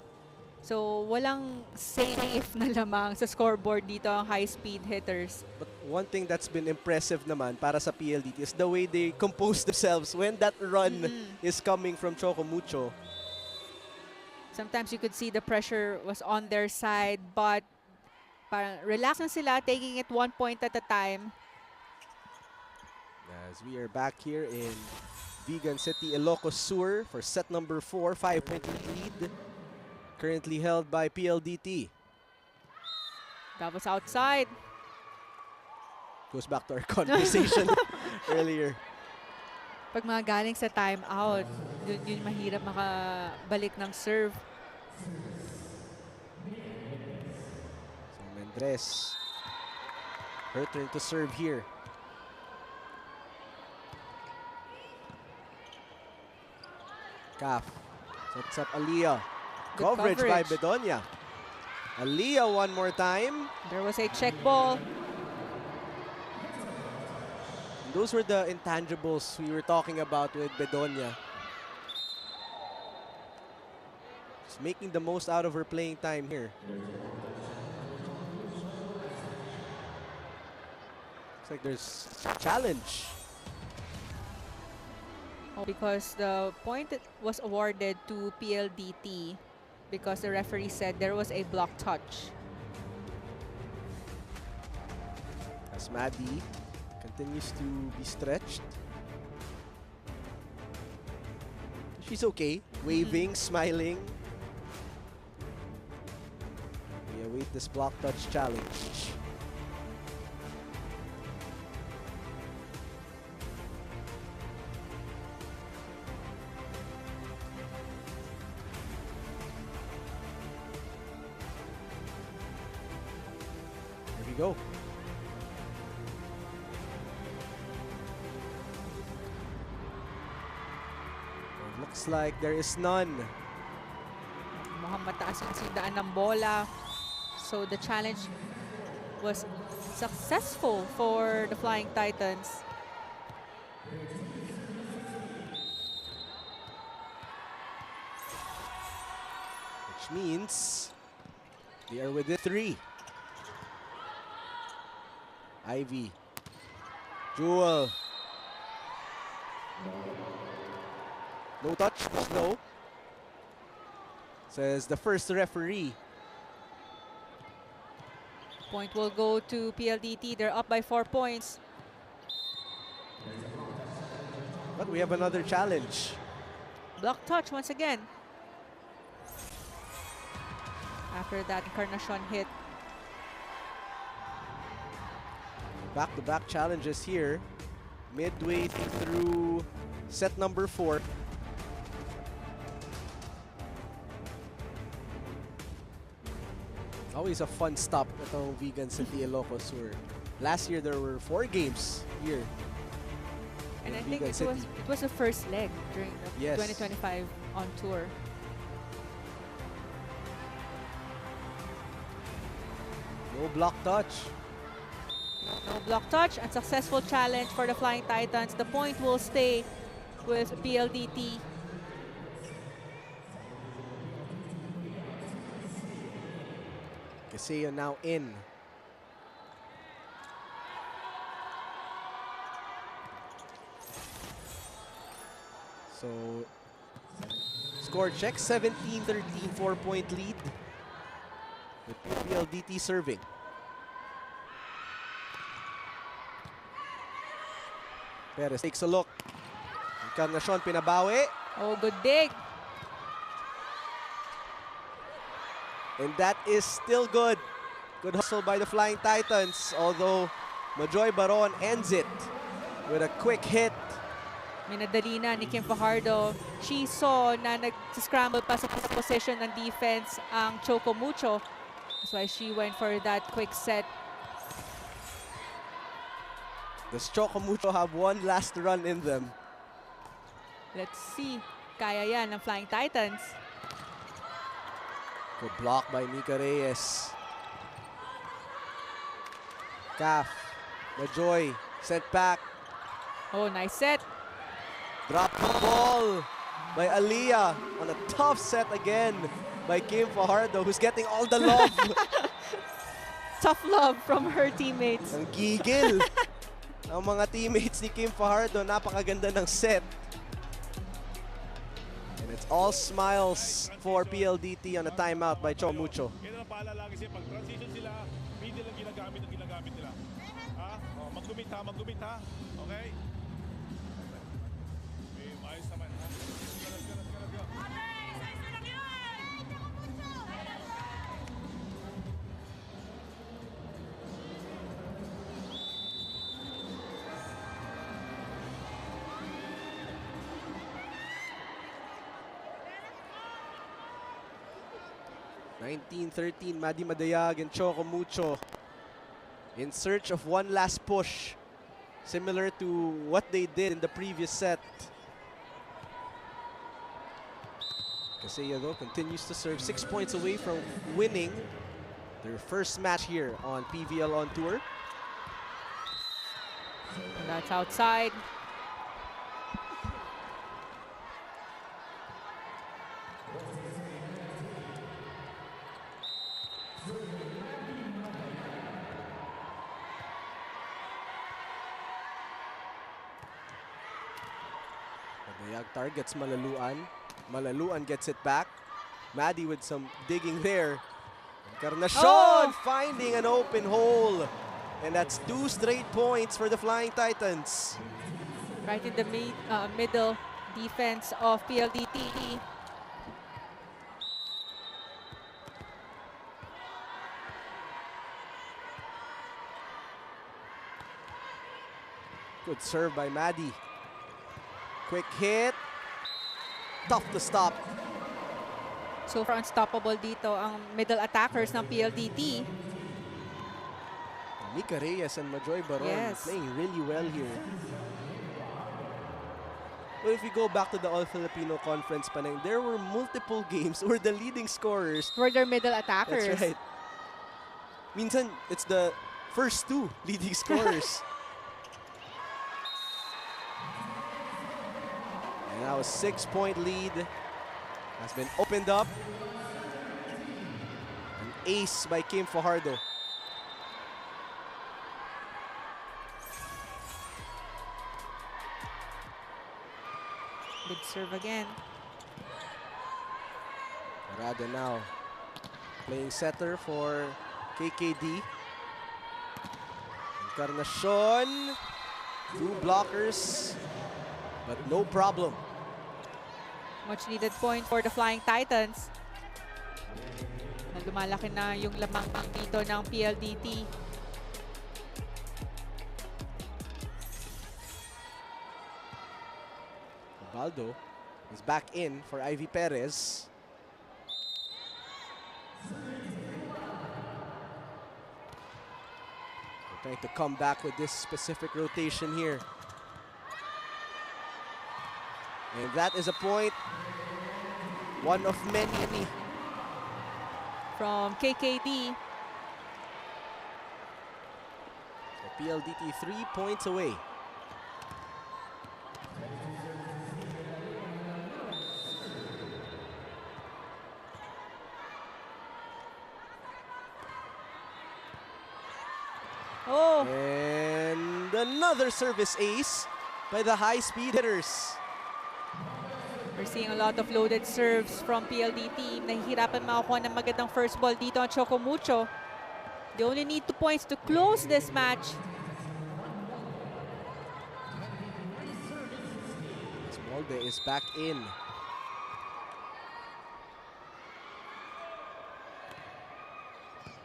So, walang safe na lamang sa scoreboard dito ang high-speed hitters. But one thing that's been impressive naman para sa PLDT is the way they compose themselves when that run is coming from Choco Mucho. Sometimes you could see the pressure was on their side, but parang relax na sila, taking it 1 point at a time. As we are back here in Vigan City, Ilocos Sur for set number 4, 5-point lead. Currently held by PLDT. That was outside. Goes back to our conversation earlier. Pag mga galing sa timeout, yun mahirap makabalik ng serve. So Mendres, her turn to serve here. Calf sets up Aliyah. Coverage by Bedonia. Aliyah one more time. There was a check ball. Those were the intangibles we were talking about with Bedonia. Just making the most out of her playing time here. Looks like there's a challenge. Because the point was awarded to PLDT because the referee said there was a block touch. As Maddie continues to be stretched. She's okay, waving, smiling. We await this block touch challenge. Go. It looks like there is none. Mukhang mataas yung sindaan ng bola. So the challenge was successful for the Flying Titans. Which means they are within 3. Ivy. Jewel. No touch, no. Says the first referee. Point will go to PLDT. They're up by 4 points. But we have another challenge. Block touch once again. After that Encarnacion hit. Back-to-back challenges here. Midway through set number 4. Always a fun stop itong Vegan City Ilocos Sur. Last year there were 4 games here. And in I think Vegan City. it was the first leg during the Yes. 2025 on tour. No block touch. No block touch. Unsuccessful challenge for the Flying Titans. The point will stay with PLDT. Caseo now in. So, score check, 17-13, 4-point lead. With PLDT serving. Perez takes a look. Encarnacion pinabawi. Oh, good dig. And that is still good. Good hustle by the Flying Titans. Although Majoy Baron ends it with a quick hit. Minadali na ni Kim Fajardo. She saw na nag-scramble pa sa position ng defense ang Choco Mucho. That's why she went for that quick set. Does Choco Mucho have one last run in them? Let's see. Kaya yan ng Flying Titans. Good block by Mika Reyes. Calf. Majoy. Sent back. Oh, nice set. Drop the ball by Aliyah on a tough set again by Kim Fajardo, who's getting all the love. Tough love from her teammates. Ang gigil. Ang mga teammates ni Kim Fajardo, napakaganda ng set. And it's all smiles for PLDT on a timeout by Choco Mucho. Kaya na paalala lagi siya, pag transition sila, middle ang ginagamit nila. Ha? O, mag-commit ha. Okay? Okay, maayos naman ha. Let's go. 19-13, Maddie Madayag and Choco Mucho in search of one last push, similar to what they did in the previous set. Casella, though, continues to serve, 6 points away from winning their first match here on PVL on tour. And that's outside. Madayag targets Malaluan. Malaluan gets it back. Maddie with some digging there. Encarnacion finding an open hole. And that's 2 straight points for the Flying Titans. Right in the middle defense of PLDT. Good serve by Maddie. Quick hit. Tough to stop. So far unstoppable dito ang middle attackers ng PLDT. Mika Reyes and Majoy Baron playing really well here. But if we go back to the All-Filipino Conference, Panay, there were multiple games where the leading scorers were their middle attackers. That's right. Minsan, it's the first two leading scorers. And now a 6-point lead has been opened up. An ace by Kim Fajardo. Good serve again. Parada now playing setter for KKD. Encarnacion, 2 blockers, but no problem. Much needed point for the Flying Titans. Na lumalaki na yung lamang dito ng PLDT. Baldo is back in for Ivy Perez. They're trying to come back with this specific rotation here. And that is a point. One of many. From KKD. So PLDT 3 points away. Oh! And another service ace by the high-speed hitters. We're seeing a lot of loaded serves from PLDT. Nahihirapan makakuha ng magandang first ball dito ang Choco Mucho. They only need 2 points to close this match. Smolde is back in.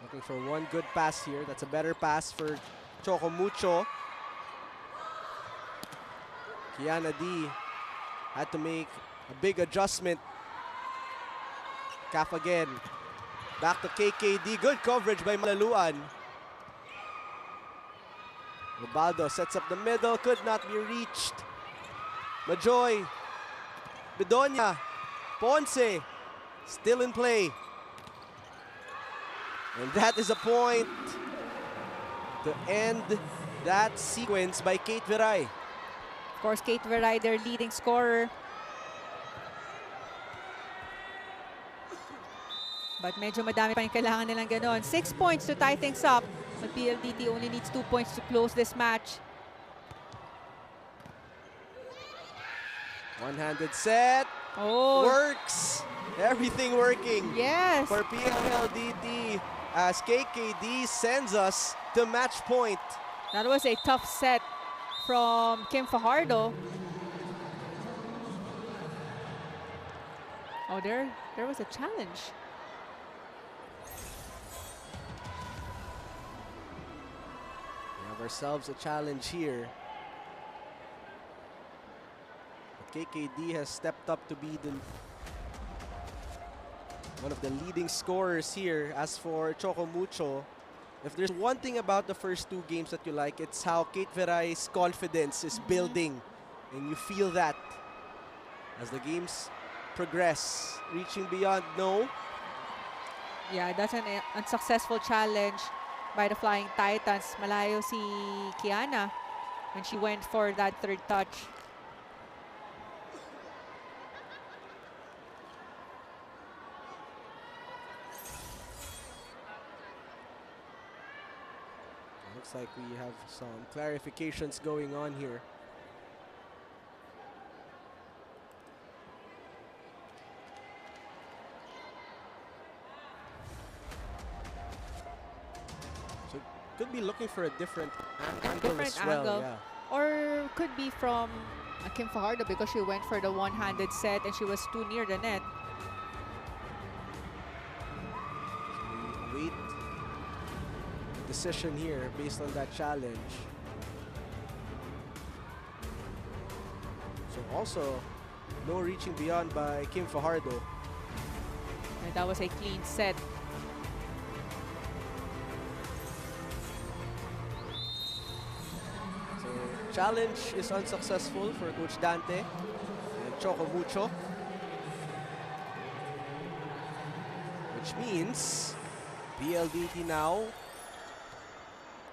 Looking for one good pass here. That's a better pass for Choco Mucho. Kiana D had to make a big adjustment. Calf again. Back to KKD. Good coverage by Malaluan. Ubaldo sets up the middle. Could not be reached. Majoy. Bedonia. Ponce. Still in play. And that is a point to end that sequence by Kate Viray. Of course, Kate Viray, their leading scorer. But medyo madami pa yung kailangan nilang ganon. 6 points to tie things up. But PLDT only needs 2 points to close this match. One-handed set. Oh. Works. Everything working. Yes. For PLDT as KKD sends us to match point. That was a tough set from Kim Fajardo. Oh, there was a challenge. We have ourselves a challenge here. But KKD has stepped up to be one of the leading scorers here. As for Choco Mucho, if there's one thing about the first 2 games that you like, it's how Kate Viray's confidence is building. And you feel that as the games progress. Reaching beyond, no. Yeah, that's an unsuccessful challenge by the Flying Titans. Malayo si Kiana when she went for that 3rd touch. Looks like we have some clarifications going on here. So could be looking for a different angle as well. Yeah. Or could be from Kim Fajardo because she went for the one-handed set and she was too near the net. So we wait decision here based on that challenge. So also no reaching beyond by Kim Fajardo. And that was a clean set. So challenge is unsuccessful for Coach Dante and Choco Mucho. Which means PLDT now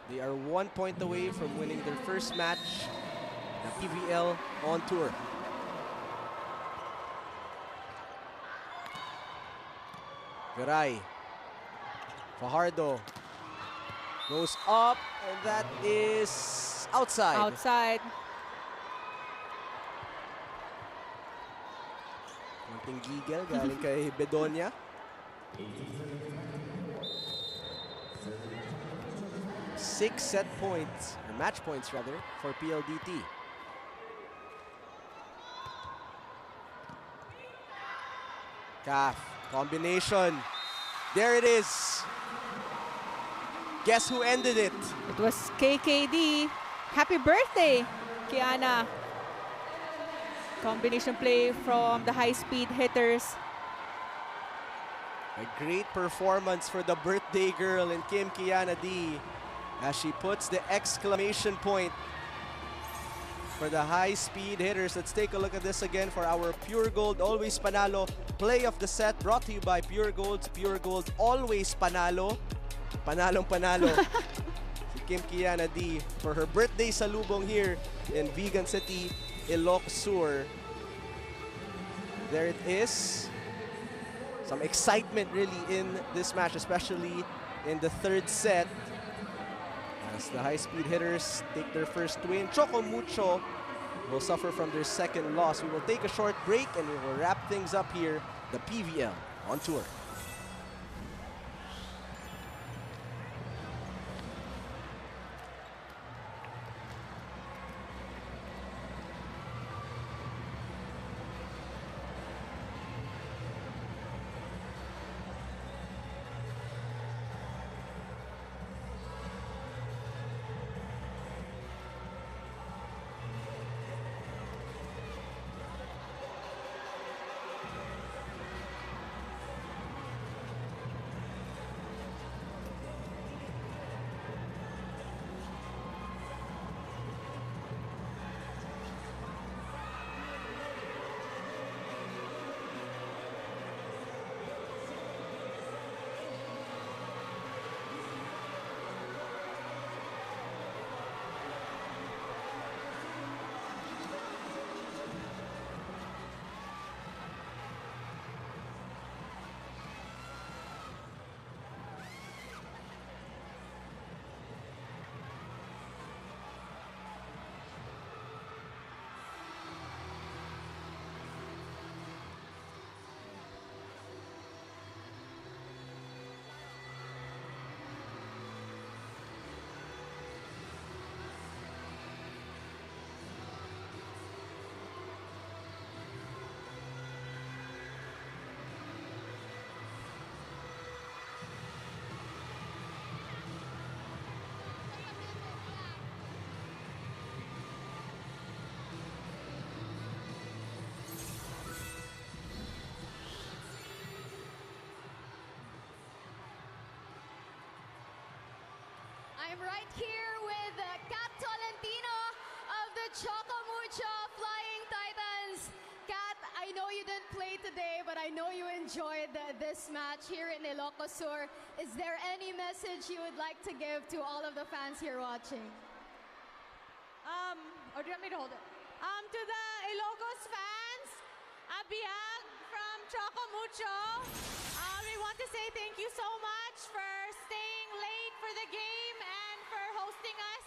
They are 1 point away from winning their first match, the PVL on tour. Garay. Fajardo goes up, and that is outside. Outside. Konting giggle galing kay Bedonia. 6 set points, or match points rather, for PLDT. Calf, combination. There it is. Guess who ended it? It was KKD. Happy birthday, Kiana. Combination play from the high-speed hitters. A great performance for the birthday girl in Kim Kiana D as she puts the exclamation point for the high-speed hitters. Let's take a look at this again for our Pure Gold Always Panalo play of the set, brought to you by Pure Gold. Pure Gold Always Panalo. Panalong panalo. Si Kim Kiana D for her birthday salubong here in Vigan City, Ilocos Sur. There it is. Some excitement really in this match, especially in the third set. As the high-speed hitters take their first win, Choco Mucho will suffer from their second loss. We will take a short break and we will wrap things up here, the PVL on tour. I'm right here with Kat Tolentino of the Choco Mucho Flying Titans. Kat, I know you didn't play today, but I know you enjoyed this match here in Ilocos Sur. Is there any message you would like to give to all of the fans here watching? Or do you want me to hold it? To the Ilocos fans, Abiyag from Choco Mucho. We want to say thank you so much for staying late for the game and for hosting us.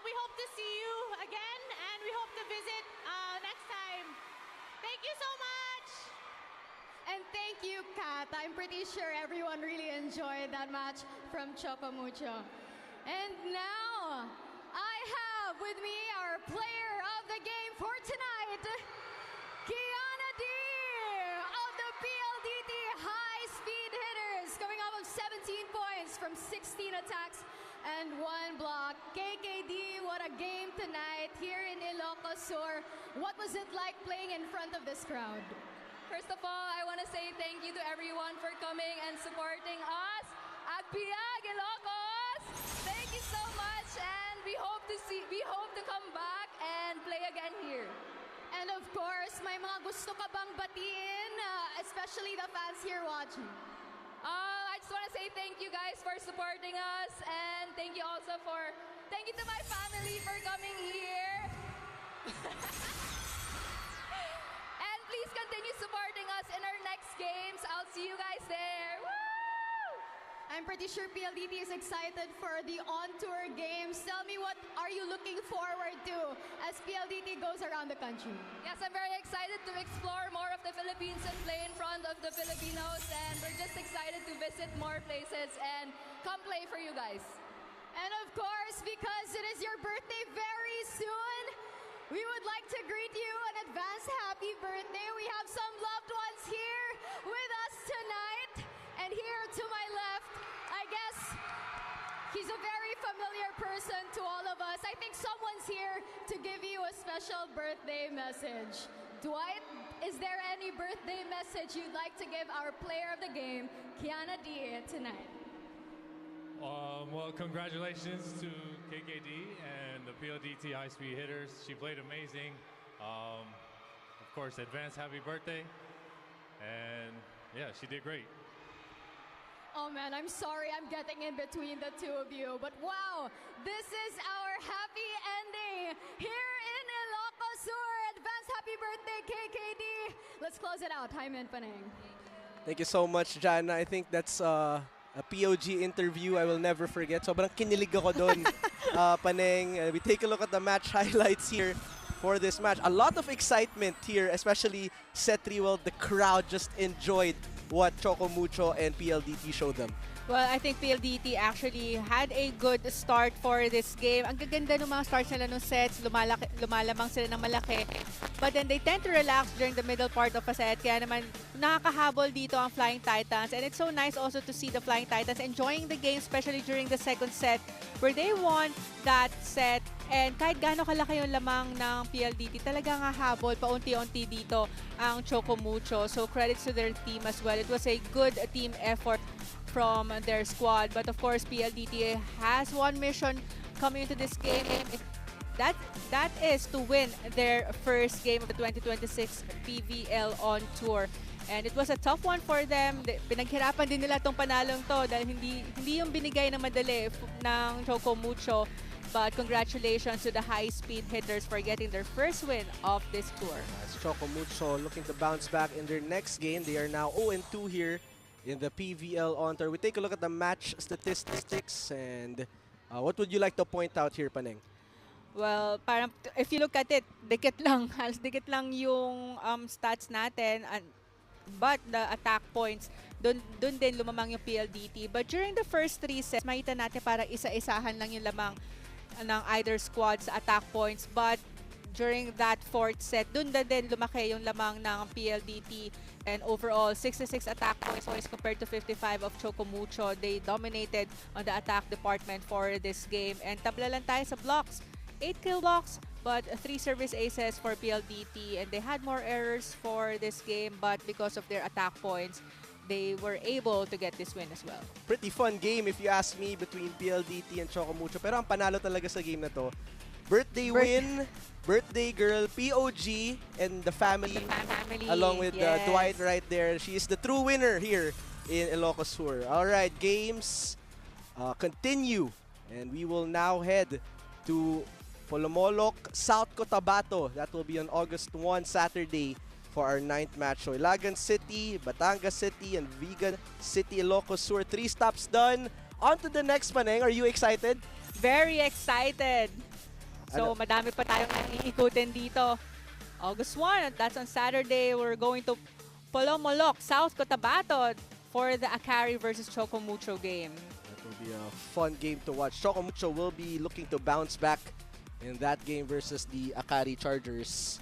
We hope to see you again and we hope to visit next time. Thank you so much. And thank you, Kat. I'm pretty sure everyone really enjoyed that match from Choco Mucho. And now, I have with me our player of the game for tonight, Kiana D of the PLDT High Speed Hitters, coming off of 17 points from 16 attacks and 1 block. KKD, what a game tonight here in Ilocos Sur. What was it like playing in front of this crowd? First of all, I want to say thank you to everyone for coming and supporting us. Agpiag, Ilocos! Thank you so much, and we hope to come back and play again here. And of course, may mga gusto ka bang batiin, especially the fans here watching? I just want to to say thank you guys for supporting us, and thank you to my family for coming here. And please continue supporting us in our next games. I'll see you guys there. Woo! I'm pretty sure PLDT is excited for the on-tour games. Tell me, what are you looking forward to as PLDT goes around the country? Yes, I'm very excited to explore more of the Philippines and play in front of the Filipinos. And we're just excited to visit more places and come play for you guys. And of course, because it is your birthday very soon, we would like to greet you an advance happy birthday. We have some loved ones here with us tonight. And here to my left, I guess he's a very familiar person to all of us. I think someone's here to give you a special birthday message. Dwight, is there any birthday message you'd like to give our player of the game, Kiana D, tonight? Well, congratulations to KKD and the PLDT high-speed hitters. She played amazing. Of course, advance happy birthday. And yeah, she did great. Oh man, I'm sorry I'm getting in between the two of you, but wow, this is our happy ending here in Ilocos Sur. Advance happy birthday, KKD. Let's close it out. Hyman Paneng. Thank you so much, Jana. I think that's a POG interview I will never forget. Sobrang kinilig ako doon, Paneng. We take a look at the match highlights here for this match. A lot of excitement here, especially set 3. Well, the crowd just enjoyed what Choco Mucho and PLDT showed them. Well, I think PLDT actually had a good start for this game. Ang gaganda ng mga starts nila ng sets, lumalamang sila ng malaki. But then they tend to relax during the middle part of a set. Kaya naman nakakahabol dito ang Flying Titans. And it's so nice also to see the Flying Titans enjoying the game, especially during the second set where they won that set. And kahit gaano kalaki yung lamang ng PLDT, talagang hahabol paunti-unti dito ang Choco Mucho. So credits to their team as well. It was a good team effort from their squad. But of course, PLDT has one mission coming into this game. That is to win their first game of the 2026 PVL on tour. And it was a tough one for them. Pinaghirapan din nila itong panalong to dahil hindi yung binigay na madali ng Choco Mucho. But congratulations to the high-speed hitters for getting their first win of this tour. As Choco Mucho looking to bounce back in their next game. They are now 0-2 here in the PVL on tour. We take a look at the match statistics, and what would you like to point out here, Paneng? Well, parang if you look at it, dikit lang yung stats natin. But the attack points, dun din lumamang yung PLDT. But during the first 3 sets, makita natin parang isa-isahan lang yung lamang ng either squad's attack points. But during that 4th set, dun din lumaki yung lamang ng PLDT. And overall, 66 attack points compared to 55 of Choco Mucho. They dominated on the attack department for this game. And tabla lang tayo sa blocks. 8 kill blocks, but 3 service aces for PLDT. And they had more errors for this game, but because of their attack points, they were able to get this win as well. Pretty fun game if you ask me between PLDT and Choco Mucho. Pero ang panalo talaga sa game na to, birthday win, birthday girl, POG, and the family along with Dwight right there. She is the true winner here in Ilocos Sur. All right, games continue, and we will now head to Polomolok, South Cotabato. That will be on August 1, Saturday, for our 9th match. So Ilagan City, Batangas City, and Vigan City, Ilocos Sur. 3 stops done. On to the next, Paneng. Are you excited? Very excited. So madami pa tayong iikutin dito. August 1, that's on Saturday. We're going to Polomolok, South Cotabato for the Akari versus Choco Mucho game. That will be a fun game to watch. Choco Mucho will be looking to bounce back in that game versus the Akari Chargers.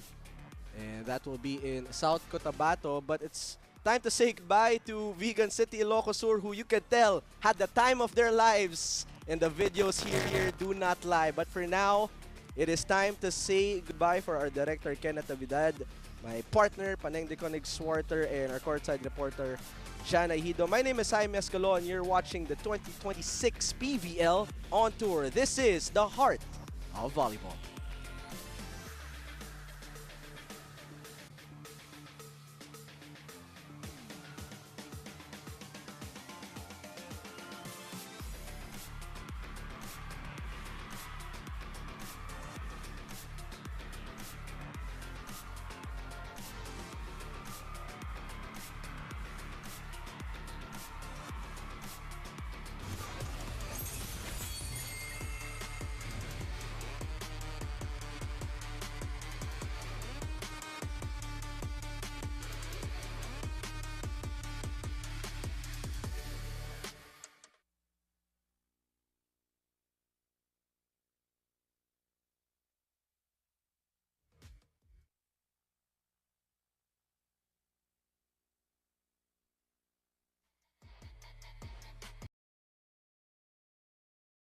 And that will be in South Cotabato. But it's time to say goodbye to Vigan City, Ilocos Sur, who you can tell had the time of their lives. And the videos here do not lie. But for now, it is time to say goodbye for our director, Kenneth Avidad, my partner, Paneng de Conig Swarter, and our courtside reporter, Jana Hido. My name is Jaime Escalon, and you're watching the 2026 PVL on tour. This is the heart of volleyball.